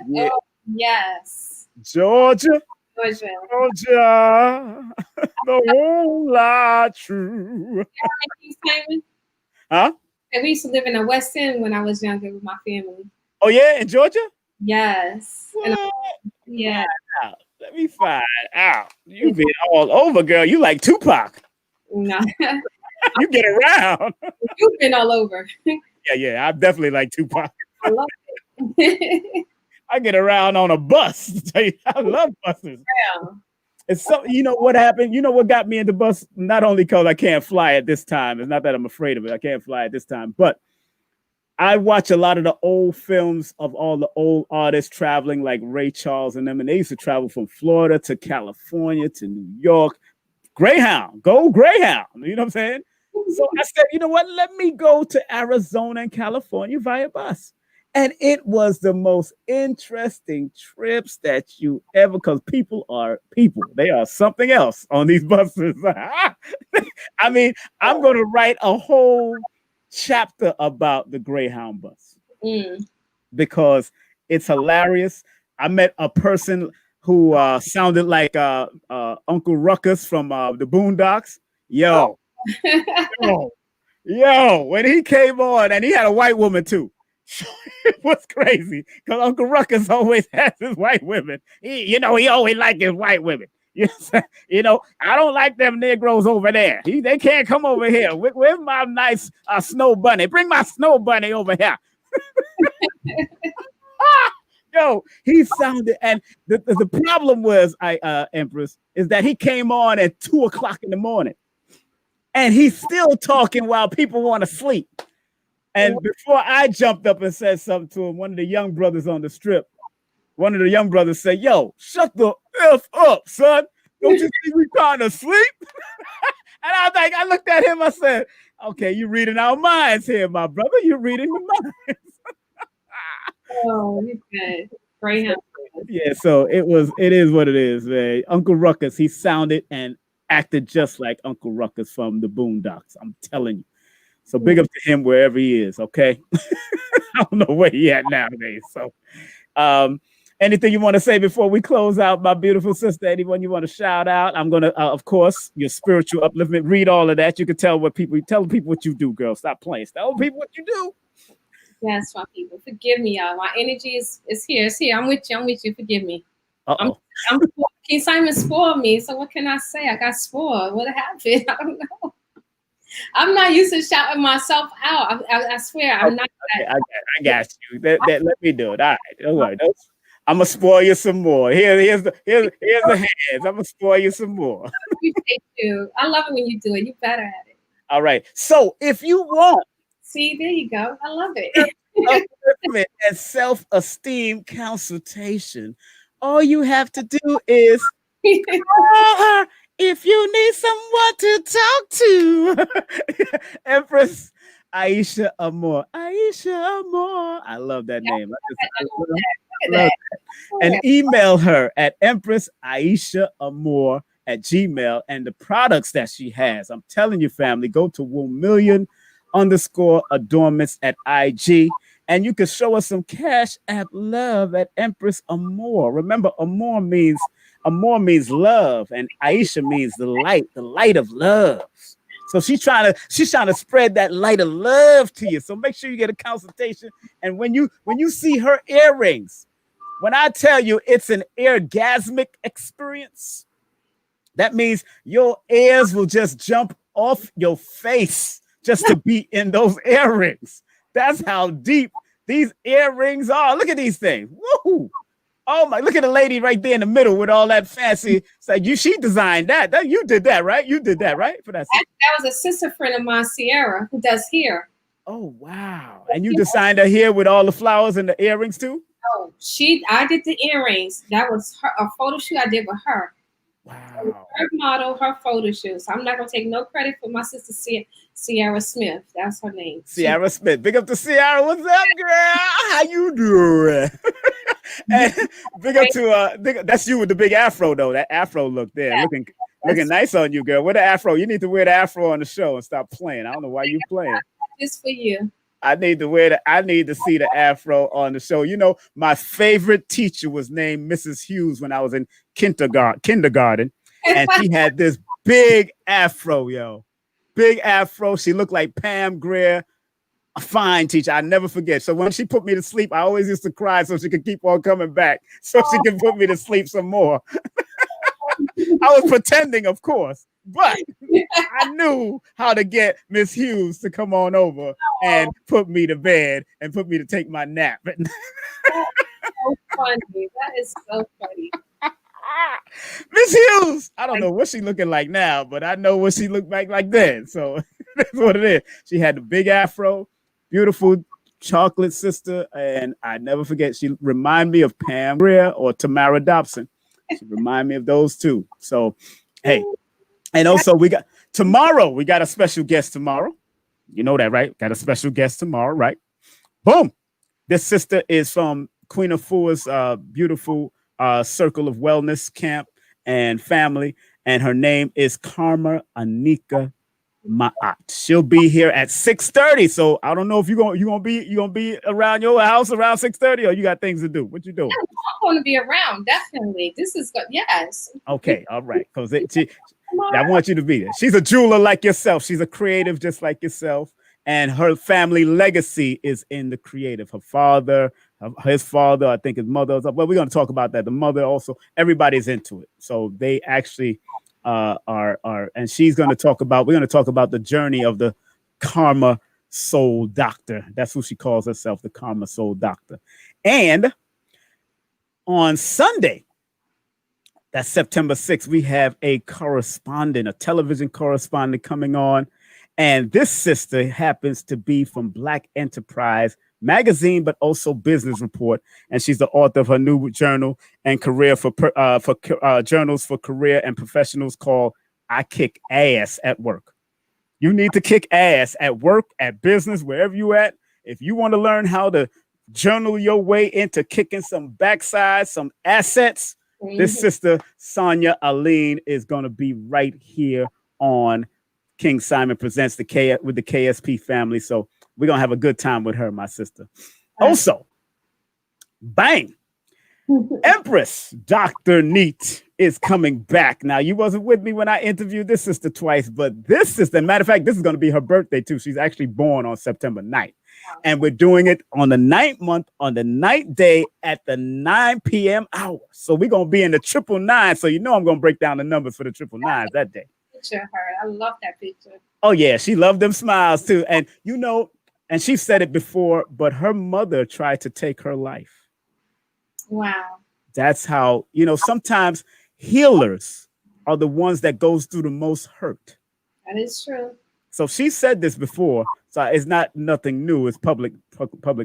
Yeah. Oh, yes. Georgia. Georgia. The whole lot true. Huh? And we used to live in the West End when I was younger with my family. Oh yeah, in Georgia? Yes. Yeah. Let me find out. You've been all over, girl. You like Tupac. No. You get around. You've been all over. Yeah. I definitely like Tupac. I love it. I get around on a bus. I love buses. Yeah. It's so, you know what happened? You know what got me into bus? Not only because I can't fly at this time. It's not that I'm afraid of it. I can't fly at this time, but I watch a lot of the old films of all the old artists traveling, like Ray Charles and them, and they used to travel from Florida to California to New York. Greyhound, go Greyhound. You know what I'm saying? So I said, you know what? Let me go to Arizona and California via bus. And it was the most interesting trips that you ever, because people are people. They are something else on these buses. I mean, I'm going to write a whole chapter about the Greyhound bus because it's hilarious. I met a person who sounded like Uncle Ruckus from the Boondocks. Yo, when he came on, and he had a white woman too. It was crazy because Uncle Ruckus always has his white women. He always liked his white women. You know, I don't like them Negroes over there. They can't come over here. Where's my nice snow bunny? Bring my snow bunny over here. Yo, he sounded, and the problem was, Empress, is that he came on at 2:00 in the morning, and he's still talking while people want to sleep. And before I jumped up and said something to him, one of the young brothers on the strip, one of the young brothers said, "Yo, shut the F up, son. Don't you see we trying to sleep?" And I was like, I looked at him, I said, "Okay, you're reading our minds here, my brother. You're reading the minds." Oh, you good. Greyhound. Yeah, so it is what it is, man. Uncle Ruckus, he sounded and acted just like Uncle Ruckus from the Boondocks. I'm telling you. So big up to him wherever he is, okay? I don't know where he at nowadays. So anything you want to say before we close out, my beautiful sister? Anyone you want to shout out? I'm gonna, of course, your spiritual upliftment. Read all of that. You can tell people what you do, girl. Stop playing. Tell people what you do. Yes, my people. Forgive me, y'all. My energy is here. It's here. I'm with you. Forgive me. Uh-oh. King Simon spoiled me. So what can I say? I got spoiled. What happened? I don't know. I'm not used to shouting myself out. I swear, I'm not. Okay, I got you. Let me do it. All right, don't worry. I'm gonna spoil you some more. Here's the hands. I'm gonna spoil you some more. I appreciate you. I love it when you do it. You're better at it. All right. So if you want, see, there you go. I love it. And self-esteem consultation, all you have to do is call her if you need someone to talk to. Empress Aisha Amor. Aisha Amor. I love that name. I love that. And email her at Empress Aisha Amor at Gmail. And the products that she has, I'm telling you, family, go to _adornments at IG. And you can show us some Cash App love at Empress Amor. Remember, Amor means love, and Aisha means the light of love. So she's trying to spread that light of love to you. So make sure you get a consultation. And when you see her earrings, when I tell you it's an orgasmic experience, that means your ears will just jump off your face just to be in those earrings. That's how deep these earrings are. Look at these things. Woo! Oh my! Look at the lady right there in the middle with all that fancy. It's like she designed that. You did that, right? You did that, right? For that was a sister friend of mine, Sierra, who does hair. Oh wow! And you designed her hair with all the flowers and the earrings too. Oh, I did the earrings. That was a photo shoot I did with her. Wow. Her model, her photo shoot. So I'm not gonna take no credit for my sister Sierra Smith. That's her name. Sierra Smith. Big up to Sierra. What's up, girl? How you doing? And big up to that's you with the big afro though. That afro look there, yeah, looking nice on you, girl. With the afro, you need to wear the afro on the show and stop playing. I don't know why you playing. Just for you. I need to see the afro on the show. You know, my favorite teacher was named Mrs. Hughes when I was in kindergarten, and she had this big afro, yo. Big afro. She looked like Pam Grier. A fine teacher. I never forget. So when she put me to sleep, I always used to cry so she could keep on coming back, so she could put me to sleep some more. I was pretending, of course, but I knew how to get Miss Hughes to come on over and put me to bed and put me to take my nap. so funny. That is so funny. Miss Hughes, I don't know what she looking like now, but I know what she looked like then. So that's what it is. She had the big afro, beautiful chocolate sister, and I never forget. She remind me of Pam Grier or Tamara Dobson. She remind me of those two. So, hey, and also we got a special guest tomorrow. You know that, right? Got a special guest tomorrow, right? Boom. This sister is from Queen Afua's beautiful Circle of Wellness camp and family, and her name is Karma Anika Ma'at. She'll be here at 6:30. So I don't know if you're gonna be around your house around 6:30, or you got things to do. What you doing? I'm going to be around, definitely. This is good. Yes. Okay, all right. Because I want you to be there. She's a jeweler like yourself. She's a creative just like yourself. And her family legacy is in the creative. Her father, his father, I think his mother. But we're going to talk about that. The mother also, everybody's into it. So they actually are, and she's going to talk about, we're going to talk about the journey of the Karma Soul Doctor. That's who she calls herself, the Karma Soul Doctor. And on Sunday, that's September 6th, we have a television correspondent coming on. And this sister happens to be from Black Enterprise magazine, but also Business Report. And she's the author of her new journal and career for journals for career and professionals called I Kick Ass at Work. You need to kick ass at work, at business, wherever you at. If you want to learn how to journal your way into kicking some backside, some assets, this sister, Sonia Aline, is going to be right here on King Simon Presents with the KSP family. So we're going to have a good time with her, my sister. Also, bang, Empress Dr. Neat is coming back. Now, you wasn't with me when I interviewed this sister twice, but this sister, matter of fact, this is going to be her birthday too. She's actually born on September 9th. And we're doing it on the 9th month, on the 9th day at the 9 p.m. hour. So we're going to be in the 999. So you know I'm going to break down the numbers for the 999 that day. Her. I love that picture. Oh, yeah. She loved them smiles, too. And, you know, and she said it before, but her mother tried to take her life. Wow. That's how, you know, sometimes healers are the ones that goes through the most hurt. That is true. So she said this before. So it's not nothing new. It's public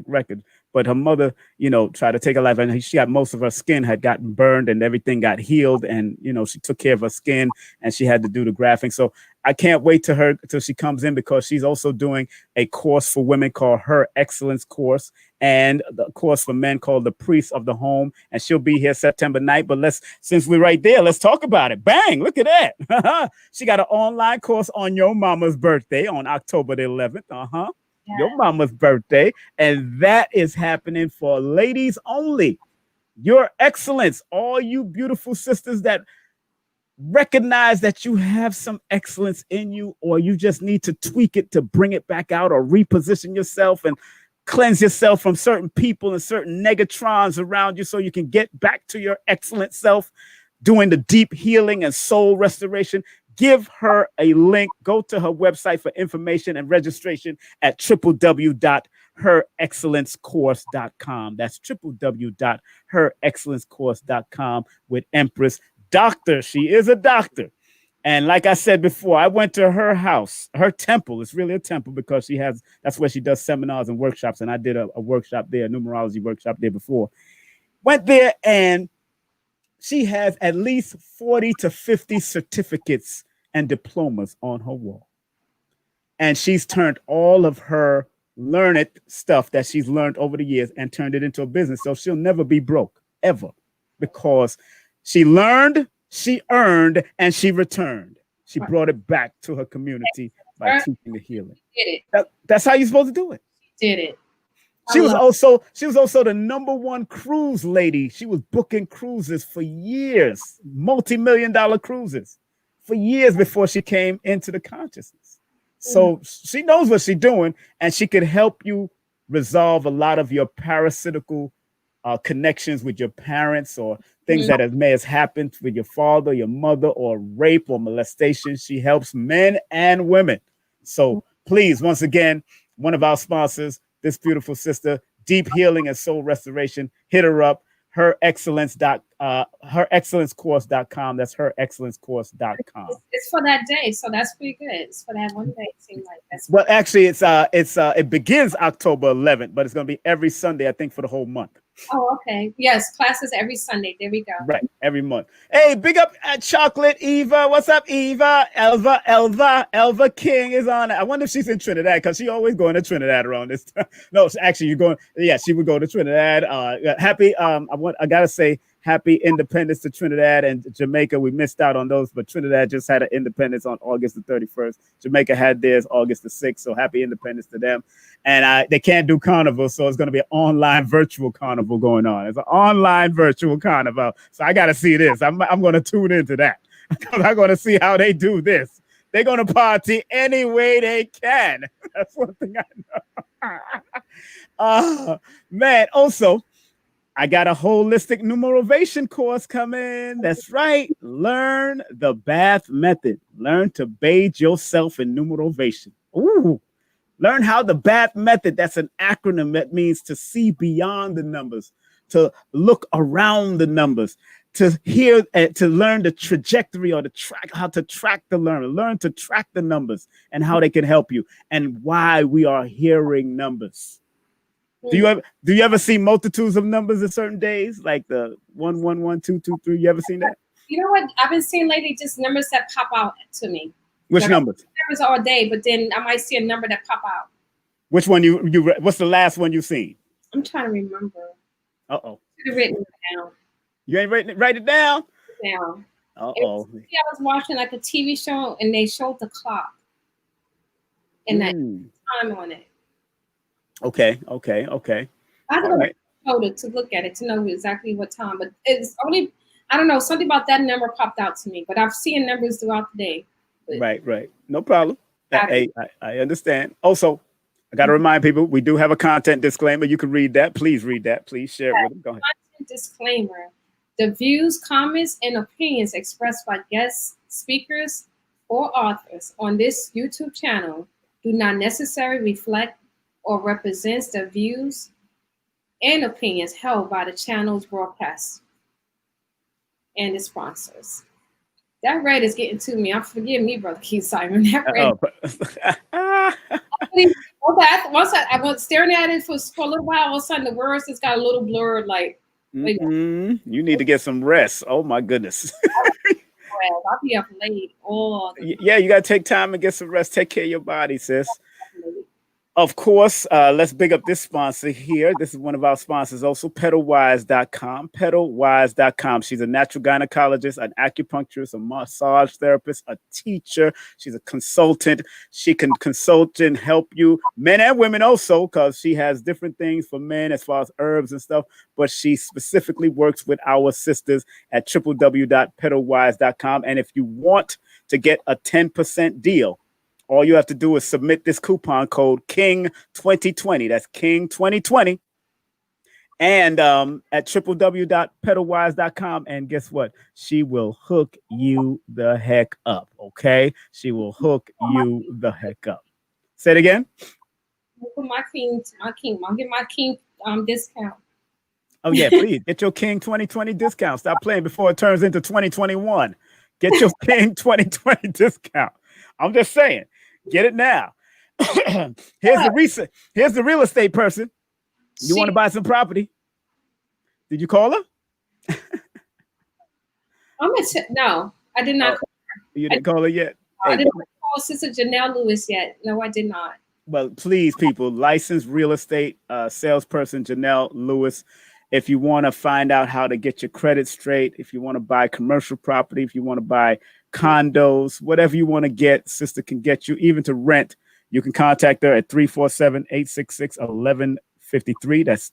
record. But her mother, you know, tried to take her life, and she got most of her skin had gotten burned, and everything got healed. And you know, she took care of her skin, and she had to do the grafting. So I can't wait till she comes in, because she's also doing a course for women called Her Excellence Course, and the course for men called The Priest of the Home. And she'll be here September 9th. But since we're right there, let's talk about it. Bang! Look at that. She got an online course on your mama's birthday on October the 11th. Yeah. Your mama's birthday, and that is happening for ladies only. Your excellence, all you beautiful sisters that recognize that you have some excellence in you, or you just need to tweak it to bring it back out, or reposition yourself and cleanse yourself from certain people and certain negatrons around you, so you can get back to your excellent self, doing the deep healing and soul restoration. Give her a link. Go to her website for information and registration at www.herexcellencecourse.com. That's www.herexcellencecourse.com with Empress Doctor. She is a doctor. And like I said before, I went to her house, her temple. It's really a temple, because that's where she does seminars and workshops. And I did a workshop there, a numerology workshop there before. Went there, and she has at least 40 to 50 certificates and diplomas on her wall. And she's turned all of her learned stuff that she's learned over the years and turned it into a business. So she'll never be broke, ever, because she learned, she earned, and she returned. She brought it back to her community by teaching the healing. Did it. That's how you're supposed to do it. Did it. She was also the #1 cruise lady. She was booking cruises for years, multi-million-dollar cruises for years before she came into the consciousness. So she knows what she's doing, and she could help you resolve a lot of your parasitical connections with your parents, or things that may have happened with your father, your mother, or rape or molestation. She helps men and women. So please, once again, one of our sponsors, this beautiful sister, Deep Healing and Soul Restoration, hit her up. herexcellencecourse.com. That's herexcellencecourse.com. It's for that day, so that's pretty good. It's for that one day. It seems like that's. Well, actually, it begins October 11th, but it's going to be every Sunday, I think, for the whole month. Oh, okay. Yes, classes every Sunday. There we go. Right, every month. Hey, big up at Chocolate Eva. What's up, Eva? Elva King is on it. I wonder if she's in Trinidad, because she always going to Trinidad around this time. No, actually, you're going. Yeah, she would go to Trinidad. Happy. I gotta say, happy independence to Trinidad and Jamaica. We missed out on those, but Trinidad just had an independence on August the 31st. Jamaica had theirs August the 6th. So happy independence to them. And they can't do carnival, so it's going to be an online virtual carnival going on. It's an online virtual carnival. So I got to see this. I'm going to tune into that. I'm going to see how they do this. They're going to party any way they can. That's one thing I know. Man, also, I got a holistic numerovation course coming. That's right. Learn the bath method. Learn to bathe yourself in numerovation. Ooh. Learn how the bath method, that's an acronym that means to see beyond the numbers, to look around the numbers, to hear, to learn the trajectory or the track, how to track the learner, learn to track the numbers and how they can help you and why we are hearing numbers. Do you ever see multitudes of numbers at certain days, like the 1, 1, 1, 2, 2, 3? You ever seen that? You know what? I've been seeing lately just numbers that pop out to me. Which numbers? Numbers all day, but then I might see a number that pop out. Which one what's the last one you've seen? I'm trying to remember. Uh-oh. Should have written it down. You ain't write it down? Down. Uh-oh. I was watching like a TV show and they showed the clock and that time on it. Okay. I have to look at it to know exactly what time, but it's only, I don't know, something about that number popped out to me, but I've seen numbers throughout the day. Right. No problem. I understand. Also, I got to remind people, we do have a content disclaimer. You can read that. Please read that. Please share it with them. Go ahead. Content disclaimer. The views, comments, and opinions expressed by guest speakers or authors on this YouTube channel do not necessarily reflect or represent the views and opinions held by the channel's broadcast and the sponsors. That red is getting to me. Forgive me, Brother King Simon. That red. Once I was staring at it for a little while, all of a sudden the words just got a little blurred. You need to get some rest. Oh my goodness. I'll be up late. Yeah, you got to take time and get some rest. Take care of your body, sis. Of course, let's big up this sponsor here. This is one of our sponsors also, pedalwise.com. Pedalwise.com. She's a natural gynecologist, an acupuncturist, a massage therapist, a teacher. She's a consultant. She can consult and help you, men and women also, because she has different things for men as far as herbs and stuff. But she specifically works with our sisters at www.pedalwise.com. And if you want to get a 10% deal, all you have to do is submit this coupon code KING2020. That's KING2020. And at www.pedalwise.com. And guess what? She will hook you the heck up. Okay? She will hook you the heck up. Say it again. My king. I'll get my king discount. Oh, yeah, please. Get your King 2020 discount. Stop playing before it turns into 2021. Get your King 2020 discount. I'm just saying. Get it now. Here's the real estate person. You want to buy some property? Did you call her? No, I did not. You didn't call her yet? I didn't call Sister Janelle Lewis yet. No, I did not. Well, please, people, licensed real estate salesperson Janelle Lewis. If you want to find out how to get your credit straight, if you want to buy commercial property, if you want to buy condos, whatever you want to get, sister can get you. Even to rent, you can contact her at 347-866-1153. That's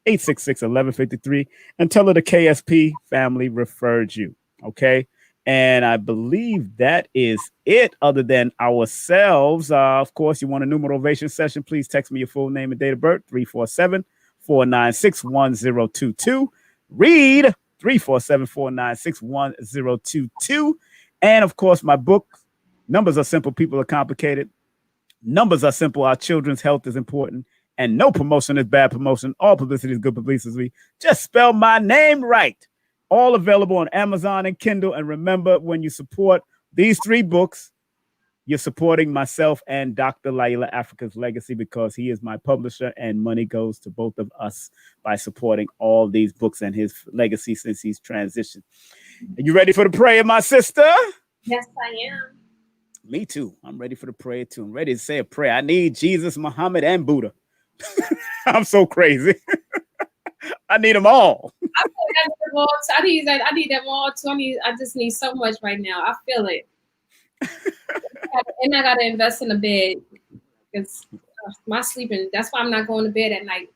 347-866-1153. And tell her the KSP family referred you. Okay. And I believe that is it, other than ourselves. Of course, you want a Numerovation session, please text me your full name and date of birth, 347-496-1022. Read 347-496-1022. And of course, my book, Numbers Are Simple, People Are Complicated. Numbers are simple. Our children's health is important. And no promotion is bad promotion. All publicity is good publicity. Just spell my name right. All available on Amazon and Kindle. And remember, when you support these 3 books, you're supporting myself and Dr. Laila Afrika's legacy, because he is my publisher, and money goes to both of us by supporting all these books and his legacy since he's transitioned. Are you ready for the prayer, my sister? Yes, I am. Me too. I'm ready for the prayer too. I'm ready to say a prayer. I need Jesus, Muhammad, and Buddha. I'm so crazy. I need them all. I need them all too. I just need so much right now. I feel it. And I gotta invest in a bed. It's my sleeping. That's why I'm not going to bed at night.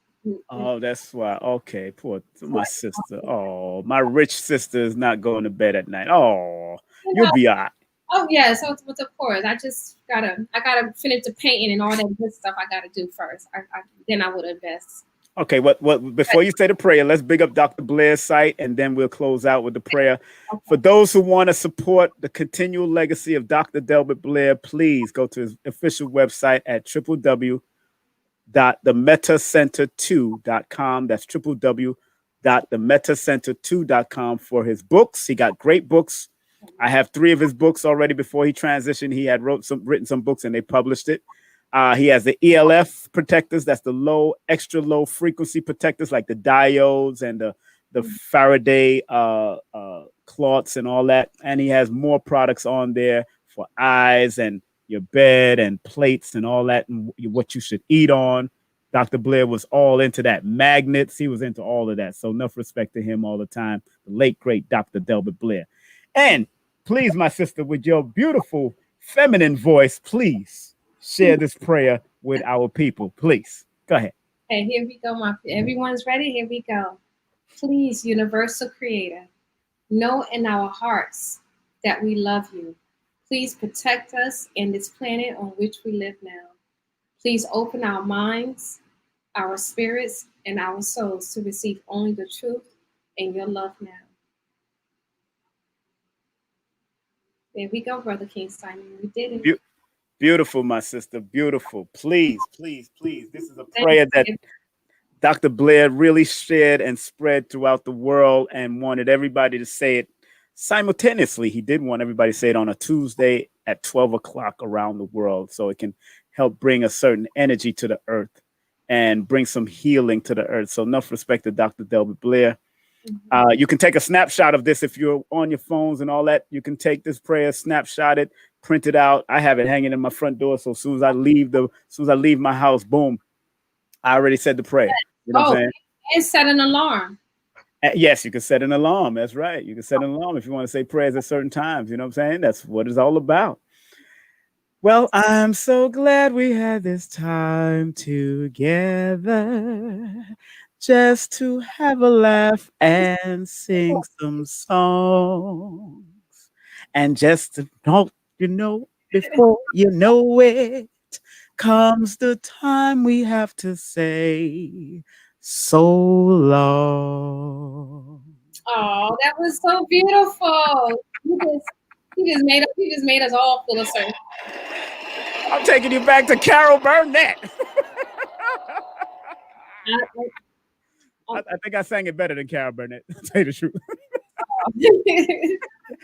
Oh, that's why. Okay, poor my sister. Oh, my rich sister is not going to bed at night. Oh, you'll be all right. Oh yeah, so of course I gotta finish the painting and all that good stuff I gotta do first. Then I would invest. Okay, what before you say the prayer, let's big up Dr. Blair's site, and then we'll close out with the prayer. Okay. For those who want to support the continual legacy of Dr. Delbert Blair, please go to his official website at www.themetacenter2.com. That's www.themetacenter2.com for his books. He got great books. I have 3 of his books already. Before he transitioned, he had written some books and they published it. He has the ELF protectors. That's the extra low frequency protectors, like the diodes and the Faraday cloths and all that. And he has more products on there for eyes and your bed and plates and all that, and what you should eat on. Dr. Blair was all into that. Magnets, he was into all of that. So enough respect to him all the time. The late, great Dr. Delbert Blair. And please, my sister, with your beautiful feminine voice, please share this prayer with our people. Please go ahead. Okay, here we go. Everyone's ready. Here we go. Please, universal creator, know in our hearts that we love you. Please protect us in this planet on which we live now. Please open our minds, our spirits, and our souls to receive only the truth and your love now. There we go, Brother King Simon. We did it. Beautiful, my sister. Beautiful. Please, please, please. This is a prayer that Dr. Blair really shared and spread throughout the world and wanted everybody to say it simultaneously. He did want everybody to say it on a Tuesday at 12 o'clock around the world, so it can help bring a certain energy to the earth and bring some healing to the earth. So enough respect to Dr. Delbert Blair. You can take a snapshot of this if you're on your phones and all that. You can take this prayer, snapshot it, print it out. I have it hanging in my front door. So as soon as I leave my house, boom, I already said the prayer. You know what I'm saying? And set an alarm. Yes, you can set an alarm. That's right. You can set an alarm if you want to say prayers at certain times. You know what I'm saying? That's what it's all about. Well, I'm so glad we had this time together, just to have a laugh and sing some songs. And just to know, before you know it, comes the time we have to say so long. Oh, that was so beautiful. He just made us all feel a certain. I'm taking you back to Carol Burnett. I think I sang it better than Carol Burnett, to tell you the truth.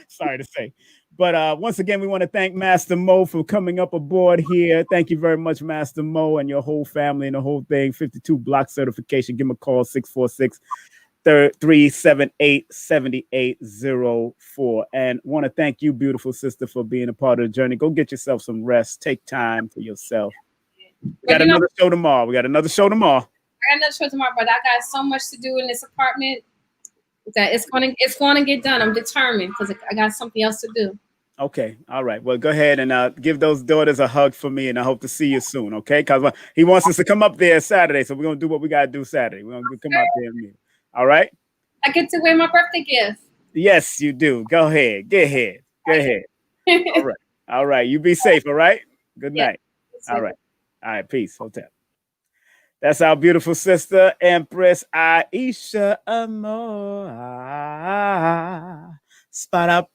Sorry to say. But once again, we want to thank Master Mo for coming up aboard here. Thank you very much, Master Mo, and your whole family and the whole thing. 52 block certification. Give him a call, 646-378-7804. And want to thank you, beautiful sister, for being a part of the journey. Go get yourself some rest. Take time for yourself. We got another show tomorrow. I got another show tomorrow, but I got so much to do in this apartment that it's gonna get done. I'm determined because I got something else to do. Okay. All right. Well, go ahead and give those daughters a hug for me, and I hope to see you soon. Okay. Because he wants us to come up there Saturday. So we're going to do what we got to do Saturday. We're going to come out there and meet. All right. I get to wear my birthday gift. Yes, you do. Go ahead. Get ahead. Go ahead. All right. All right. You be safe. All right. Good night. All right. All right. Peace. Hotel. That's our beautiful sister, Empress Aisha Amora. Spot up,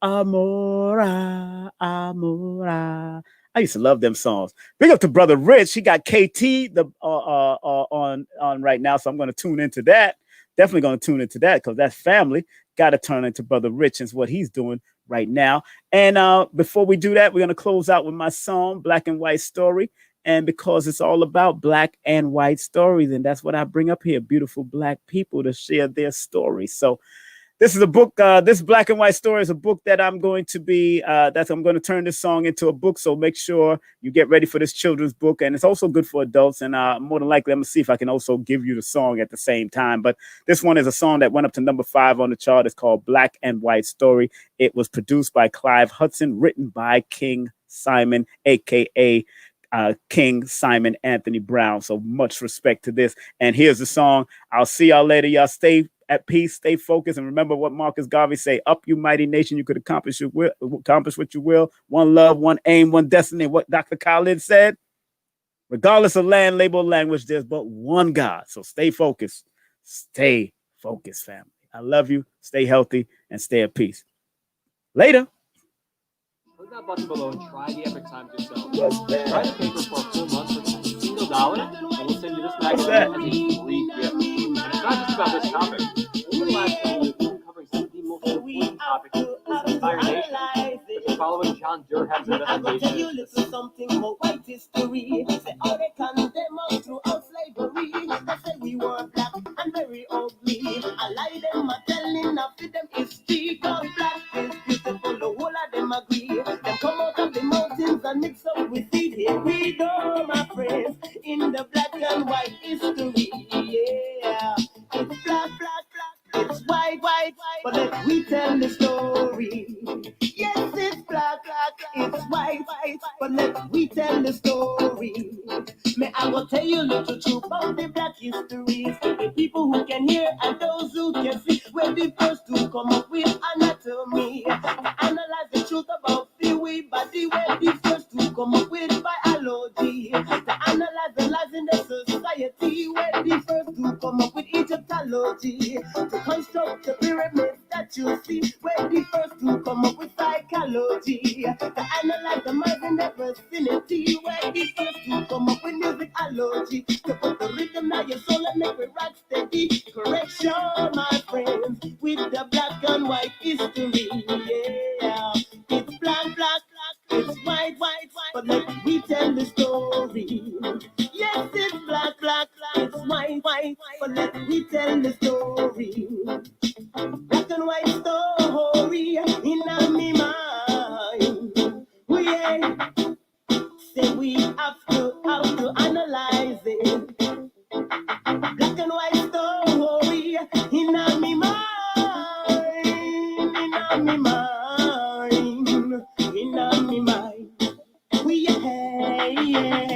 Amora, Amora, I used to love them songs. Big up to Brother Rich. He got KT on right now, so I'm going to tune into that. Definitely going to tune into that because that's family. Got to turn into Brother Rich and what he's doing right now. And before we do that, we're going to close out with my song, Black and White Story. And because it's all about black and white stories, and that's what I bring up here, beautiful black people to share their stories. So this is a book, this Black and White Story is a book that I'm going to be, I'm going to turn this song into a book. So make sure you get ready for this children's book. And it's also good for adults. And more than likely, I'm going to see if I can also give you the song at the same time. But this one is a song that went up to number 5 on the chart. It's called Black and White Story. It was produced by Clive Hudson, written by King Simon, a.k.a. King Simon Anthony Brown. So much respect to this. And here's the song. I'll see y'all later. Y'all stay at peace, stay focused, and remember what Marcus Garvey say: up, you mighty nation, you could accomplish what you will. One love, one aim, one destiny. What Dr. Khalid said: regardless of land, label, language, there's but one God. So stay focused. Stay focused, family. I love you. Stay healthy and stay at peace. Later. Click that button below and try the epic times yourself. Yes, try the paper for a full month for just $1, and we'll send you this magazine as a free gift. And it's not just about this topic. Over the last 10 years, we've been covering some of the most important topics in this entire nation. If you're following John Durham's investigation, this is something more white history. Say how they condemn us throughout slavery. They say we were black and very ugly. I lie them, I telling of them history. Cause black is beautiful, the whole of them agree. Them come out of the mountains and mix up with it. Here we go, my friends, in the black and white history. Yeah, it's black, black, black, it's white, white, white. But let we tell the story. Yes, it's black, black, it's white, white. But let we tell the story. May I will tell you little truth about the black history. The people who can hear and those who can see. We're the first to come up with anatomy. To analyze the truth about the way body. We're the first to come up with biology. To analyze the lies in the society. We're the first to come up with Egyptology. To construct the pyramids that you see. We're the first to come up with psychology. To analyze the minds in their vicinity. We're the first to come up with musicology. To put the rhythm on your soul and make it rock steady. Correction, my friends, with the black and white history. Yeah, it's black, black, black, it's white, white, white. But let me tell the story. Yes, it's black, black, black, it's white, white, white. But let me tell the story. Black and white story in my mind. Oh yeah, say we have to analyze it. Black and white story in my mind, in my mind, in my mind. Oh yeah, yeah.